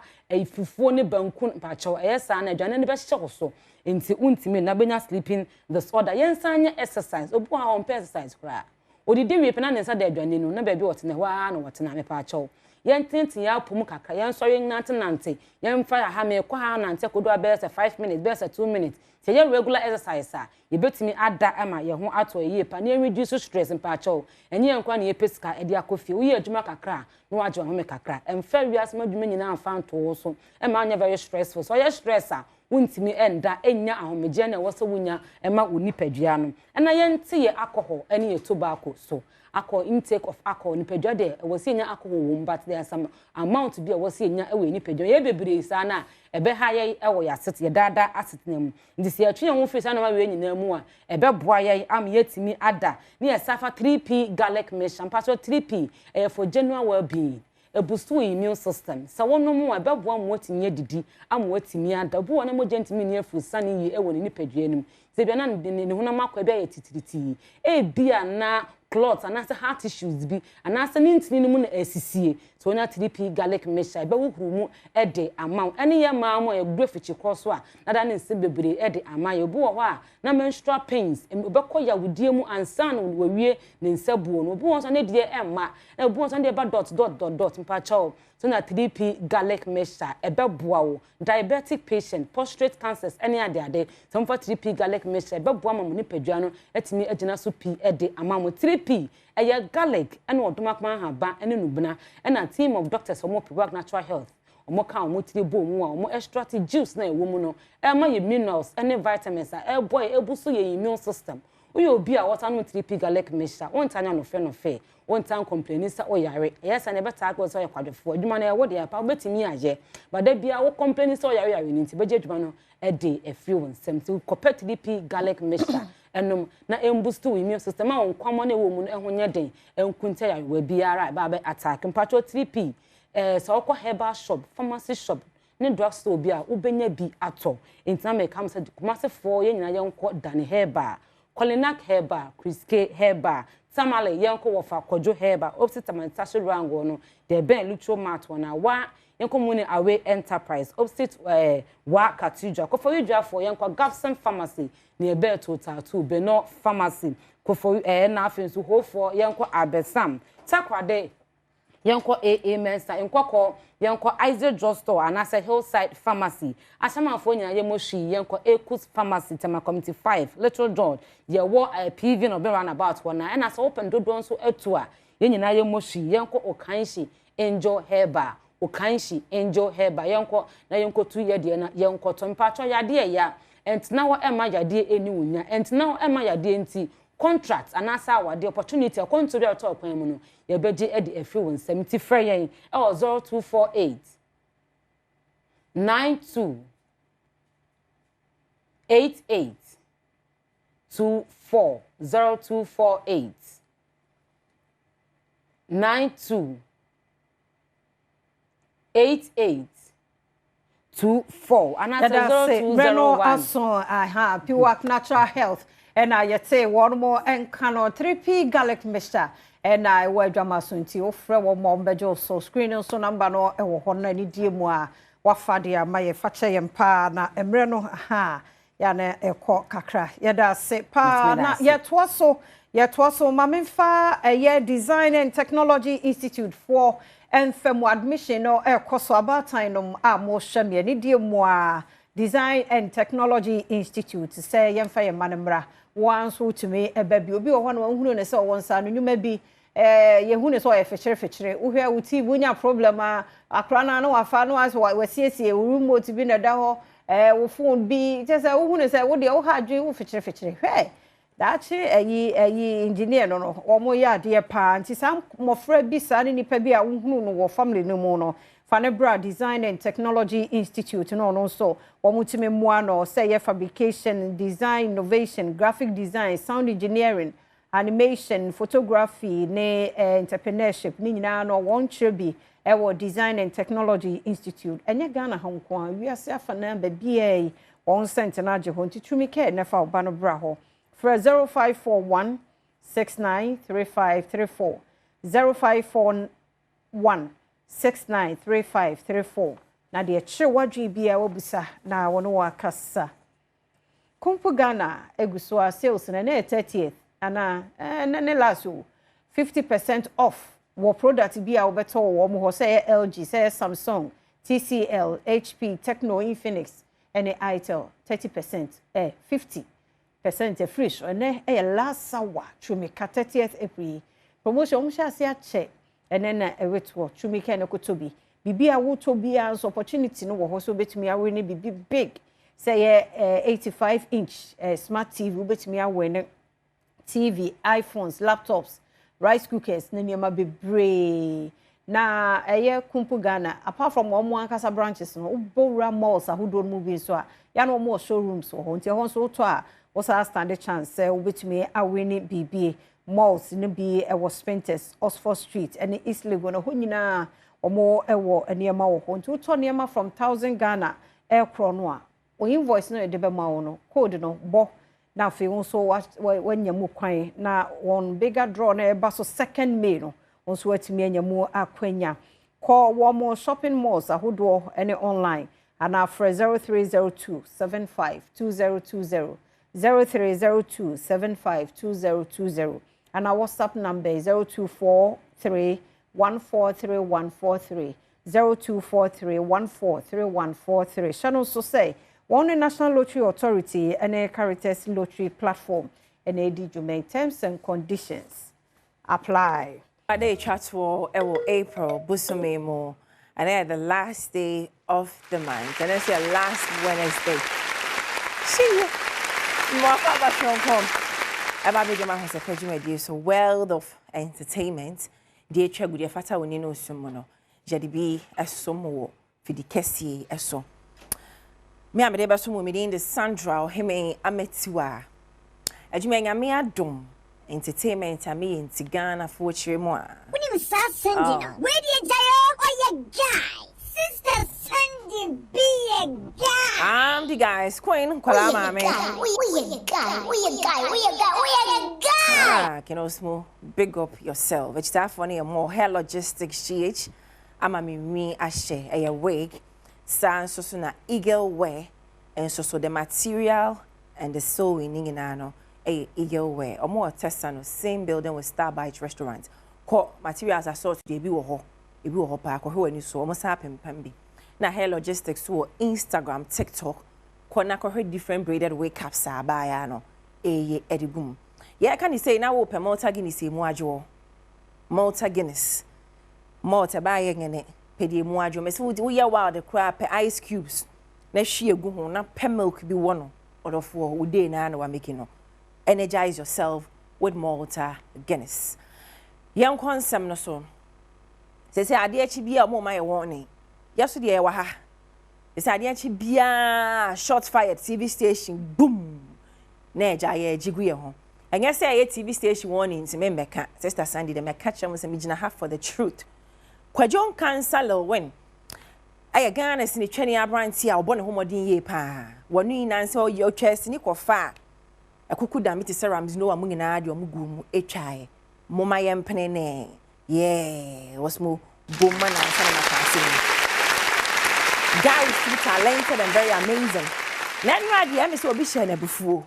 S8: fufuo ne banku pacho eyesa na adwane ne be hye so enti untimi na benya sleeping disorder yensanya exercise obu a on exercise kra odidi wi pena ne sa da adwane no na ba bi wote ne wa na wote na me pacho yentintin ya pum kaka yensori nante yemfa ya ha me kwa ha nante kodo abese 5 minutes bese 2 minutes se ye regular exercise a ye betimi ada ama ye ho ato ye pa na reduce stress mpa cho enye yankwa na ye pesika edi akofi wo ye adwuma kakra no agye ho me kakra emfa wiase madwuma nyina amfa nto so e ma anya very stressful so ye stress a wontimi enda enya ahomegye na wo so wunya e ma onipadua no na ye nte ye alcohol ene ye tobacco so alcohol intake of alcohol nipadua de wo se nya alcohol wo but there some amount bi wo se nya e we nipadua ye bebre sa na ebe ha ye e wo ya set ye dada asetena mu ndi se atwe ho fi sa na ma we nyina mu a ebe boa ye am yetimi ada ne ye safa 3p garlic mixture paso 3p for general well-being a boost to immune system sa wono mu ebe boa mo tinye didi am watimi ada bo na mo gentimi ne afu sane yi e wo ne nipadua nim se bia na ne ho na makwa ebe ya titiriti e bia na clots and as heart issues bi and as an intini mu na asisie so na 3p garlic mixture be wo huru mu de amount ene ye ma mo e gbefichi kroso a na da ne se bebre de amount ye bo wo a na menstrual pains e be koya wudie mu ansa na wawie ne nsabuo no bo won so na de emma na bo won so na de ba dot mpa chaw so na 3p garlic mixture e be boa wo diabetic patient prostate cancers ene ade so mfa 3p garlic mixture be boa ma mo ni padua no etimi agina so p de amount 3p eye garlic ene odomakman ha ba ene nubuna ene a team of doctors omo work natural health omo ka omo tiri bo mu a omo extract juice na ewo mu no e ma ye minerals ene vitamins a boy ebuso ye immune system uyo obi a wota no 3p garlic mixture won tanya no fe won tan complain sa oyare yes na beta ko so yakwadefo adwuma na e wo de apa betimi aye but da bia wo complain sa oyare ni nti beje adwuma no e de e free won sem to compare 3p garlic mixture enom na boost to immune system a onkwamo na ewo mu no ho nye den enkunta ya we biara ba be attack mpacho 3p so okwa herbal shop pharmacy shop ne drugstore bi a ubenya bi ato intina me kam se kumase for ye nyina ye nko dane herbal Kolinak herbal Criske herbal Tamale yanko wofa kojo herbal opsi tamantasho rango no de ben lucho mat wana wa yanko muni away enterprise opsit wa katija ko for you for yanko Gafson pharmacy ne be total 2 Beno pharmacy ko for na afin so ho for yanko Abesam takwade yanko AA Mensa nkoko yanko Isaac Drugstore anasa Hillside Pharmacy asamafo nyina ye moshi yanko Ekus Pharmacy tema community 5 Little John ye wo PV no be run about one na so open do don so etu a ye nyina ye moshi yanko Okanshi Angel Herbal Okanshi Angel Herbal yanko na yanko 2 year de na yanko to mpacho yade ya entina wo ema yade eni wunya entina wo ema yade enti contract anasa wa the opportunity a control to open mu no ye beje e de afi won 70 frɛ yen e 0248 92 88 24 0248 92 88 24 anasa 0201
S2: aso aha Piwak Natural Health and I yete one more and canon 3p garlic mixture and I wear drama sunti ofre one more bejo so screen so number no e wo hono ni die mu a wafa de amaye fache yempa na emre no ha ya na ekọ kakra ya da se pa na yetwo so mamemfa ye Design and Technology Institute for enfemu admission no ekọ so about time no a mo hweme ni die mu a Design and Technology Institute say yemfa ye manemra once to me a baby obi o hono hunu ne se won sa no nyuma bi yehu ne so ye fechire uhwe uti bunya problem akra na wafa no as wasiesie remote bi na da ho wo phone bi just uhu ne say wo de wo hadwe wo fechire hwe dachi eyi engineer no omo ya ade pa nti sam mofra bi sa ne nipa bi a uhunu no wo family no mu no Fanebra Design and Technology Institute no so omutime mua no say ye fabrication, design, innovation, graphic design, sound engineering, animation, photography, ne entrepreneurship ni nyina no won bi ewo Design and Technology Institute enye Ghana Hong Kong we ase afana ba bia on cent na je ho ntitumi ke na fa oba no bra ho for 0541 693534 0541 693534 na de kire wadwe bia wobusa na wono wakasa Kumpu Ghana eguso a sales na 30th ana ne last 50% off wo product bia wobeto wo mo ho say LG say Samsung TCL HP Tecno Infinix and Itel 30% 50% free so na last sawa chumi 30th April promotion mo sha se check and then eweto chumi ke na kotobi bibia wo to bia so opportunity no wo ho so betumi awe ne bibi big say 85-inch smart TV betumi awe ne TV iPhones laptops rice cookers na niema bebre na Kumpu Ghana apart from omo ankasa branches no ubora malls ahodo mu bi so a ya no omo showrooms ho nti ho so to a wo sa stand a chance ubetumi awe ne bibi malls ne bi ewo Spintex Oxford Street and East Legon ho nyina omo ewo niema wo ho nti to niema from 1000 Ghana ekro no a o invoice no de be ma wo no code no bo na fe won so wanyamu kwan na one bigger draw na eba so 2nd May no won so atimi anyamu akwanya call one more shopping malls ahodo any online and after 0302 752020 0302752020 and our WhatsApp number is 0243 143143 0243143143 channel so say one National Lottery Authority and a Caritas Lottery Platform and a DJMA terms and conditions apply.
S4: They chat for April Busumemo and then the last day of the month and it's your last Wednesday. See you. So world of entertainment. Dear Chagu, dear Fata, when you know someone, Jadibi, as some more, Fidikesi, as so. Me am de baso mu the Sandra Heme Ametua. Adwuma nyame adom entertainment ame in Ghana for chire mo a.
S9: Woni sa Sunday no. Where the jayo or guy. Sister Sunday be a guy.
S4: I'm the guys Queen kwala mama.
S9: We a guy.
S4: Ah, can also big up yourself. It's that funny more hair logistics GH. Ama me ashe a wig. San so na eagle wear and so the material and the sewing ninginano eagle wear or more tesano same building with Starbite restaurant. Co materials are sort to be ho park or who and you so almost happen pambi. Na hair logistics so Instagram, TikTok, ko different braided wig caps bayano edibum. Yeah, can you say now open Malta Guinness moajo Malta Guinness Malta buying in it. Pedi muajo me so we ya wild the crap ice cubes na hwie gu ho na pe milk bi wono odofo wo dey na na wa making no energize yourself with Malta Guinness yan konsem no so se ade achi bia mo my warning yaso de wa ha se ade achi bia short fire TV station boom na ejaye jiguye ho enye se ye TV station warning nti me meka sister Sandy de me catch am se me gina half for the truth. Kwajon Council when I Ghana sin the training abranti a obone homodin ye pa. Wonu ina se o ye chest ni kofa. Akuku da miti serams no amu nyina ade omugu mu etwae. Moma ye mpene ne. Yeah, was mo bomma na sana na kasi. Guys, so talented and very amazing. Na nwa ade am se obi hye na bufuo.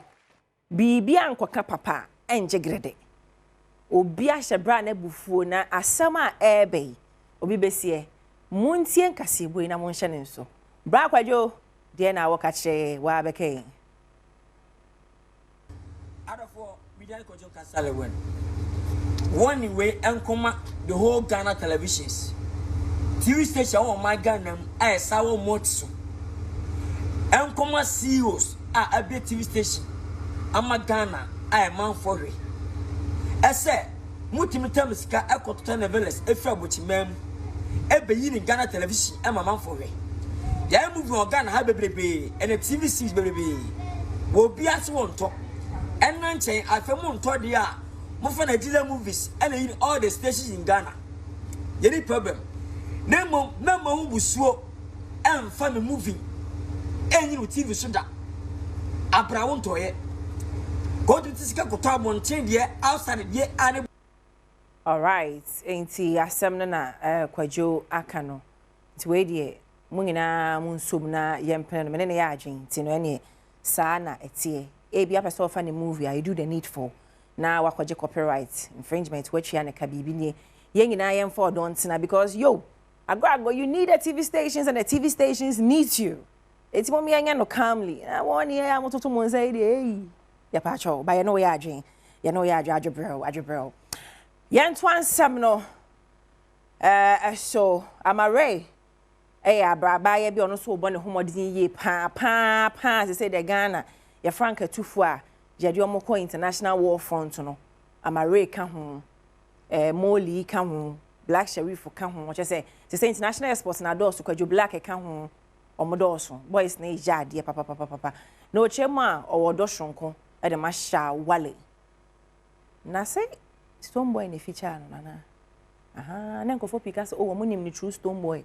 S4: Bibia ankoka papa enje grede. Obi a hye bra na bufuo na asama ebe. Obi besie muntie nkase boy na monhye ne nso bra kwadwo de na woka kire wa beke
S23: adofo media kojo kasale wen
S10: one way enkoma the whole Ghana televisions. TV station on my Ghana I saw motso. Enkoma CEOs a bit TV station. Ama Ghana I man for it. I say multimeter ska ekotota neveles efra bochi mem. Ebe yi ni Ghana television e man for it. Ya movie on Ghana ha bebrebe and a TV series bebrebe. Wo bi ase won to. Enna nchen afemu nto de a mo fa Nigeria movies and in all the stations in Ghana. Any problem? Nemo busuo em fa me movie. Enyi no TV so da. Abra won to ye. Go to tisika koto abonten de outside de ane.
S4: All right, enti asem na Kwadwo aka no. Nti we de mo nyina mo nsom na yempene no me ne ya adwen ti no ene saa na etie e bia person of any movie I do the needful na wakwaje copyright infringement which ya ne ka bibi nie ye nyina yem for don't na because yo ago you need a TV stations and the TV stations need you eti mo me anya no calmly na won ye ya mototo mo nsai de ya pa cho ba ye no ya adwen ye no ya adwebro yen twan sem no so amare abraba ye bi ono so bo ne homodin ye pa se say the Ghana ya Frank Tufu a jade omoko international war front no amare ka ho Moli ka ho Black Sheriff ka ho che say international sports na do so Kwadwo Black ka ho omodoso boys na ijade papa no chema owodo shonko e de ma sha wale na say Stone Boy ne feature no nana na nkofo pika so wo munim ni true Stone Boy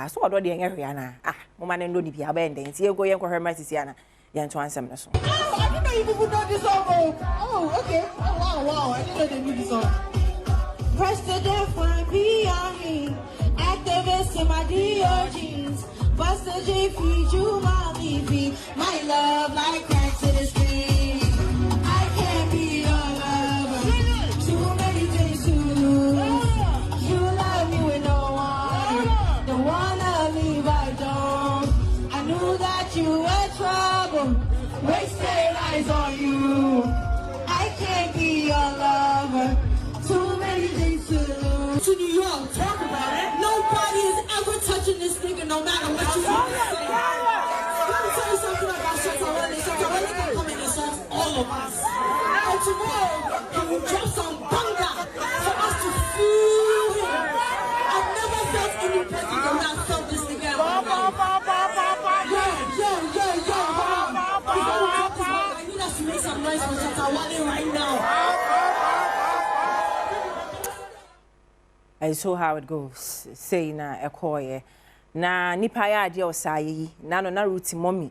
S4: so odo de enye hwea na mo ma ne ndo di bia ba enden ti ego yen kohwe matisi ana yen to ansem ne so
S11: I didn't know you people know this song. Oh, okay. Oh, wow. I didn't know they knew this song. President for me, activist in my DOGs. Buster J feed you my BB. My love like crack to the street. I can't be your lover. Too many things to lose. You love me with no one. Don't wanna leave, I don't. I knew that you were trouble. Wasted eyes on you. I can't be your lover. Too many things to lose. To New York, talk about it. Nobody is ever touching this nigga, no matter what you do. Let me tell you something about Shatawale. Shatawale can come in and solve all of us. And tomorrow, he will drop some banga for us to feel him. I've never felt any person that not felt this nigga. I need us to make some noise for Shatawale right now.
S4: And so how it goes. Say na ekoye. Na nipa ya ade osayi. Na no na root mommy.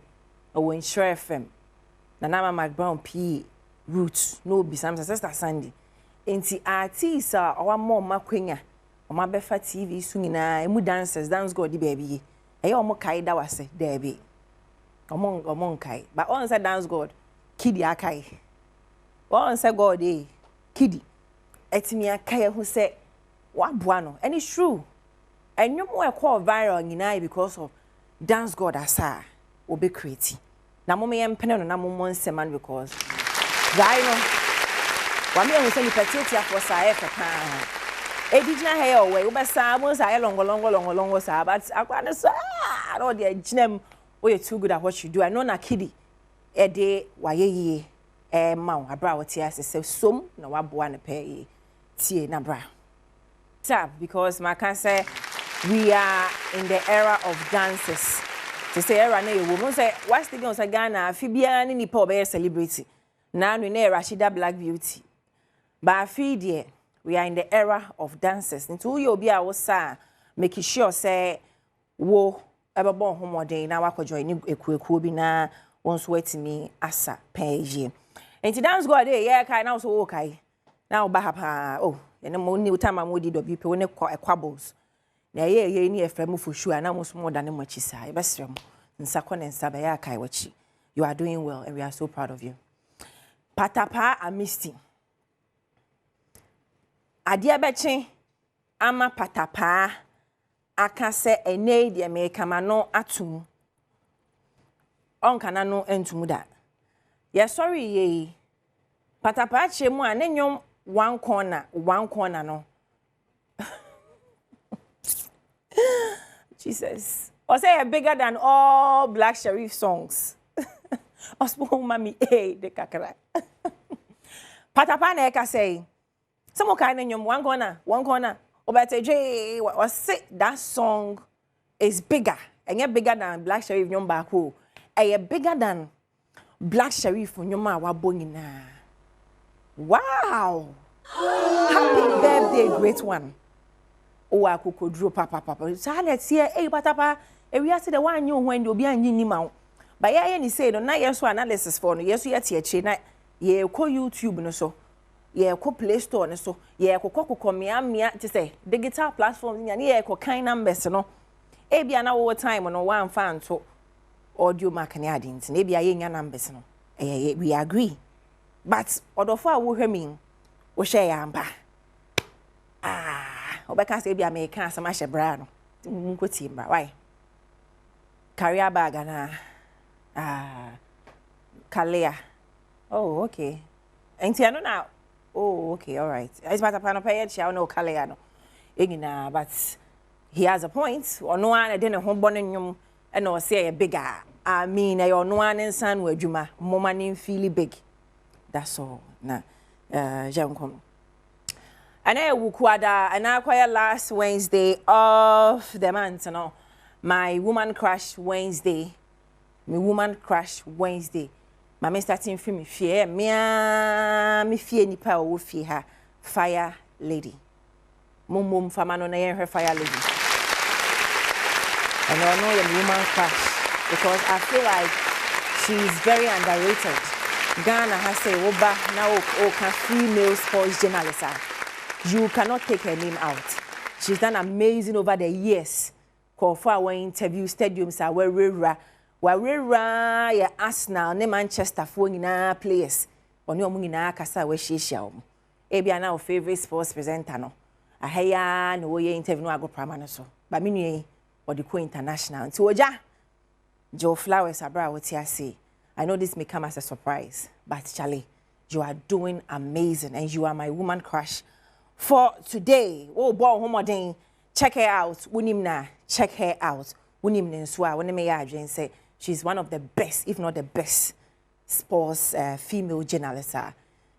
S4: O Insure FM. Na na Mama Brown P root no bi sam sister Sandy. Enti artist owa mo makwenya. O ma befa TV su nyina emu dancers dance god baby. Eye o mo kai da wase debi. Omon kai. But on say dance god kidi akai. On say god kidi. Etimi akai who say Wabwano, and it's true. And you more call viral in because of dance god asa will be creative. Na mommy and penel na momon seman because Zaino Wami and send petite for Sae for time. Edina hair away, but Samos are long, sir. But I want to say, I know the ginem, you're too good at what you do. I know na kiddy a day, why ye, mount a brow tears, so some no wabwan a pay tea na bra. Because my can say we are in the era of dances. To say era na you woman say what's the girls Ghana Fibia ni po be celebrity. Now we know Rashida Black Beauty. But feed we are in the era of dances. Into you be our sa making sure say wo ebe bon homodin na wako join ekueku bi na wonso wetimi asa page. Enti dance go dey yeah kai na so kai. Now ba ha oh ene mo ni utama mo di dobi pe woni equables na ye ni efrem for sure na mo so more than mo chisa e besrem nsako ne nsa ba ya kai wachi. You are doing well and we are so proud of you. Patapa amisti adia beche ama patapa aka se ene de me kama no atum onkana no entumu da ye sorry ye patapa chemu anenwom one corner no. Jesus. Or say bigger than all Black Sherif songs. Ospo mami de kakra. Patapa na eka say. Some kind of one corner. Obeteje or say that song is bigger. And yet bigger than Black Sherif nyom bako. And bigger than Black Sherif nyoma wabongina. Wow. Happy birthday, great one. Oh, I could draw papa. So let's see, hey, patapa. We are the one you when you be a new mount. But yeah, any say, no, na yes, analysis for no, yes, we are here, ye call YouTube no so, ye call Play Store no so, ye call me to say, digital platform, ye call kind numbers no. Maybe an hour time on one fan so audio marketing, maybe I ain't numbers no. We agree. But although for we mean, we share yamba. Obeka say be American some ashe bra no. Nko timba, why? Carrier bag and Kalea. Oh, okay. And I know now. Oh, okay, all right. It's about a pan of pay, I know Kalea no. But he has a point. Or no one, I didn't home bonnet and no say a bigger. I mean, I no one and son where Juma, Momani feel big. That's all. Nah, Jankom. And I wukwada, and I acquired last Wednesday of the month, no. My woman crush Wednesday. My woman crush Wednesday. My starting from me fear, me fear ni pa wo fear her fire lady. Mum famano na her fire lady. And I know your woman crush because I feel like she's very underrated. Ghana has say oba now can female sports journalist. You cannot take her name out. She's done amazing over the years. Call for our interview stadiums are where ya Arsenal ne Manchester for nyina players. Oni omu nyina kasa we hihia omu. Ebia na o favorite sports presenter no. Ahaya no we interview no ago prama no so. Ba menue or the international. Nti oja Joe Flowers abra what you say. I know this may come as a surprise, but Charlie, you are doing amazing and you are my woman crush for today. Oh boy, homodin, check her out. Wunimna, check her out. Wunimna nswa, wunime ya adwen say she's one of the best, if not the best, sports female journalists.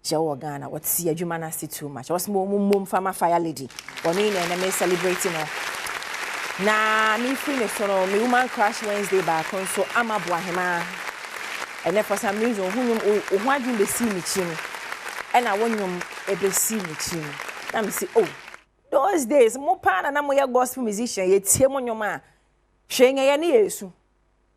S4: She Ghana. What see a Jumana see too much. What's more farmer fire lady. One in and me celebrating her. Na me free so me woman crash Wednesday back on so I'm a boahema. And then for some reason who want to see me chin. And I want you to see me chin. I'm say, oh, those days more pan and I'm a gospel musician. Yet him on your man. Shaying a yesu.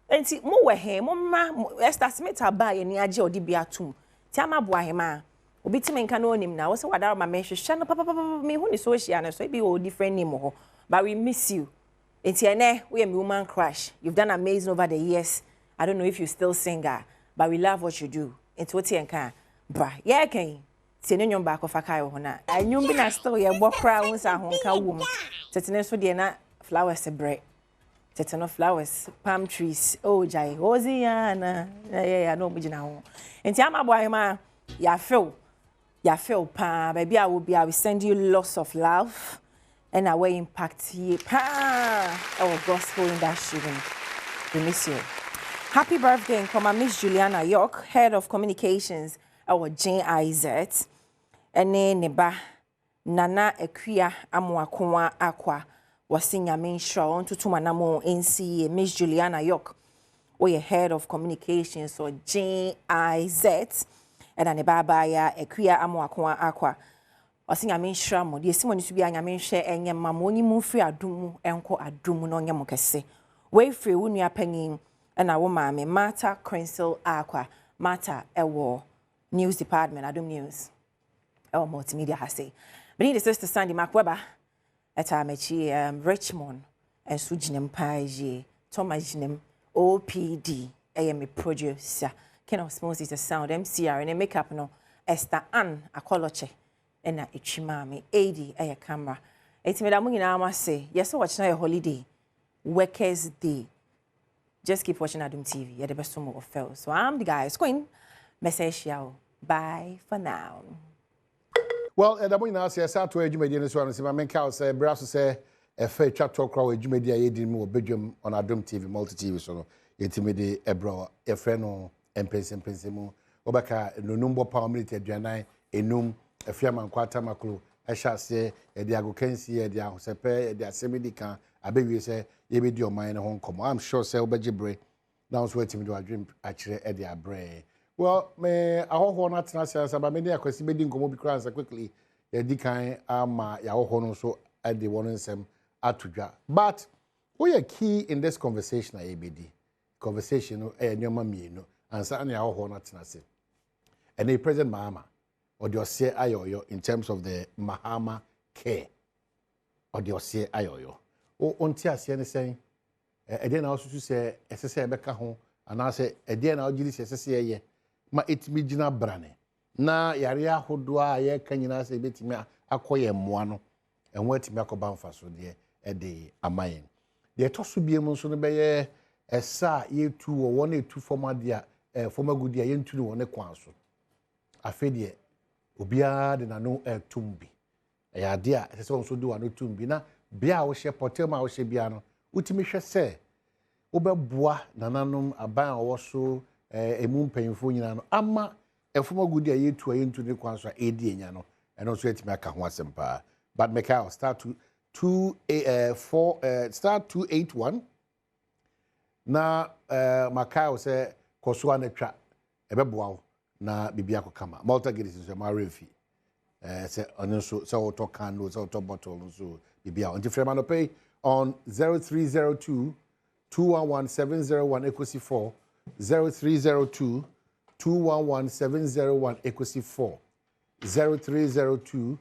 S4: And see more were him, Mama Esther Smith buy any aji or dibia tomb. Tiama boahema. Obi ti men know him now. So what my mention shana papa me who is so she and so be all different name. But we miss you. It's here we are woman crush. You've done amazing over the years. I don't know if you still singer, but we love what you do. It's what you can. Bra, yeah, can. Senior back of a kayo hona. I knew me na still ya walk crowns a honka woman. Tetanus for the flowers a bread. Tetano flowers, palm trees. Oh, Jai, Hosiana. Yeah, no, we know. And Tiama boy, ma, ya feel pa, baby. I will send you lots of love. And our impact here, our gospel industry. We miss you. Happy birthday, and Miss Juliana York, Head of Communications, our GIZ. And then Neba Nana Equia Amwakwa Aqua was singing a main show on to Tumanamo NCA, Miss Juliana York, we Head of Communications, or GIZ, and Neba Baya Equia Amwakwa Aqua. Osin amen shramo de simoni so bia nyame hwe enye mamoni mu firi adumu enko adumu no nyemo kese we firi wunu apanyin na wo maame Martha Crensel Aqua Martha ewo news department Adom News multimedia hase bring the sister Sandy Makweba eta mechi Richmond and sujinem paje Thomas jinem OPD me producer Ken of Smalls is the sound MCR and makeup no Esther Ann Akoloche and a chimami, 80 a camera. It's me that I'm say, yes, watch now a holiday, Workers' Day. Just keep watching Adom TV. You're the best one of fell. So I'm the guy. Going message y'all. Bye for now.
S19: Well, the morning I say start to edumedi no so an say ma menka o say bra so say e fa twa talk crowd edumedi a yedi mu Badwam on Adom TV multi TV so no yetimedi ebro e frɛ no empensem mu obaka nonumbo power minute aduanan enum afiama nkwata maklo ehase e de agokansi e de ahosepe e de asemedi kan abewie say yebedi oman ne ho nkomo. I'm sure say obegibre now so wetin do adwem akire e de abre. Well, me ahoho na tena sense ba me dey akwasi bedi nkomo bi kran quickly ye di kan ama ya ahoho no so e de won nsem atudwa. But we are key in this conversation abd conversation no e nyoma mienu ansa na ya ahoho na tena se. And the President Mahama or the Ose Ayoyo in terms of the Mahama care or the Ose Ayoyo. O onti ase ne saying then also to say SSA beka ho and I say then I'll give this SSA ye ma etimi gina brane na yare ahodoa ye kanyina say betimi akoye mmoa no enwo etimi akoba mfa so de e de amayen de toso biem nso no beye esa ye tu wo won etu forma dia forma gudi ye ntu no ne kwan so afedie obia de nano tumbi ya dia se so do ano tumbi na bia wo hye potem a wo hye bia no utimi hwe se obeboa nananom aban wo so emu mpanyimfo nyina no ama efoma gudi a yetu ayentu ne kwan so edi enya no eno so etimi aka ho asempa. But Mikhail start to 281 na Mikhail say koso na twa ebeboa wo na bibia ko kama Malta Guinness so ma refi say on so auto can so auto bottle so bibia on different man pay on 0302 211701 equals 4 0302 211701 equals 4 0302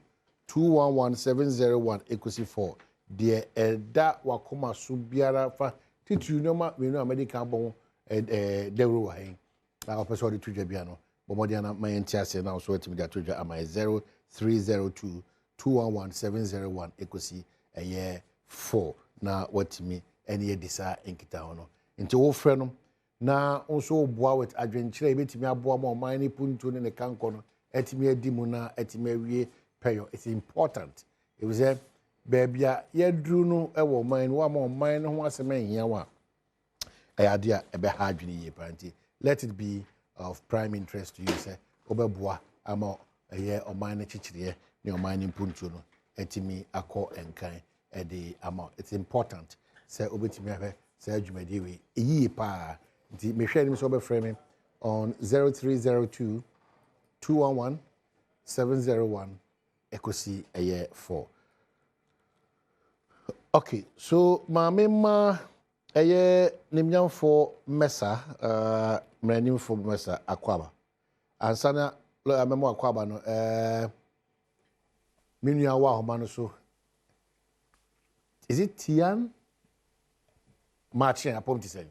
S19: 211701 equals 4 de eda wakoma so biara fa titu no ma we no American bon dewro wa hen na opeso de tudwa bia no bomodiana mayenti ase na so etimi da tudwa ama 0302 211701 equals 4 na watimi ene edisa enkita hono nti wo frɛ no na onso boa with adwenkyerɛ ebetimi aboa ma ɔman ne puntu ne kanko no etimi adi mu na etimi awie peyo. It's important it was a baabia yadru no ɛwɔ ɔman no wa ma ɔman no ho asɛm ahia wa ɛyade a ɛbɛ ha adwene yie panti. Let it be of prime interest to you say obɛboa ama ɛyɛ ɔman ne kyekyerɛ ne ɔman ne puntu no etimi akɔ enkan ɛde ama. It's important say obetimi ahwɛ say adwumadi we yie pa nti mehwɛ nim so obɛfrɛ me on 0302 211 701 ekosi 4. Okay, so ma nimnyamfo mesa mranimfo mesa akwaba ansana amemo akwaba no minua wa homa no so is it Tian Martin apom ti say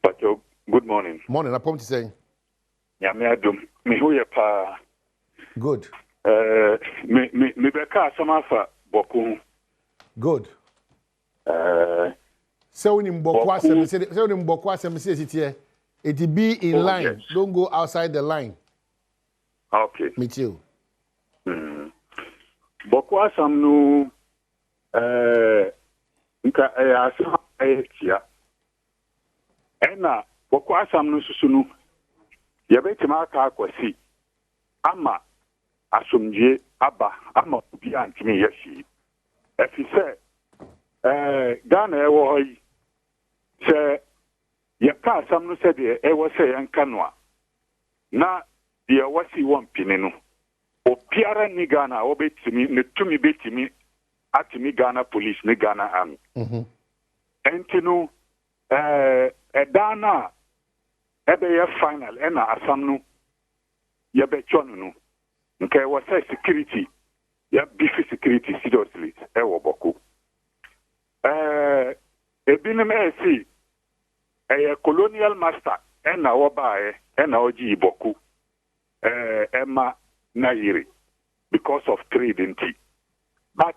S7: Pacho, good morning.
S19: Morning apom ti say
S7: Nyame adom me ho ye pa.
S19: Good.
S7: Me beka asamafa boku.
S19: Good. So when Mbokwa asem it be in line. Yes. Don't go outside the line.
S7: Okay.
S19: Me too.
S7: Bokwa asam no nka asem ayetia. Ena bokwa asam no susu no yebetima aka akwasi ama asomdie aba ama obi antimi yashi. Efise Ghana ewo hoyi se ye ka asam no se de ewo se yanka no a na de wasi won pini no obiara ni Ghana obetimi ne tumi betimi atimi Ghana police ne Ghana army entino edana ebe ye final ena asam no ye be chonu no nke ewo se security ya beefy security seriously ewo boko ebinim esi colonial master ena obae ena oji iboku Emma Nairi because of trade in tea. But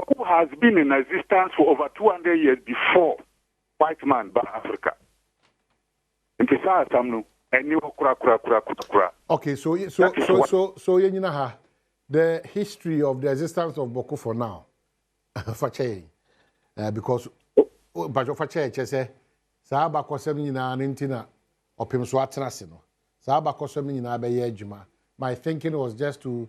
S7: who has been in existence for over 200 years before white man by Africa. In Kisa Samnu,
S19: Okay, so you know the history of the existence of Boko for now, Fache, because Bajo Fache say Saba Kosem na Nintina or Pimswatrasino. Saba Kosem na Bejuma. My thinking was just to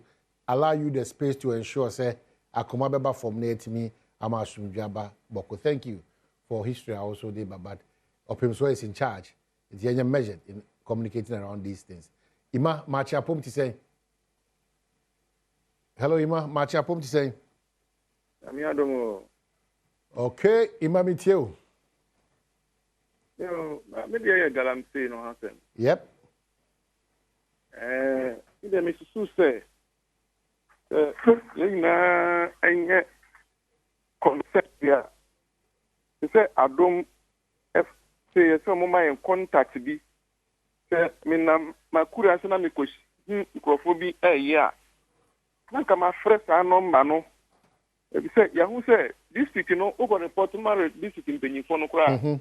S19: allow you the space to ensure say Akomabeba from me Amashujaba Boko. Thank you for history. I also did, but Opimswa is in charge. It's measured in communicating around these things. Ima Machi Apom to say. Hello, Ima. Machi Apom to say. Okay, Ima Mitio.
S1: Maybe I galamsey no happen.
S19: Yep.
S1: Ide Mrs. say. Anya concept here. They say Adom say some of my contact be. Say me na makura sana me ko microphone yeah. Na kama fresh number no. They say Yahoo say this city no over report marriage this city penny for no kra.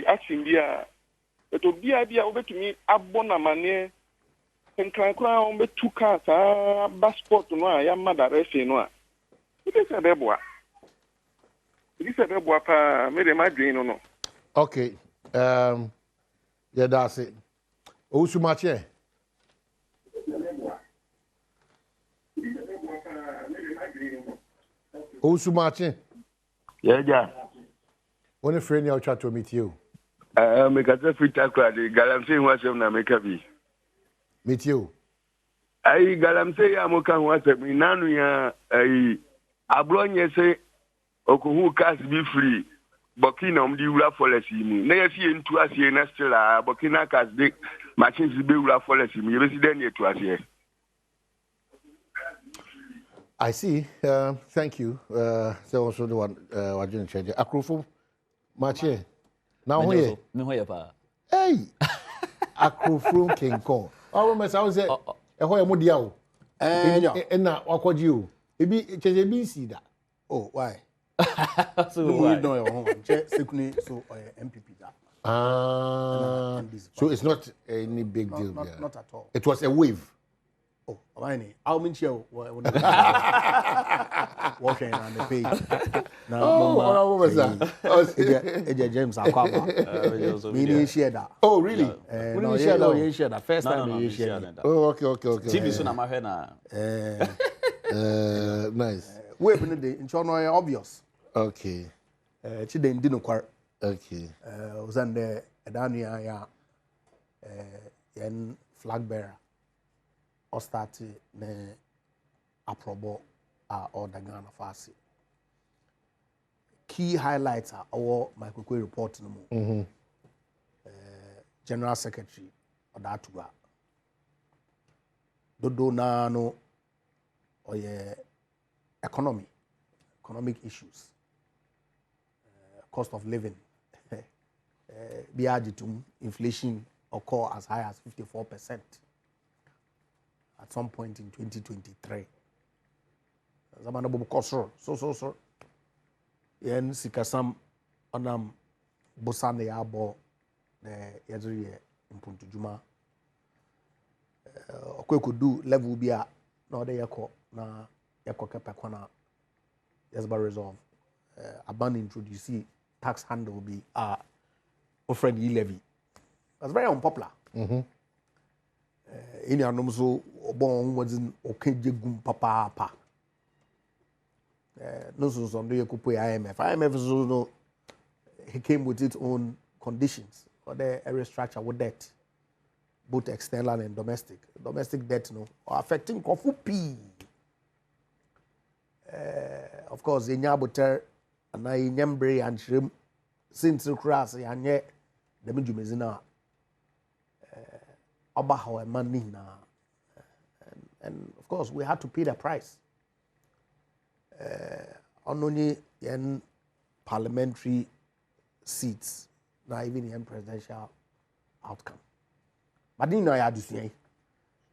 S1: Action bia. Eto bia obetumi abona mane nkran kra obetu ka sa passport no a ya madare no a. It is a deboa. It is a deboa pa me de madwin no.
S19: Okay. Yeah, that's it. Ousumache. Ousumache.
S1: Yeah.
S19: One friend you chat to meet you.
S1: Make a free tackle. Galamsey was na make be.
S19: Meet you.
S1: Ai Galamsey amoka was me nanu ya ai ablonye say okuhu cars be free. Burkina di wura policy mu na yesi entu asie na still Burkina cars de machines be wura policy mu yesi den etu asie.
S19: I see. Thank you. So also the one wajin change. Akrofo Mache. Now here.
S12: Me hoye pa.
S19: Hey. Akrofo King Kong. Oh, me say e hoye mo dia o. Na wakoji o. Ebi cheje bi si da.
S13: Oh, why?
S12: So why?
S13: No, your home. Sekuni so MPP da.
S19: So it's not any big deal.
S13: Not at all.
S19: It was a wave.
S13: Oh, why? I'll mention you. Walking on the page.
S19: Now, what was that?
S13: James Akwaba. We didn't share that.
S19: Oh, really?
S13: We didn't share that. We didn't share that. First time we shared that.
S19: Oh, okay.
S12: TV soon I'm here now.
S19: Nice.
S13: We're in the obvious.
S19: Okay.
S13: Chide ndino kwar.
S19: Okay.
S13: Uzande edania ya yen flag bearer. Or start ne aprobo or the Ghana Fasi. Key highlights are our Michael Kwe report no more. General Secretary of that to Dodo na no or economic issues. Cost of living. Biajitum inflation occur as high as 54%. At some point in 2023. Zamana bobu kosro. So. Yen sikasam onam bosane yabo ne yadri impuntu juma. Okwe do level bia na ode yako na yako kepe kwana yesba resolve. Aban introduce tax handle be offering e-levy. That's very unpopular. Ini anomso obon wazin okejegum papa. No so no yekupo IMF so no he came with its own conditions or the area structure with debt, both external and domestic. Domestic debt no affecting kofu p. Of course, enyaboter and I nyambre and shrim since cross anye the mijumezina about money now, and of course we had to pay the price. Only in parliamentary seats, not even in presidential outcome. But you know, I had to say,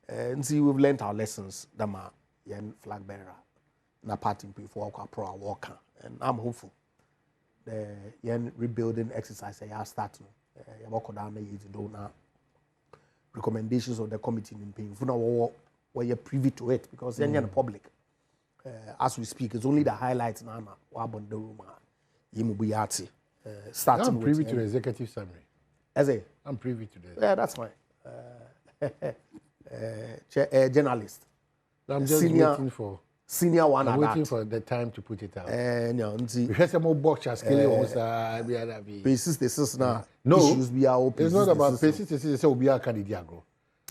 S13: and see, we've learned our lessons. Dama yen flag bearer, na party before pro worker, and I'm hopeful. The yen rebuilding exercise I start yabakoda na yezi do na recommendations of the committee in paying for now you're privy to it because any public as we speak it's only the highlights now wabon the room yimubuyati starting
S19: I'm privy
S13: with
S19: to the executive summary.
S13: As a
S19: I'm privy to that.
S13: yeah, that's fine. Journalist.
S19: I'm just waiting for
S13: senior one.
S19: I'm waiting for the time to put it out.
S13: No,
S19: we have some more box as Page
S13: 66 now.
S19: No,
S13: issues be our
S19: it's not about Page 66. Say we are candidate.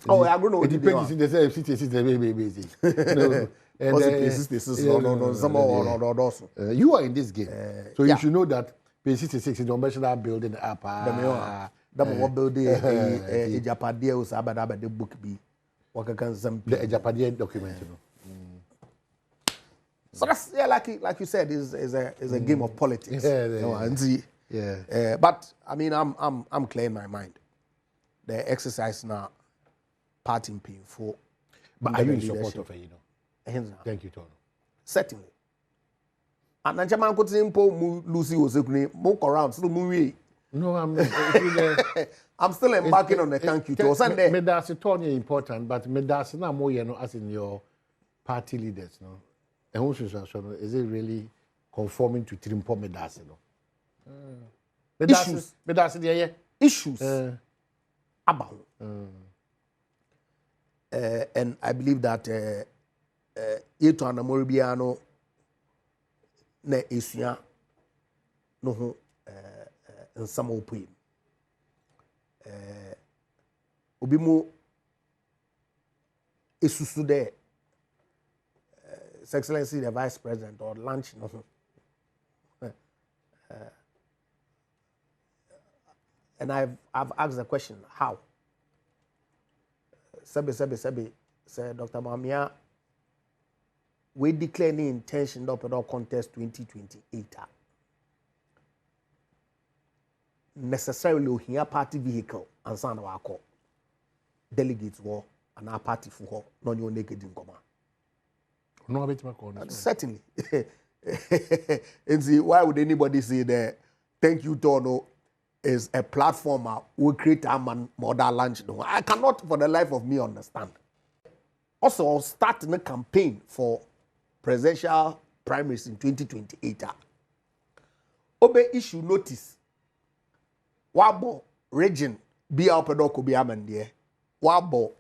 S13: Oh, I don't know.
S19: It depends in the Page 66 the way busy. No.
S13: And Page 66 no some more.
S19: You are in this game, so you should know that Page 66 is the conventional building up.
S13: That what building a Japadia was about the book be. What can some
S19: the Japadia document, you know.
S13: So that's like you said, is a game of politics.
S19: Yeah.
S13: But I mean, I'm clear in my mind. The exercise now, party paying for.
S19: But are you in support of it? Thank you, Tono.
S13: Certainly. And then Jaman could say, Lucy was a mock around, so movie.
S19: No, I'm
S13: I'm still embarking on the thank you to Sunday.
S19: Medasi Tony important, but Medasi na more as in your party leaders, no. And who is it really conforming to Trimpo Medasi, no?
S13: Issues.
S19: Medasi, yeah.
S13: Issues. About. And I believe that Yeto Anamoribiano ne Isuya no and some open. Obimu isusu there. His Excellency the Vice President or lunch no. And I've asked the question how. Sabi say Dr. Bamia we declare the intention of the contest 2028. Necessarily here party vehicle and son of delegates war and our party for non your naked in command.
S19: No, I bet my corner.
S13: Certainly. And see, why would anybody say that thank you, Tono, is a platform will create a man modern lunch? No, I cannot for the life of me understand. Also, I'll start a campaign for presidential primaries in 2028. Obe issue notice. Wabo region be up and could be amended. Wabo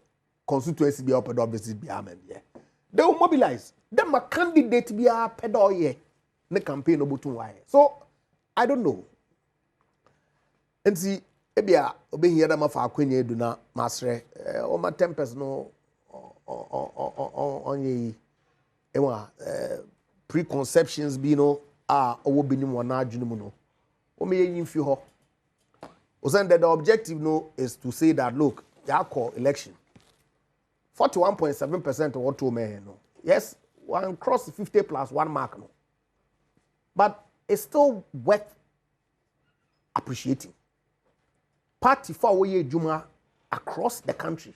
S13: constituency be up and obviously be amended. They will mobilize. Them a candidate be a pedo ye. The campaign obutu. So I don't know. And see, ebia obe here them for akwenye do na masre. O ma tempers no on ye. Ewa preconceptions be no owo binim wana adwene no. O me yin fi ho. That the objective no is to say that look, call election 41.7% of what to me no. Yes, one cross 50 plus 1 mark no. But it's still worth appreciating. Party for we Juma across the country.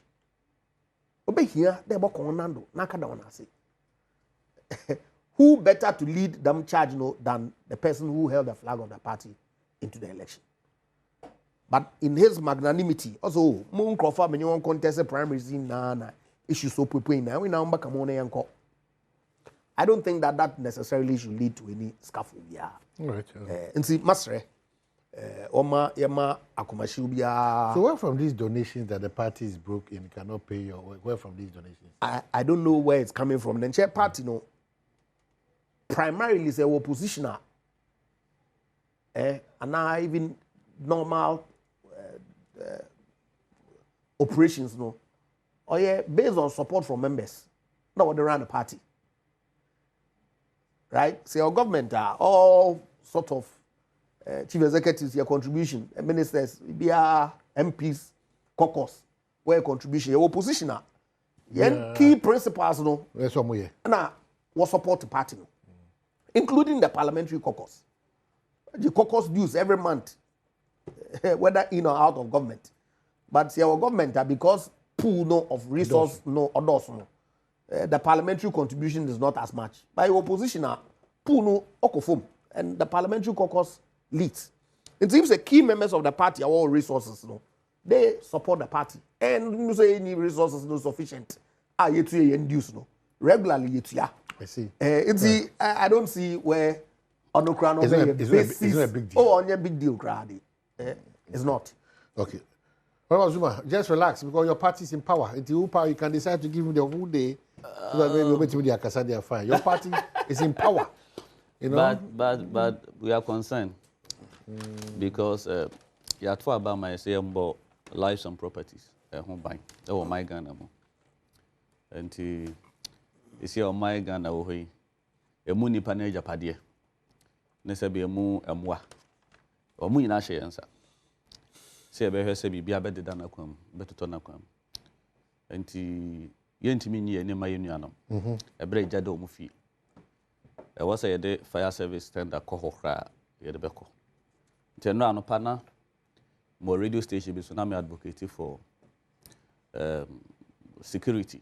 S13: Obe here they bo konando naka da wana say. Who better to lead them charge no than the person who held the flag of the party into the election? But in his magnanimity, also, Moon Crawford, when you want contested primaries in Nana, issues so preparing now, we now back on a I don't think that necessarily should lead to any scuffle. Yeah.
S19: Right.
S13: And see, Masre, Oma, Yama, Akumashubia.
S19: So, where from these donations that the party is broke and cannot pay your where from these donations?
S13: I don't know where it's coming from. The chair party, no, primarily is a oppositioner. And now even normal. Operations no, or yeah, based on support from members, not what they run the party, right? So our government are all sort of chief executives, your contribution, ministers, BR, MPs, caucus, where contribution, your opposition are, key principles no.
S19: That's what we
S13: now what support the party no, including the parliamentary caucus. The caucus dues every month. Whether in or out of government, but see our government because pool no of resource no others no, the parliamentary contribution is not as much. By opposition pool no okofum and the parliamentary caucus leads. It seems the key members of the party are all resources, no. They support the party. And you say any resources no sufficient. Yet to induce no. Regularly yet yeah.
S19: I see.
S13: I don't see where on the crown of
S19: it's not a big deal.
S13: Oh, on a big deal, Grady. It's not.
S19: Okay. What about Zuma? Just relax because your party is in power. If you power, you can decide to give him the whole day. So that maybe wait till the Akasa they are fine. Your party is in power. You know.
S12: But we are concerned because you are talking about my say about lives and properties. Home buying. That was my Ghana. And you see on my Ghana we emu nipa na Japadie. Ne se be emu emwa. Omu nyina hye yansa. Se be hwe se bibia be deda na kwam, betoto na kwam. Enti yentimi nyi ene ma yenuanom. Ebre jada omu fi. E was say the fire service tender ko hokra ye de beko. Enti no anopa na mo radio station bi so na me advocate for security.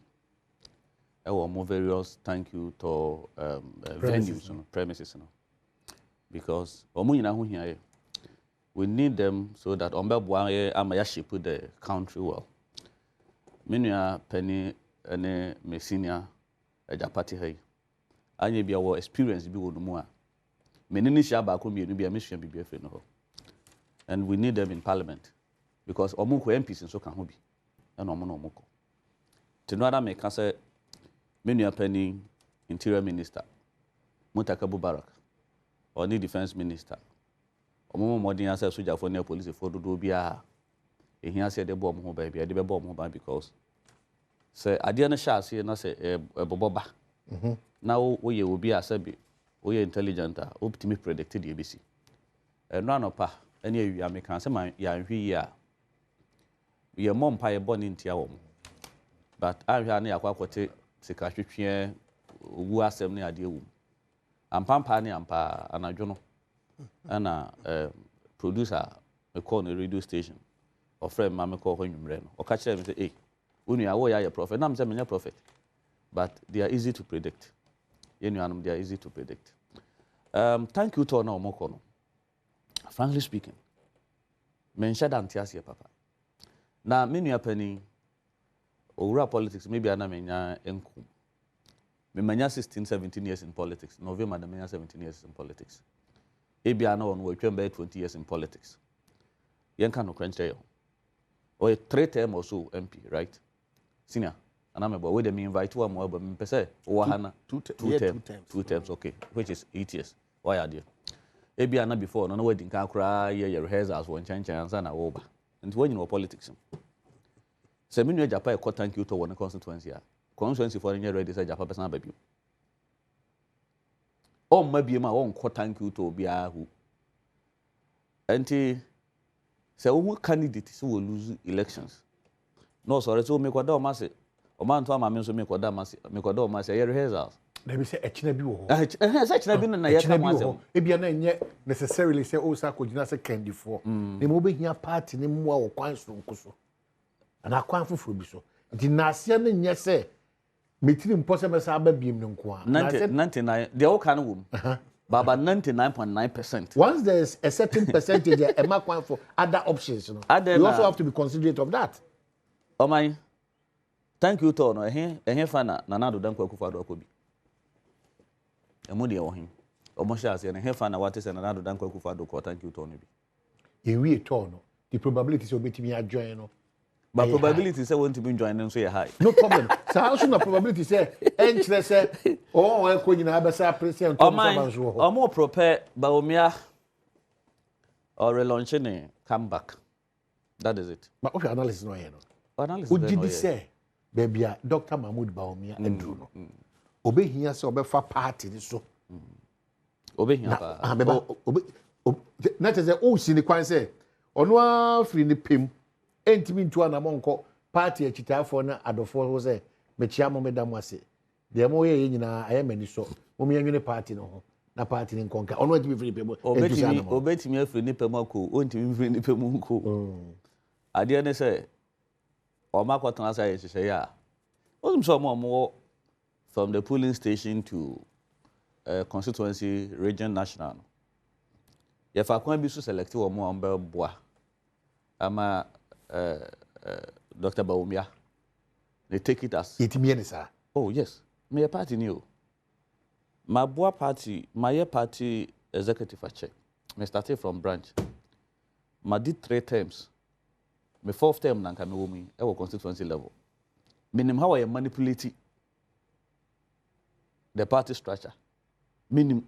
S12: More various thank you to venues, premises, because we need them so that Badwam Amayashi put the country well. Many penny and Messinia a Japati hay. I may be our experience be with more. Many Shaba could be a mission BBF no. And we need them in Parliament because Omuko MPs in so can be and Omonomoko. Tenora make us say Many penny Interior Minister, Mutakabu Barak, or the Defense Minister, or more modern answer soldier for near police for the Dubia. He said the bomb home baby, I did a bomb home because say I didn't shall see and I say a boba. Now we will be a sabi, we intelligent, optimist predicted the ABC. And run up any of you Americans, my young here. We are mom pie born in Tiawom, but I have near quite. Sika hwehwe wu asem ne ade wu ampampa ne ampa anadwo ana producer me call no radio station or friend ma me call ho nwumre no o ka kire me say eh unu ya wo ya prophet na me say me prophet but they are easy to predict yenuanum they are easy to predict thank you to na omoko no frankly speaking men shada antiasie papa na menua pani Owura politics, maybe Anamenya Enkum. Memanya 16, 17 years in politics. November, Anamenya 17 years in politics. Ebiana on work 20 years in politics. Yanka no crunch there. Or 3 term or so MP, right? Senior. And I'm about whether me invite one more, but me say, Wahana 2 terms, okay, which is 8 years. Why are you? Ebiana before, no wedding can cry, your rehearsals one change and sana over. And when you know politics. Se minu Japan ko thank you to one constituency. Constituency for any ready say Japan person baby. O mabi ma won ko thank you to bia hu. Enti se wo candidate so will lose elections. No sorry so me kwada o ma se o ma nto ama me so me kwada o ma se rehearsals.
S19: Let me say echina bi wo ho.
S12: Say echina bi na ye ka ma se.
S19: E bia na nye necessarily say o sa ko gina say candy for. Ne mo be hia party ne mo wo kwan so nkoso. And I can't for so. The Nasian and yes, say, meeting impossible Saba beam no
S12: 99, the old kind of womb. Baba 99.9%.
S19: Once there's a certain percentage, a mark one for other options, you know. You also have to be considerate of that.
S12: Oh my, thank you, Tono. Here, Fana, Nanado Danko Kufado Kobi. A moody or him. Almost as and here, Fana, what is another Danko Kufado, thank you, Tony.
S19: In we Tono, the probabilities will be to me a join.
S12: But probability say want to be joining them say high.
S19: No problem. So how should the probability say enche say oh I ko nyina be say president
S12: to so o more prepare Badwam or relaunching come back. That is it.
S19: But okay analysis no here no.
S12: Analysis.
S19: Who did say baby Dr. Mahmoud Badwam Andrew no. Obehia say obefa party ni so.
S12: Obehia pa.
S19: Not as a si ni kwan say ono afri ni pem entimi ntu anamonko party achitafo na adofo ho say mechia mo medam ase de mo ye nyina ayemani so mo menwene party no ho na party ni nkonka ono ntimi free pem
S12: obetimi afri ni pem akọ ontimi free ni pem nko ade ne say o makotan say hyehyɛ ya ozum so mo from the polling station to constituency region national Ye fa kwan bi so select wo mo on be boa. Ama Dr. Badwam. They take it as oh yes, me a party new. My boa party, my party executive check. Me started from branch. My did 3 terms. My 4th term nanka me womi e wo constituency level. Minim how I manipulate the party structure. Minim.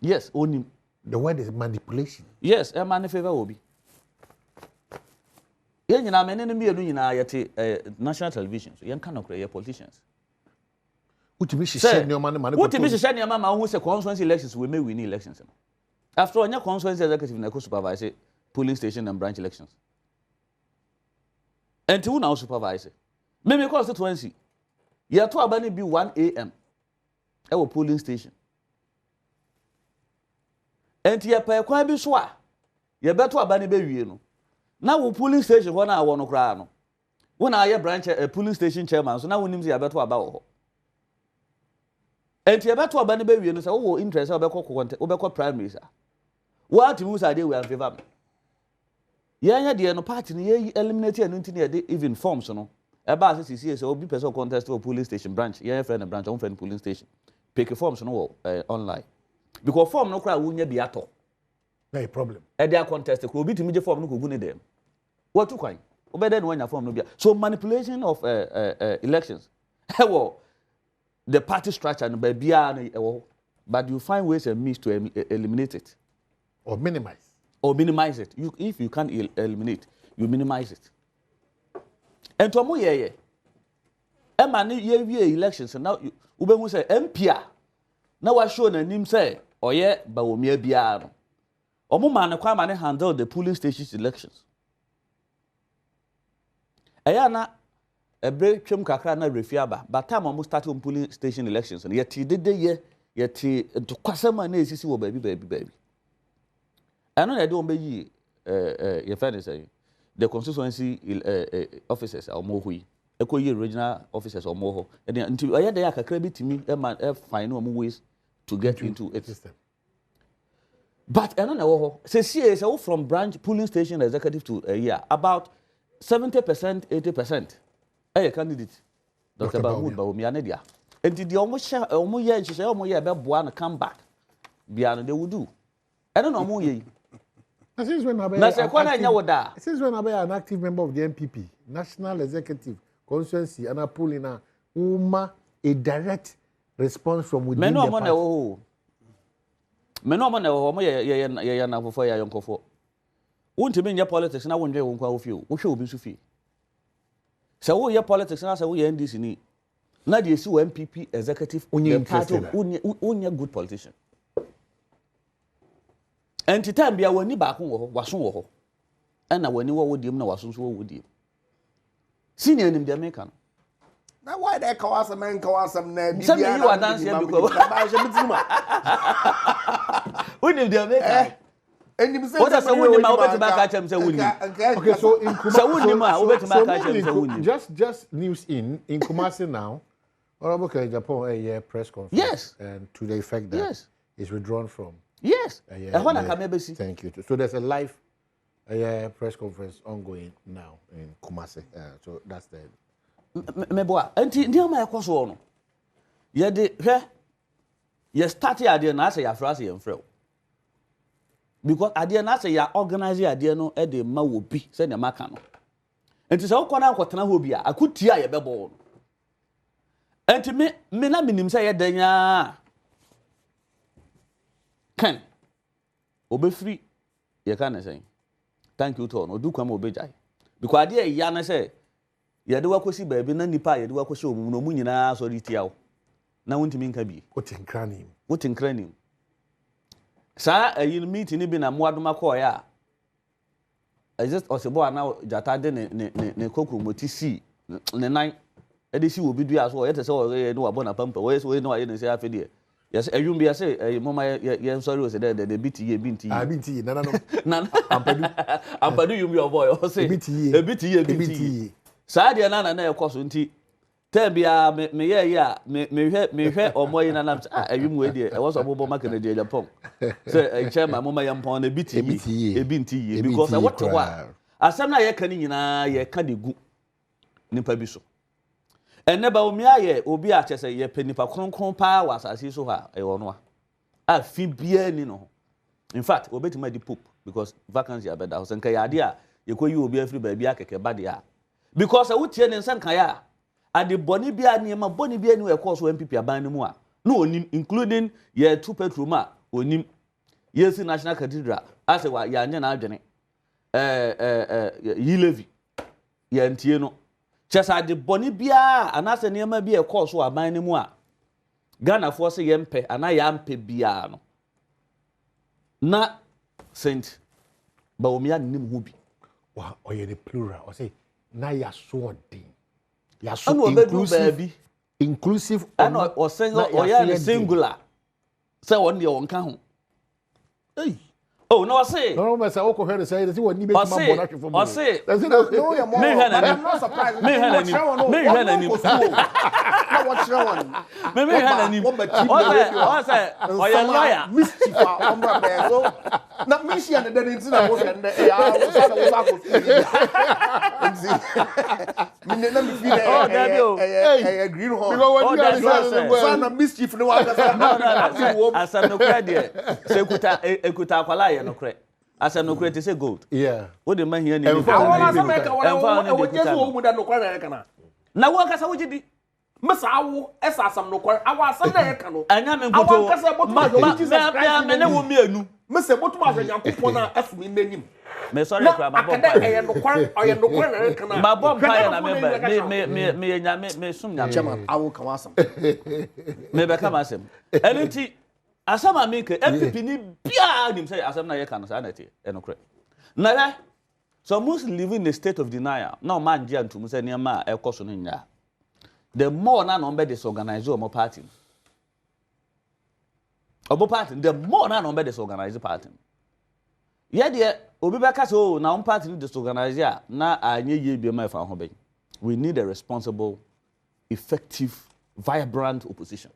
S12: Yes, only
S19: the word is manipulation.
S12: Yes, a man favor will be. Yeah, you know, many national television, so you cannot create politicians.
S19: What you mean she send your money?
S12: What you mean she send your mama who say constituency elections we may win elections. After all, your constituency executive na supervise polling station and branch elections. And who now supervise? Maybe constituency. You have to abandon be 1 a.m. Our polling station. And you pay quite be swa. You better abandon be you. Now we polling station when I want to cry no. When I branch a polling station chairman, so now we need to better about. And you better abandon be you say oh interest obeko primary sir. What moves are they we in favor? Yeah, the no party ni eliminate and nothing even forms no. Eba say see say obi person contest for polling station branch. Yeah, friend branch, on friend polling station. Pick forms no online. Because form no cry wunya bi ato.
S19: No problem.
S12: E dey contest ko obi timi je form no ko gu ne dem. What to kwan? Obeda no nya form no bia. So manipulation of elections. The party structure no bia no but you find ways and means to eliminate it
S19: or minimize.
S12: Or minimize it. If you can't eliminate, you minimize it. And to mo ye man ye elections now ube hu say MP na wa show na nim say oye Badwam bia no. Omo man kwa man handle the polling stations elections. Aya na ebre twem kakra na refiaba but time omo start on polling station elections no yeti dede yeti to kwasema na esisi wo baby. Ano na de on be yi ye find say the constituency officers omo hu yi ekoyi regional officers omo ho and until aya dey akakra bitimi e fine omo ways to get into it system. But I don't know. Say from branch polling station executive to a year about 70%, 80%. A candidate, Dr. Badwam Yanedia. And the almost year she say almost year about Buana come back. Biana they will do. I don't know more ye.
S19: Since when I be an active member of the MPP, National Executive Constituency, and a pool in a direct response from within the party.
S12: Meno man omo ye na fofo ya yonkofo. Wontimi nya politics na wonwe won kwa ofie. Wo hwe obi so fie. Se wo ye politics na se wo ye NDC ni. Na de esi wo MPP executive onye good politician. Enti time bia wani ba ko wo ho, waso wo ho. Na wani wo diem na waso so wo diem. Senior nim de America no.
S13: Now why they call us a man call us some name?
S12: Some you are dancing because when if they make what does someone about catch him say
S19: okay, so in Kumasi, just news in Kumasi now. Okay, Japan a press conference.
S12: Yes.
S19: And to the effect that it's withdrawn from.
S12: Yes.
S19: Thank you. So there's a live press conference ongoing now in Kumasi. So that's the
S12: meboa enti ndi ama yakoso no ye de hwe ye start ade na ase ya frase ye mfrɛ because ade na ase ya organize ade no e de ma wo bi se ne maka no enti se wokɔ na akɔtena ho bi a akutia ye bɛbɔ no enti me na minim se ye danya kan obefri ye ka na say thank you to no du kwam obejai because ade ya na say ya de wakosi baabi na nipa ya de wakosi omu no mu nyina so ri tiawo na wontimi nka bi wotin kranim sa ayin meeting bi na moadoma ko ya just osebo ana jata de ne kokru moti si ne nan e de si obi dua so yete se o ye no wabona pampa we so we no aye ne se afede yes ayum bi ya se mama ye sorry o se de BTE binti
S19: nana no
S12: ampadu yum your boy o se BTE Sadia na ekoso nti Tebia me ya me hwe omo yi na nam awim we de e was obobo maka na de Japan say chairman mama yam pon na biti yi because what what asem na ye ka ni nyina ye ka de gu nipa bi so enne ba omi aye obi a chese ye penipa kronkron pa wa asase so ha e wono a fi bia ni no in fact obetima di pope because vacancy abeda so nka ya de a ye ko yi obi afri ba bia keke ba de a because wotie ne nsan kan ya ade boni bia ni ma boni bia ni we course MPP aban ni mu a no onim including ye two petrol ma onim yes national cathedral ase wa ya nya na adwene yi levy ye ntie no chesa ade boni bia anase ne ma bia course aban ni mu a Ghana for se ye mpe ana ya mpe bia no na saint ba omia nim hu bi
S19: wa oye the plural o say na ya so odin ya
S12: so inclusive
S19: inclusive
S12: or singular say one dey won ka ho hey oh no say
S19: no me say oko here say say one ni be ma bona hwe for me
S12: say
S19: no ya mo
S12: I'm
S19: not surprised
S12: me hana ni
S19: na what share one
S12: me hana ni o say o ya lawyer
S19: mischief ombra be so na me shi and den nti na mo se nde ya wo sa ko nzi me na me feel green horn because when na mischief no wa
S12: no asam no credit say ekuta akwala ye no kre asam no credit say gold wo de ma hia ni
S19: awon asam e ka wo jesu wo mu da no kwa na kana
S12: na wo kasa wo gidi
S19: masa awo esa asam no kwa awo asam na ye ka no
S12: anya me goto
S19: awon kasa botuma jo Jesus Christ
S12: me na wo mienu
S19: mese botuma jo Yankopon na afumi n'enyim
S12: me sorry kra ma bomb
S19: oye no kwa na kana
S12: ma bomb pa na me nya me sum nya
S13: chairman awo kan asam
S12: me be ka ma asem eniti asam amike MPP ni bia nim say asam na ye kan sa na tie enokre na ya so most live in a state of denial now man dia ntum say niam a ekoso no nya the more na no be disorganize omo party the more na no be disorganize party ye de obi be ka so na on party ni disorganize a na anye ye bi ma fa ho be we need a responsible effective vibrant opposition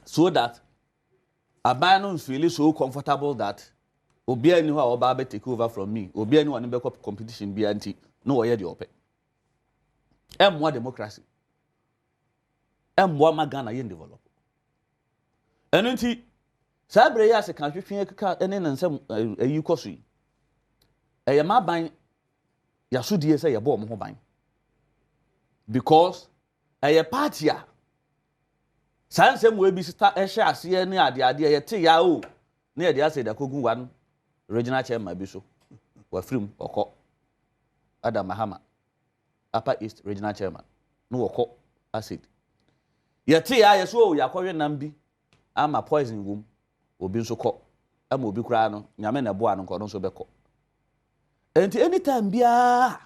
S12: so that Abano feel so comfortable that obi ani ho a oba be take over from me obi ani one be competition bi anti no wo ye de ope more democracy more magana ye develop enunti sabre ya se kan hwehwe keka ene nansem ayi koso yi eye maban ya sodie se ye bo mo ho ban because eye party a sansem we bi sta ehye ase ne ade ye te ya o na ye de ase da kogun wan regional chairman bi so wa frim okọ Adam Mahama Upper East regional chairman no okọ acid ye te ya so ya kwwe nam bi ama poison wom obi nso kọ ama obi kura no nyame na bo anu kọ no so be kọ enti anytime bia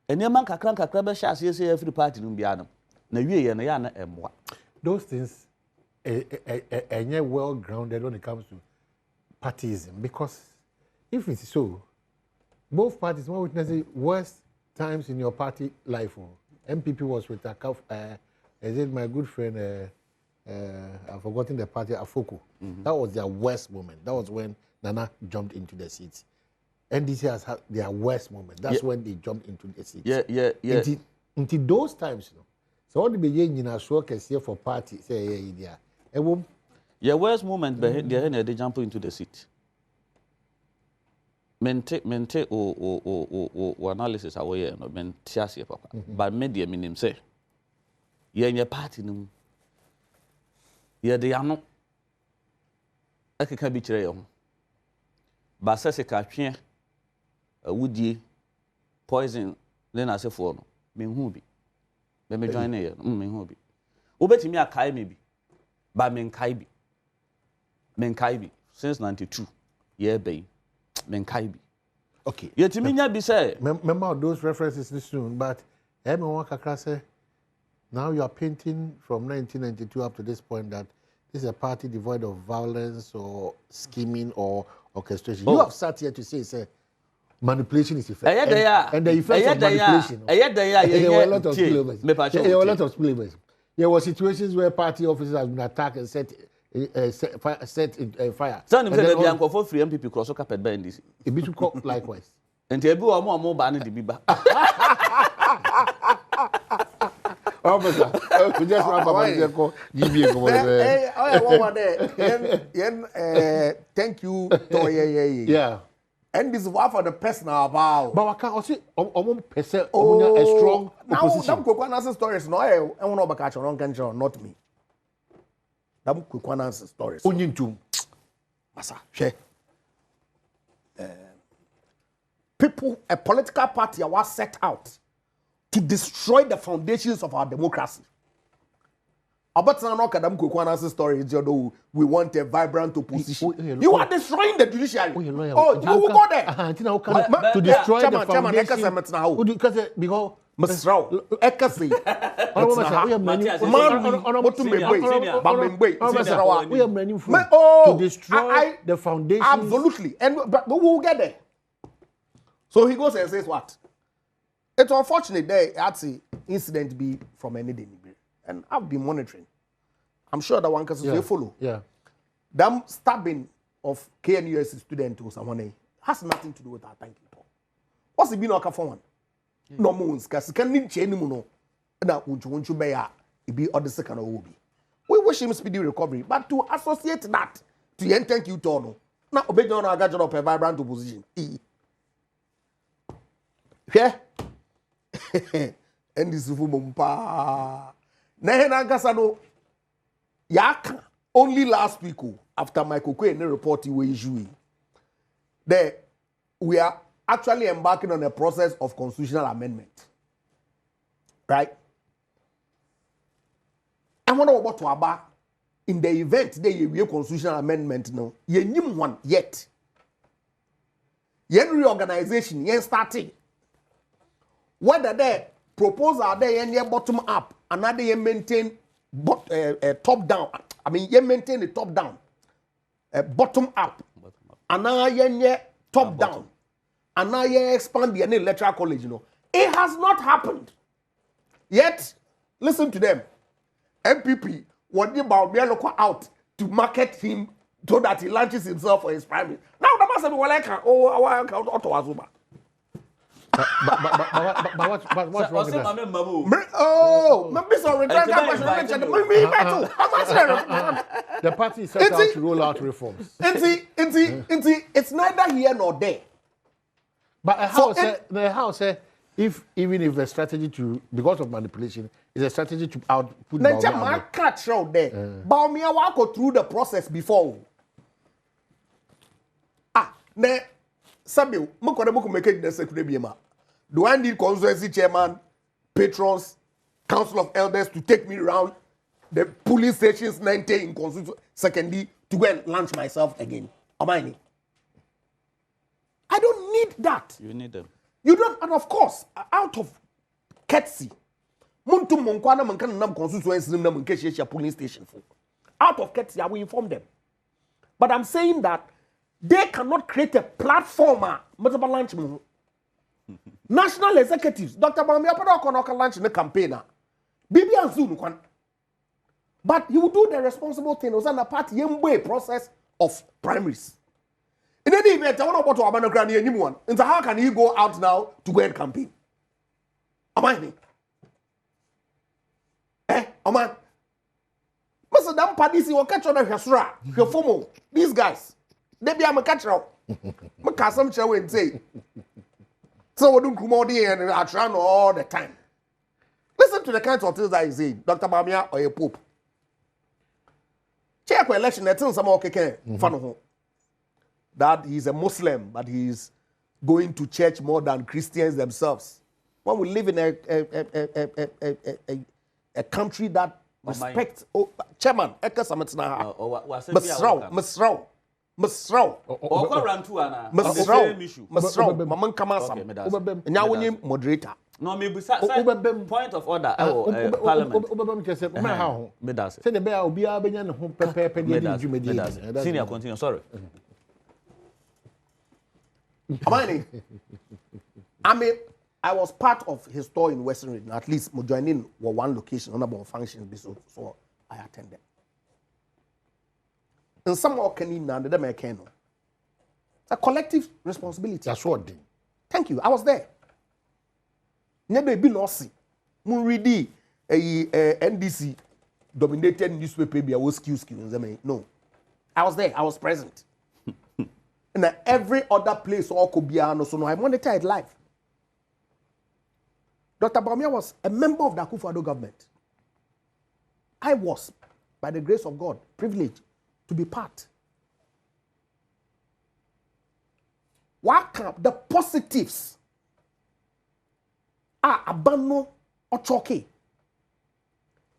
S12: enema kakra be sha ase every party no bia no na wie ye no ya na emwa
S19: those things are well grounded when it comes to partyism because if it's so both parties one witnessing worst times in your party life MPP was with is it my good friend I've forgotten the party Afoko. That was their worst moment. That was when Nana jumped into the seats. NDC has had their worst moment. That's when they jumped into the seats.
S12: Yeah.
S19: Until those times, you know. So what the beginning in a show can see for party say
S12: yeah, worst moment they jump into the seat. Mente o analysis away no mente papa. But media minim say your party no they are not akeka bi kire yo ba sese ka twe awudie poison le na sefo no me hu bi me join na me hu bi obetimi akai me bi ba me nkai bi since 92 year bay me nkai bi
S19: okay
S12: yetimi nya bi say
S19: remember those references this soon but everyone kakra say now you are painting from 1992 up to this point that this is a party devoid of violence or scheming or orchestration. You have sat here to say manipulation is effective.
S12: And
S19: the effect of manipulation. There were a lot of spillovers. There were a lot of spillovers. There were situations where party officers have been attacked and set in fire.
S12: Some of them are for free MPP cross carpet by this.
S19: A bit likewise.
S12: And they go more ban the biba.
S19: Officer, just one for thank you. Yeah.
S13: And this is one for the personal about.
S19: But I can't see a strong opposition.
S13: Now, quick answer stories. No, I want to catch on control, not me. That quick answer stories.
S19: Only two.
S13: Masa, share. People, a political party was set out to destroy the foundations of our democracy. About Kadam story, we want a vibrant opposition. You are destroying the judiciary. Oh, you will go there.
S19: To destroy the foundation. Because
S13: Mr. Ekasi.
S19: To destroy the foundation.
S13: Absolutely. But we will get there. So he goes and says what? It's unfortunate that the incident be from any day. And I've been monitoring. I'm sure that one can say follow.
S19: Yeah.
S13: Them stabbing of KNUS student or someone has nothing to do with that. Thank you. What's the been okay for one? No moons, because can need change no. Now won't you be it be other second or be. We wish him speedy recovery, but to associate that to thank you to now obey on our gadget of a vibrant opposition. Yeah. And this mumpa. Nehena Gasano Yak only last week after Michael Quay report he was issuing. There we are actually embarking on a process of constitutional amendment. Right? I wonder what to about in the event they will constitutional amendment no. Ye nim one yet. Yen reorganization yen starting. Whether they proposal there yen bottom up, another yen maintain top down. I mean yen maintain the top down. Bottom up. Another yen top down. And now you expand the electoral college, It has not happened. Yet, listen to them. MPP, what the Baumiano out to market him so that he launches himself for his primary. Now the master will like I can't auto Azuma.
S19: But what's wrong with that?
S13: Oh,
S19: the party is set out to roll out reforms.
S13: It's neither here nor there.
S19: But the house said, even if the strategy to, because of manipulation, is a strategy to output
S13: Baumia. I can't show there. Baumia walk through the process before. Ne Samuel, make it the secretary. Do I need constituency chairman, patrons, council of elders to take me around the police stations 90 in constituency secondary to go and launch myself again? Am I? I don't need that.
S12: You need them.
S13: You don't, and of course, out of courtesy, Muntu Monkwana Mankan Nam constituency Nam police station for. Out of courtesy, I will inform them. But I'm saying that they cannot create a platform. National executives, Dr. Bamia Padoko launch in the campaign. Bibi and Zun. But you do the responsible thing. Was a party Yemwe process of primaries. In any event, I want to go to Abanograni anyone. And so how can he go out now to go and campaign? Am I here? Am I? Mr. Dam Padisi will catch on a Hasra, your FOMO. These guys, they be a catcher out. Makasam Chow and say. So we don't come out here and I try all the time. Listen to the kinds of things that I say, Dr. Bamia or a Pope. Check election, I tell some more fun that he's a Muslim, but he's going to church more than Christians themselves. When we live in a country that respects chairman, Masrao. Maman Kamasam. Now we need moderator.
S12: No, maybe point of order. Parliament.
S19: Say the bear will be a senior continue. Sorry.
S13: I was part of his tour in Western Region. At least we joining one location on about functions, so I attended. And some can in under the mechano. It's a collective responsibility.
S19: That's what did.
S13: Thank you. I was there. Never been Aussie. Mun NDC dominated newspaper be a skills. No. I was there. I was present. And every other place all could be so no, I monitored live. Dr. Bawumia was a member of the Akufo-Addo government. I was, by the grace of God, privileged to be part. What can the positives are Abano or Choke?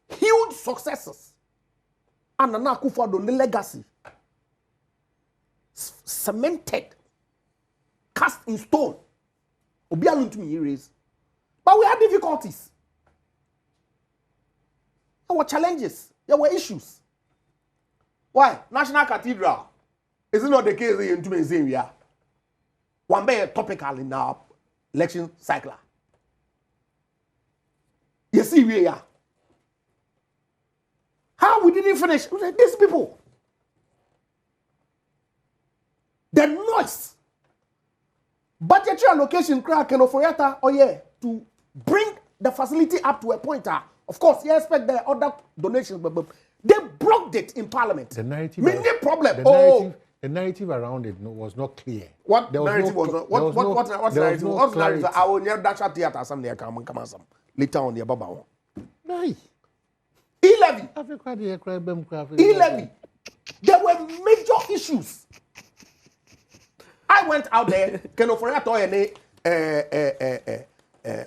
S13: Huge successes. And Nana Akufo-Addo, the legacy. Cemented. Cast in stone. Obialun to me erase. But we had difficulties. There were challenges. There were issues. Why? National Cathedral. Is it not the case in Tumezia? One day topical in our election cycle. You see where we are. How we didn't finish? These people. The noise. Budgetary allocation crack and offer to bring the facility up to a point. Of course, you expect the other donations, but they blocked it in Parliament.
S19: The narrative.
S13: Many problem.
S19: The narrative around it was not clear.
S13: What narrative was not? What narrative? What narrative? I will near Dasha Theatre some there come some later on the Baba.
S19: Right.
S13: E-levy.
S19: E-levy.
S13: There were major issues. I went out there,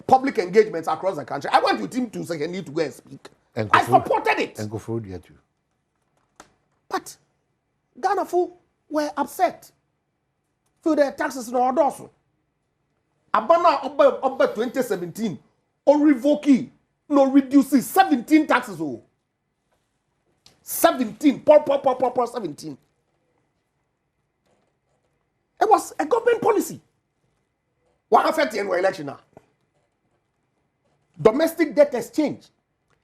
S13: public engagements across the country. I went with him to second to go and speak. I supported it.
S19: And go forward here too.
S13: But Ghana folk were upset for their taxes in our also. Abana over 2017 or revoking no reducing 17 taxes. 17. 17. It was a government policy. What affected in election now? Domestic debt exchange.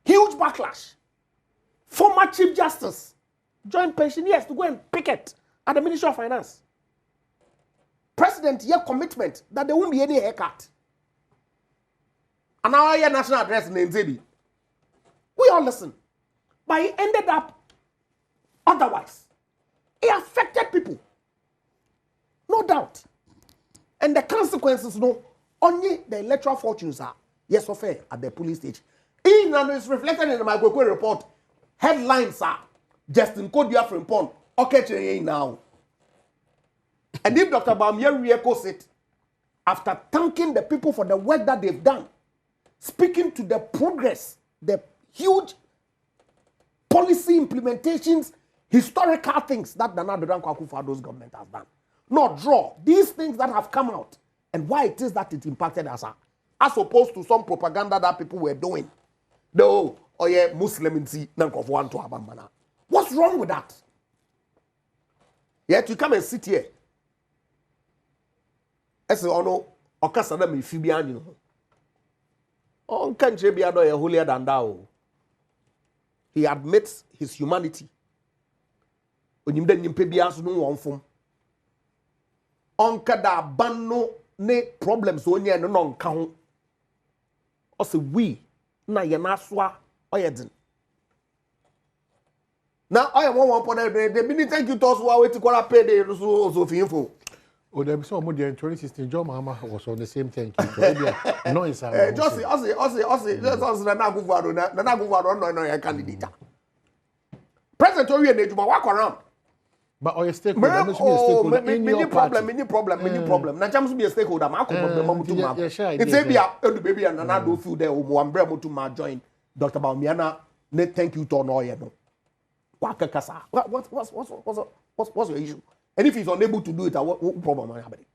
S13: Huge backlash. Former Chief Justice joined pensioners to go and picket at the Ministry of Finance. President, your commitment that there won't be any haircut. And now your national address in Nzebi. We all listen. But it ended up otherwise. It affected people. No doubt. And the consequences, no, only the electoral fortunes are, yes or fair, at the police stage. And it's reflected in the Microcode report. Headlines are, Justin Kodia from Pond, okay, now. And if Dr. Bawumia re-echoes it, after thanking the people for the work that they've done, speaking to the progress, the huge policy implementations, historical things that the Nana Akufo-Addo's government has done. Not draw these things that have come out and why it is that it impacted us, as opposed to some propaganda that people were doing. No, oh yeah, Muslim in see one to Abambana. What's wrong with that? Yet you come and sit here. As you know, Okasana me Fibian, you know. On country be holier than thou. He admits his humanity. When you then Pibias no one from. Onka da banno ne problems onye no non kan o se we na ye na soa oyedin na oye one point the minute thank you to us we to call pay the so info
S19: o dem so mo in 2016 John Mahama was on the same thank you so no inside
S13: just us na Akufo-Addo no candidate president owie na ejuma wa around.
S19: But or a stakeholder,
S13: many problem. Na jam so be a stakeholder. Ma problem to ma. It's a baby and na do feel there o ambre mo to ma join Dr. Bawumia na thank you to no ye no. What's your issue? And if he's unable to do it, what problem am I having?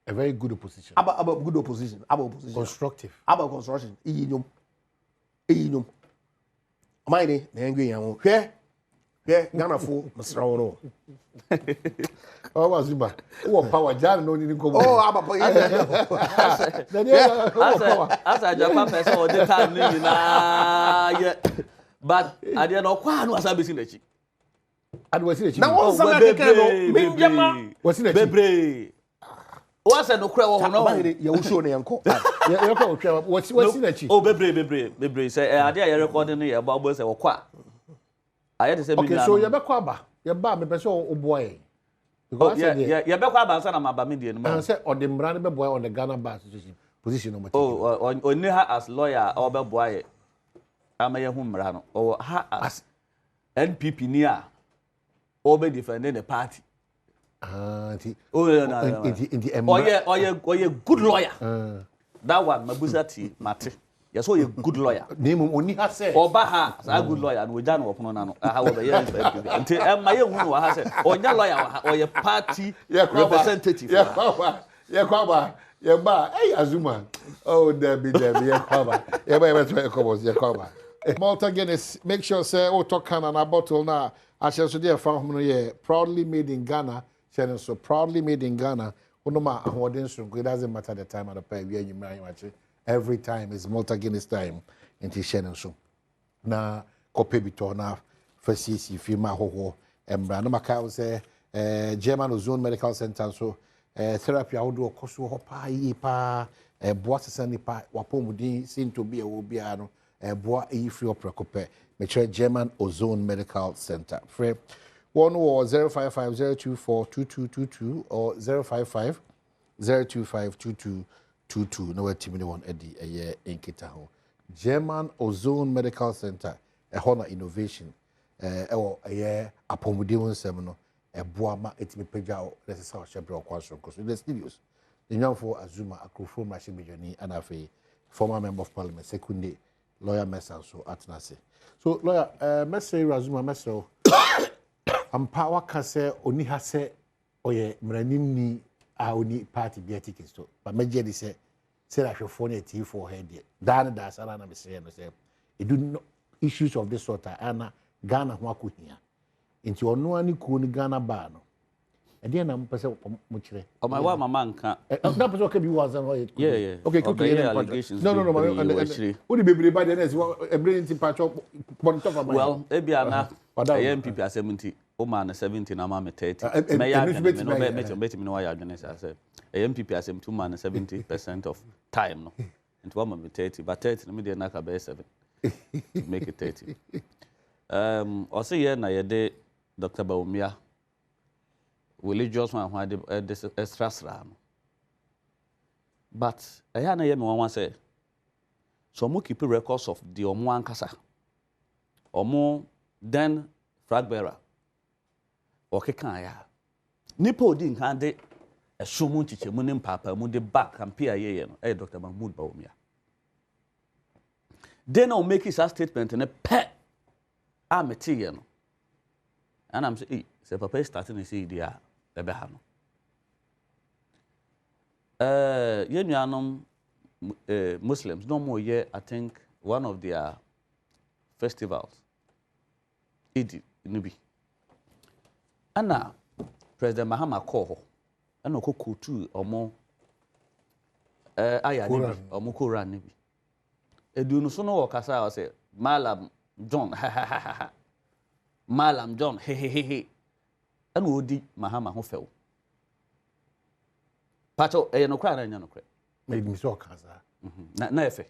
S19: A very good opposition.
S13: About good opposition. About opposition.
S19: Constructive.
S13: About construction. Inyum. Mind na angry yan. Hwe Yeah, Ghana for Mr. Oh, was you back? Oh, power, Jan, no need to go. Oh, I'm a
S12: as a Japan person all the time, yeah. But I didn't know why I was in the chick.
S13: I was in the chick.
S12: Now, what's the what's in the chick? What's a no crowd? No,
S13: you show me uncle. What's in the chick?
S12: Oh, Bebre, say, I dare recording here about boys or qua. I had to say,
S13: okay, so you're back, you're back, me person, oh boy.
S12: Because you're back about some of my Bamidian.
S13: I said, on the brand boy on the Ghana bar position.
S12: Oh, on her as lawyer or boy. I'm a young man, or her as NPP near, or be defending the party. Oh, you're good lawyer. That one, Mabuzati, Mate. You're so a good lawyer.
S13: Name only has said,
S12: or Baha, a good lawyer, and we done open on however, until my young woman has said, or your lawyer, or your party representative.
S13: Yeah, hey, Azuma. Oh, Debbie, yeah, cover. Yeah, Malta Guinness, make sure, say, oh, talk can and a bottle now. I shall say, dear, from proudly made in Ghana. So proudly made in Ghana. It doesn't matter the time of the pay. We are every time is Malta Guinness time into Shannon. So now, copy bito now. First, see firma ho and Brandon Macau say, German Ozone Medical Center. So therapy I would do a course of pa, boas sanipa, wapomudi seem to be a wobiano, bois e free opera cope. Make sure German Ozone Medical Center. Free. One was 055-024-2222 or 055-025-2222. No team one Eddie a year in Kitaho. German Ozone Medical Center, a honor innovation, a year upon within seminal, a boama etimi pejao, this is how Shabro Quasron because the studios. The young for Azuma, a crew from Machine and a former member of parliament, second lawyer Messer, so Atnase. So, lawyer, Messer Azuma Messer. Power kase oni hase oye mranimni a oni party be tickets to but meje di say la hwefo na ti for head there dan da sara na be say no say e do issues of this sort ana Ghana ho akohia nti ono ani ku ni Ghana ba no e dey na mpese mo kire
S12: o my wa mama nka
S13: na pese o ke bi was an
S12: yeah
S13: okay quickly
S12: allegations
S13: no what the baby by the next e bring in patch point of
S12: well e bia na MPP 70 Oman 70 na ma 30. Me ya no bet me no ya adwene say MPP asem 2 man 70% of time no. Into one me 30 but 30 no me dey na ka be 7. Make it 30. Also here na ye de Dr. Baumia religious one who had this extra no. But I na ye me wan say so mo keep records of the omo ankasa. Omo then flag bearer okay kan ya nipo di nkan de esomu chichemu ne papa mu de back campaign ye no Dr. Mahmoud Baumia then I'll make his statement in a pet amete ye no and I'm say say papa starting to see dia be ha no ye nuanom Muslims no more ye I think one of their festivals Idi Nubi. Ana President Mahama call ana ko kotu omo aya ni omo Quran ni bi. Edu no so no wo kasa o say Malam John Malam John he ana odi Mahama ho few. Pato e no kra na nya no kra.
S13: Me mi so kasa.
S12: Na efe.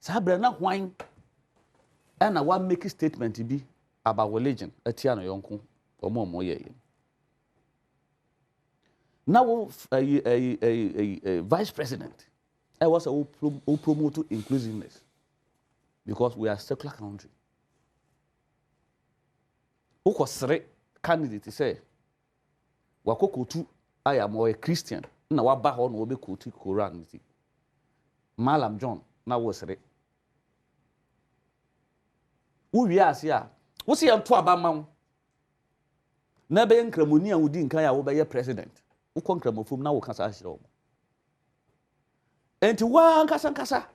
S12: Sabra na hwan ana wa make statement bi about religion atia no yonko omo ye now a vice president I was a promote inclusiveness because we are a secular country who sere candidate say wakokotu I am a Christian na wa ba ho no obe kotu Quran ti Malam John na wo sere wi asia wo se yanto abamam na be nkramoni a wodi nkan ya wo be president wo konkramofum na wo kasa ahire wo enti wa nkasa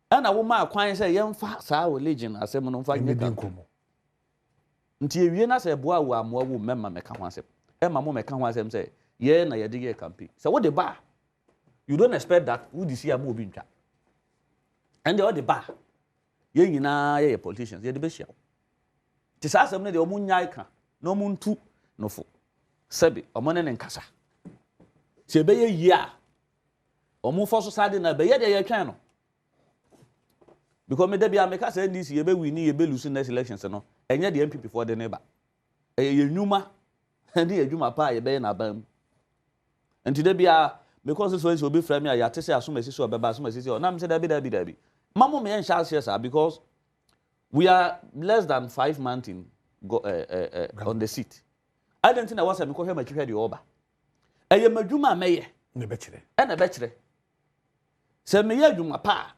S12: ana wo ma kwan se yemfa saa religion asem no mfa nyeka nti ewie na se boa wo amoa wo memma meka ho asem ma mo meka ho asem say ye na ye de ye campaign so what the bar you don't expect that who this year mo obi ntwa and the other bar ye nyina ye politicians ye de be hia ti sa asem ne de omu nyai ka na omu ntu no fo sebi omo ne nkasa ti ebe ye yi a omu fo so sade na be ye de ye twan no because me de bia me ka say NDC ye be win ye be lose next elections no enye de MPP for the neighbor ye nyuma and ye dwuma pa ye be na bam enti de bia because so obi frame ya ya tese asomasi so obeba asomasi so na me say dabi mamo me ensha sir because we are less than 5 months in on the seat I don't think I was me ko hwe ma twehwe de oba eye madwuma meye
S19: ne be kire
S12: na be kire se me ye dwuma pa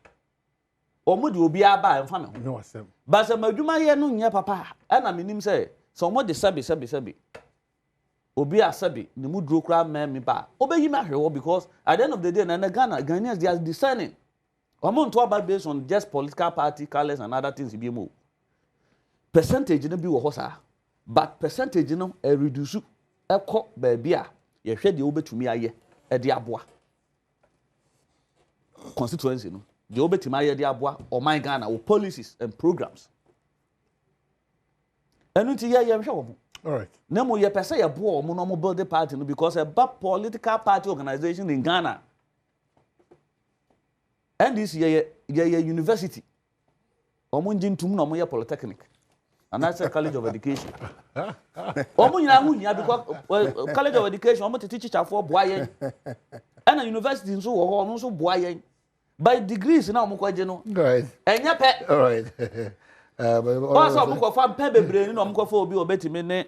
S12: omo de obi aba emfa me ho
S19: no asem
S12: ba se madwuma ye no nya papa na me nim say so omo de sabi obi asabi ne mu duro kra me ba obeyi me ahwewo because at the end of the day na Ghanaians they are discerning omo nto about based on just political party colors and other things be mo percentage no bi wo ho sa but percentage no reduce ekọ ba bia ye hwe de obetumi aye e de aboa constituency no de obetumi aye de aboa o my Ghana with policies and programs enu ti ye hwe wo.
S19: All right.
S12: Nemo ye pese ye bo omo no mo build the party no because a political party organization in Ghana. And this ye university. Omo njintum no mo ye polytechnic. And that's a college of education. Omo nyina hu nya because college of education omo teach teacher for boa yen. And a university nso wo ho no nso boa yen. By degrees na omo kwaje no.
S19: Right.
S12: Enya pe.
S19: All right.
S12: Also mo ko fa mpa bebre ni no mo ko fa obi obetimi ne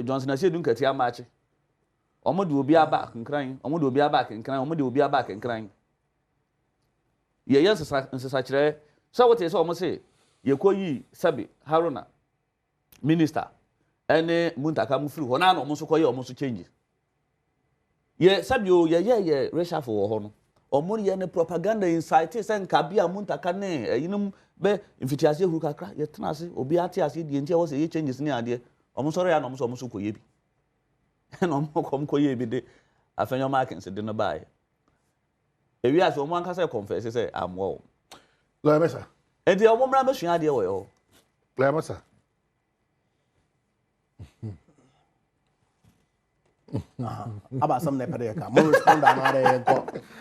S12: Johnson Asiedu nkati amachi omo de obi aba kenkran omo de obi aba kenkran omo de obi aba kenkran ye nsesa kire so what is omo say ye koyi sabi Haruna minister ene muntaka mu free ho na no omo so koyi omo so change ye sabi o ye resha for ho no omo ye ne propaganda incite say nkabia muntaka ne yinum be mfitiase huru kakra ye tena ase obi ate ase die ntia wo say ye changes ni ade omo soro ya no omo so koye bi na omo kom koye bi de afenyo markings de no bae ewi ase omo anka say confess say amwo
S19: lo emesa
S12: e de omo mra mesua ade wo yo
S19: lo emesa
S13: about some nepere ka mo respond na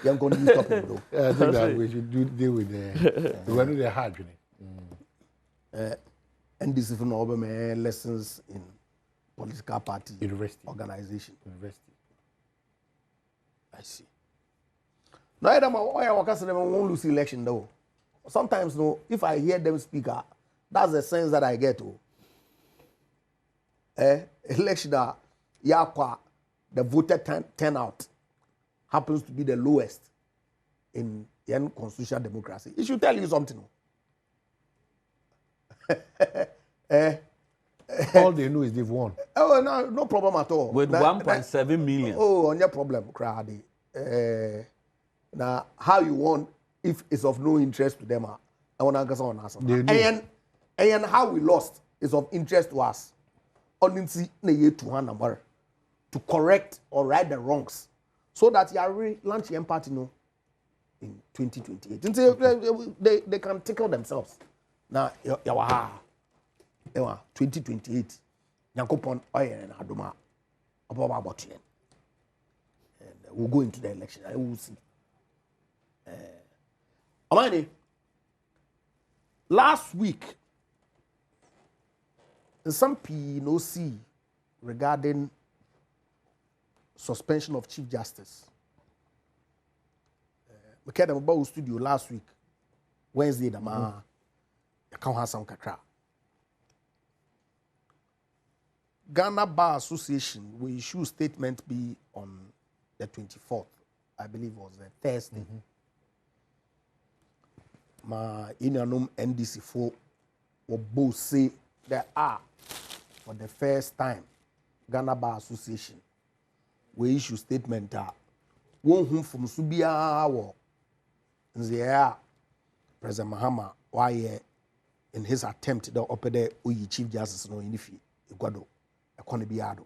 S13: yenko new topic do
S19: I think that we should deal with the when they hard
S13: and this is for no lessons in political party
S19: university
S13: organization
S19: university
S13: I see no I don't why I won't lose election though sometimes no if I hear them speak that's the sense that I get election yakwa the voter turnout happens to be the lowest in constitutional democracy. It should tell you something.
S19: All they know is they've won.
S13: Oh, no problem at all.
S12: With 1.7 million.
S13: Oh, on your problem, crowd. Now, how you won if it's of no interest to them? I want to answer. And how we lost is of interest to us. Only to to correct or right the wrongs, so that you are launch your party in 2028. Until they can tickle themselves. Now, 2028. Yankopon oye and Adoma about and we'll go into the election. I will see. Amani, last week, some PNOC regarding suspension of Chief Justice. We came about studio last week, Wednesday. I can't have some kakra. Ghana Bar Association will issue statement be on the 24th, I believe was the Thursday. My Inaugurates NDC4 will both say there are, for the first time, Ghana Bar Association we issue statement one whom from Subia war President Mahama why in his attempt to open the Chief Justice no in Ifi, Eguado, Ekonibiado.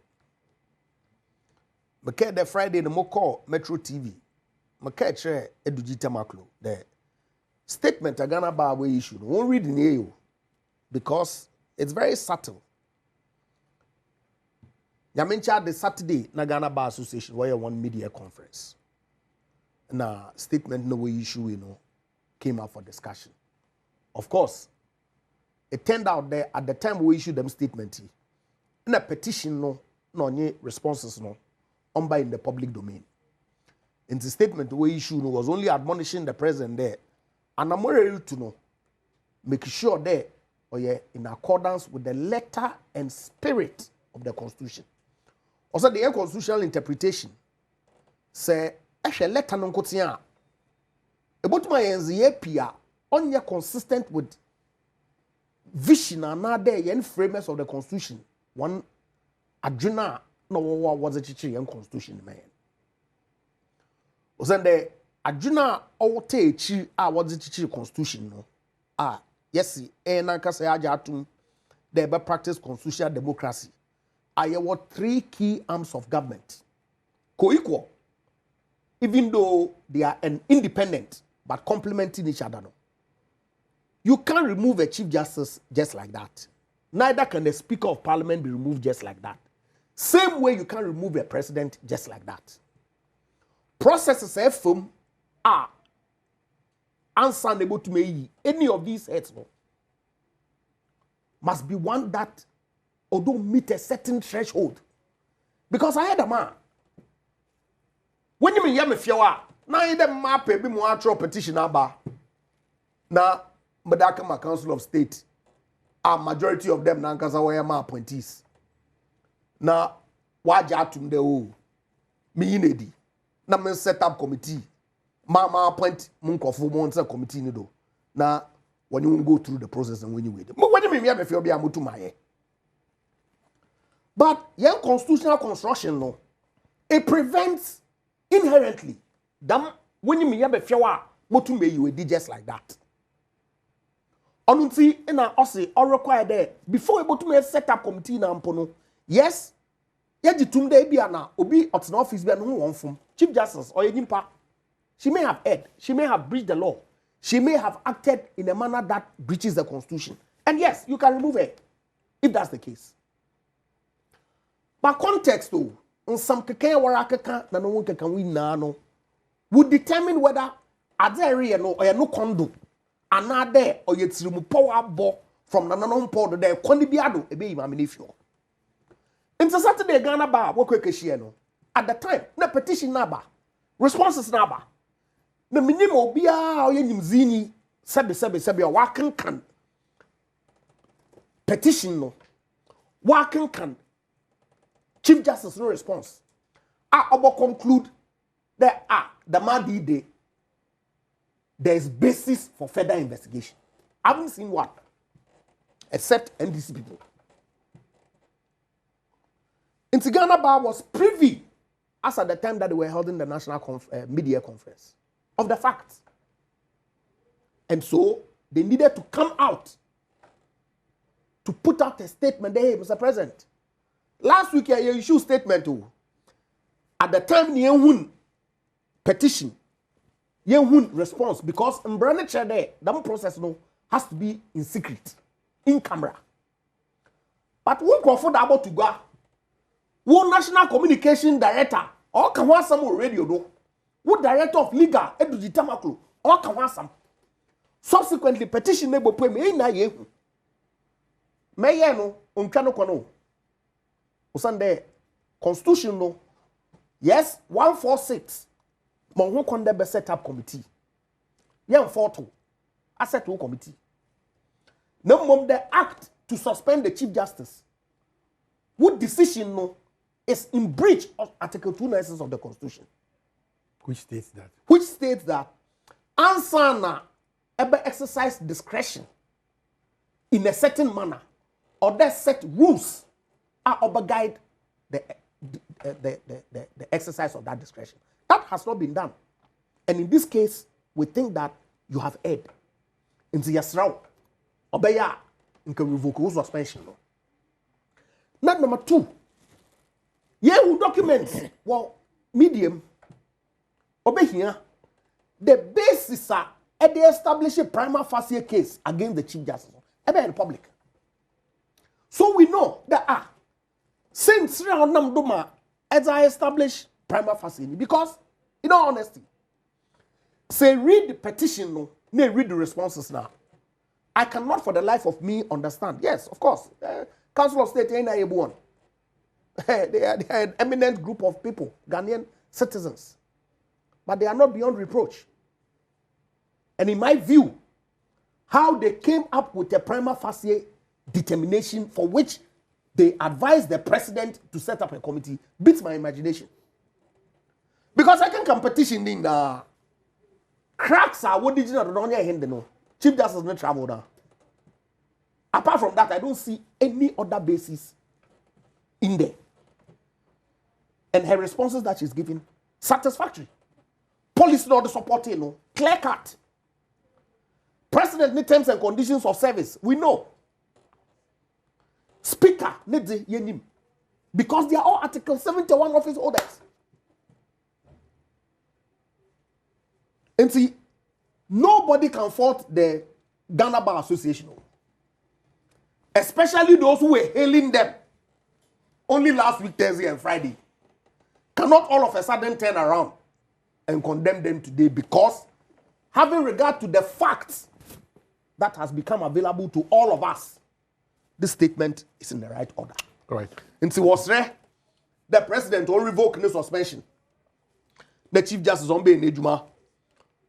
S13: Make the Friday the Moko Metro TV. Make chair Edujita Maklo. The statement Agana Bar we issue. Won't read in here because it's very subtle. Yamencha the Saturday Nagana Bar Association where one media conference. Na statement no way issue came out for discussion. Of course, it turned out that at the time we issued them statement, in a petition no any responses by in the public domain. In the statement we issued was only admonishing the president there, and I'm ready to know, make sure there, in accordance with the letter and spirit of the Constitution. Also, the constitutional interpretation say, actually, letter non kotia. About my NZAPia, only consistent with vision and other framers of the Constitution. One adjuna no was a chichi and Constitution man. Was the adjuna or te chi was a chichi Constitution no. Yes, na kase ajatum they be practice constitutional democracy. I have 3 key arms of government. Co-equal. Even though they are independent but complementing each other. No. You can't remove a chief justice just like that. Neither can the speaker of parliament be removed just like that. Same way you can't remove a president just like that. Processes FM are unable to make any of these heads must be one that although meet a certain threshold. Because I had a man. When you mean Yamifiawa, now you them map a bit more petition about now Madakama Council of State. A majority of them Nankasa ma appointees. Now wajatum de o me inedi. Na men set up committee. Ma appoint munkofu months committee ni do. Now when you go through the process and when you wait. But when you mean Yamifiawa be amutu maye. But young constitutional construction no, it prevents inherently that when you mean Yamifiawa motu me you did just like that. Onunti ina ose or require there before able to set up committee na ampono. Yes, yaji tumde bia na obi at an office bia no won fom. Chief Justice or Yimpa, she may have erred, she may have breached the law, she may have acted in a manner that breaches the Constitution. And yes, you can remove her if that's the case. But context though, in some keke warakeka na no keka win na no would determine whether at the area no or no condo another or yet remove power ball from the non powder there condibiado ebe imaminifio. Into Saturday Ghana bar wo kweke no at the time na petition naba responses naba na minimo bia oye nyimzini sebe o waken kan petition no waken kan Chief Justice no response. Obo conclude that the Madi day there is basis for further investigation. I haven't seen one except NDC people. Ghana Bar was privy as at the time that they were holding the national media conference of the facts. And so they needed to come out to put out a statement. Hey, Mr. President, last week you issued statement too. At the time you petition, you response because in Branicha there, that process no has to be in secret, in camera. But we go for about to go. One national communication director, or can want some radio do. What director of legal Edudi Tamaklo, or can want some. Subsequently, petition nebo pwe me na ye. Me ye no, unkano kono. Usande constitution no. Yes, 146. Mon konde be set up committee. Yen 42. Asset to committee. No mom the act to suspend the Chief Justice. What decision no is in breach of Article 296 of the Constitution.
S19: Which states that?
S13: Which states that Ansana ever exercise discretion in a certain manner or there set rules are over guide the exercise of that discretion. That has not been done. And in this case, we think that you have erred. In the Yasrao, obeya nka revoke wo suspension no. Not number 2. Who documents well medium obehia the basis are they establish a prima facie case against the chief justice in public. So we know that since Nam Duma as I establish prima facie because in all honesty say read the petition no read the responses now. I cannot for the life of me understand. Yes, of course. Council of State ain't able. They are an eminent group of people, Ghanaian citizens. But they are not beyond reproach. And in my view, how they came up with a prima facie determination for which they advised the president to set up a committee beats my imagination. Because I can competition in the cracks are what did you know? Chief Justice not travel now. Apart from that, I don't see any other basis in there. And her responses that she's giving, satisfactory. Police not supporting, clear cut. President need terms and conditions of service. We know. Speaker needs yenim. Because they are all Article 71 office holders. And see, nobody can fault the Ghana Bar Association. Especially those who were hailing them only last week, Thursday and Friday. Cannot all of a sudden turn around and condemn them today because having regard to the facts that has become available to all of us, this statement is in the right order.
S19: Right.
S13: And so was there, the president will revoke the suspension. The Chief Justice on being Ejuma.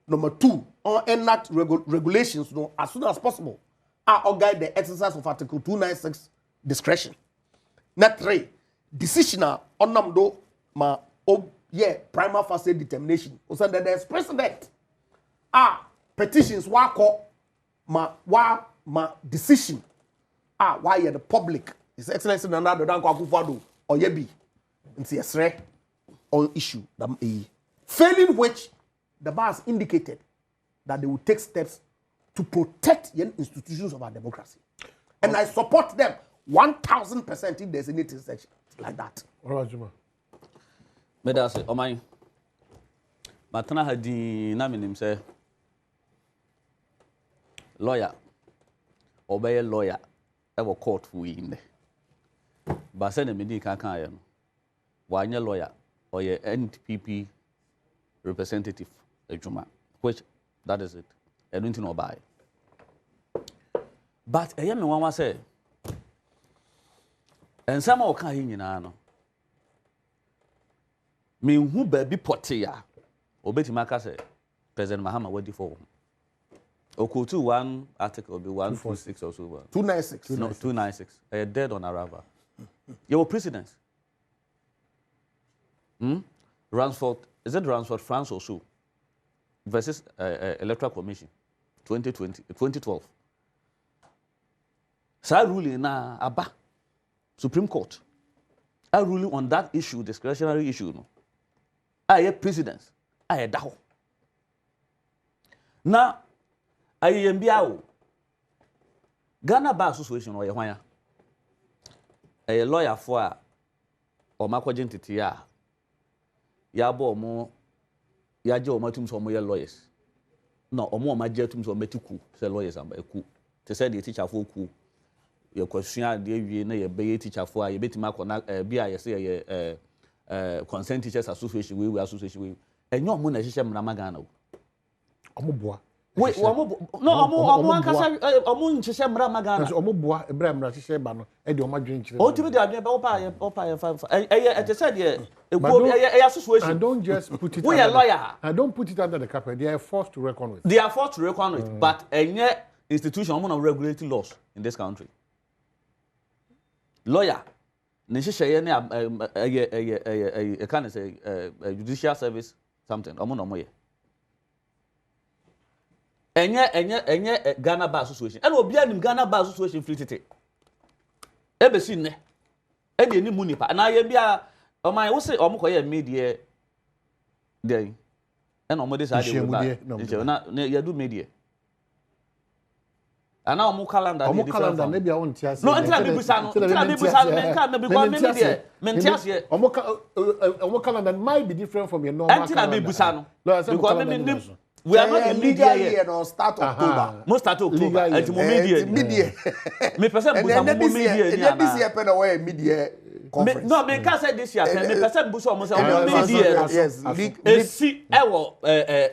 S13: Number 2, on enact regulations as soon as possible. Or guide the exercise of Article 296 discretion. Not 3, decisional on namdo ma prima facie determination. So that there's precedent. Petitions wako ma decision. Why the public His Excellency Nana Dodanko Akufo-Addo or yebi nti yesre on issue that failing which the bar has indicated that they will take steps to protect the institutions of our democracy. And I support them 1,000% if there's anything like that.
S19: All right, Juma.
S12: Medase, Omai. Matana hadi na minim say lawyer, obey lawyer, ever court for in there. But send a medi can't wanya lawyer or your NPP representative, Juma, which that is it. I don't know about it. But I am one say, and some of can in ano. Me who baby potia, obeti maka say, President Mahama wadi for. Okutu one article be 146 or so.
S13: 296.
S12: No, 296. Dead on arrival. Your precedence. Ransford, is it Ransford France or so? Versus Electoral Commission 2012. So ruling na aba Supreme Court. I ruling on that issue, discretionary issue. No. I have precedence. I have daho. Now, I am biao. Ghana Bar Association or Yahweh. A lawyer for or Marco Gentitia. Yabo more. Yajo or Matum some lawyers. No, or more my jetums or metiku, say lawyers and a coup. To say the teacher for coup. Your question, dear, you be a teacher for a bit mark on BIS, consent teachers association, we association, and your moon as Ramagano.
S19: Omobua.
S12: Wait, no, one can say Omun Chishem Ramagana.
S19: Omobua, Abraham Rashishebano, and your margin.
S12: Ultimately, I said, I
S19: don't just put it.
S12: We are lawyer.
S19: I don't put it under the carpet. They are forced to reckon with.
S12: They are forced to reckon with, but a institution of regulating laws in this country. Lawyer, necessarily a kind of say a judicial service something. Enye Ghana Bar Association. And obi anim Ghana Bar Association free tete. Ebe si ne. E de ni munipa. Na ye bia o man wo se o mo koye media dey. And o mo dey say dey na ye do media. ana omo calendar
S19: omo calendar na bia won tiase
S12: no ntira me busa no ntira me busa me nka me because me dey me ntiase
S19: omo calendar might be different from your normal calendar
S12: ntira me busa no
S19: because
S12: me we are not in
S13: legal year no start October.
S12: Most start October. Enti mo media. Me person busa mo media ni ana.
S13: This year pen away media conference.
S12: No, me can say this year. Me person busa mo say mo media.
S13: Yes,
S12: esi ewo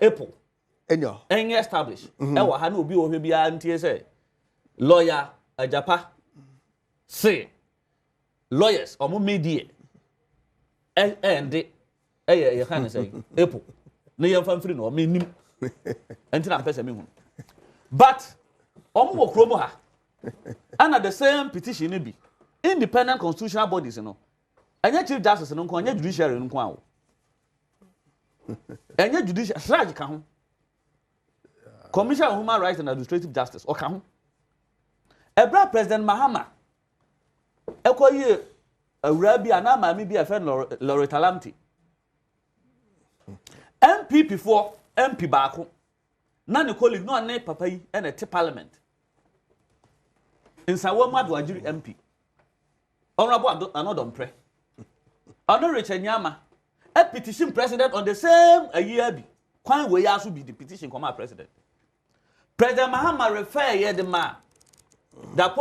S12: April.
S13: Enyo.
S12: Enye establish. Ewo ha na obi o hwe bia ntie say lawyer Ajapa say lawyers omo media. Ende ye kan say April. Na ye fan free no me nim. Enti na pese me hu. But omo wo kromo ha. And the same petition ni bi. Independent constitutional bodies no. Anya chief justice no nko anya judiciary no nko awo. Anya judiciary strike ka ho. Commission on Human Rights and Administrative Justice o ka ho. Ebra President Mahama ekoye awura bi ana ma mi bi afen Loretta Lamte. MPP for MP baako na ne colleague no ane papa yi e na te parliament insawo madu ajiri MP honorable Adom pre Richard Nyama a petition president on the same a year bi kwan we ya so be the petition come president Mahama refer here the man that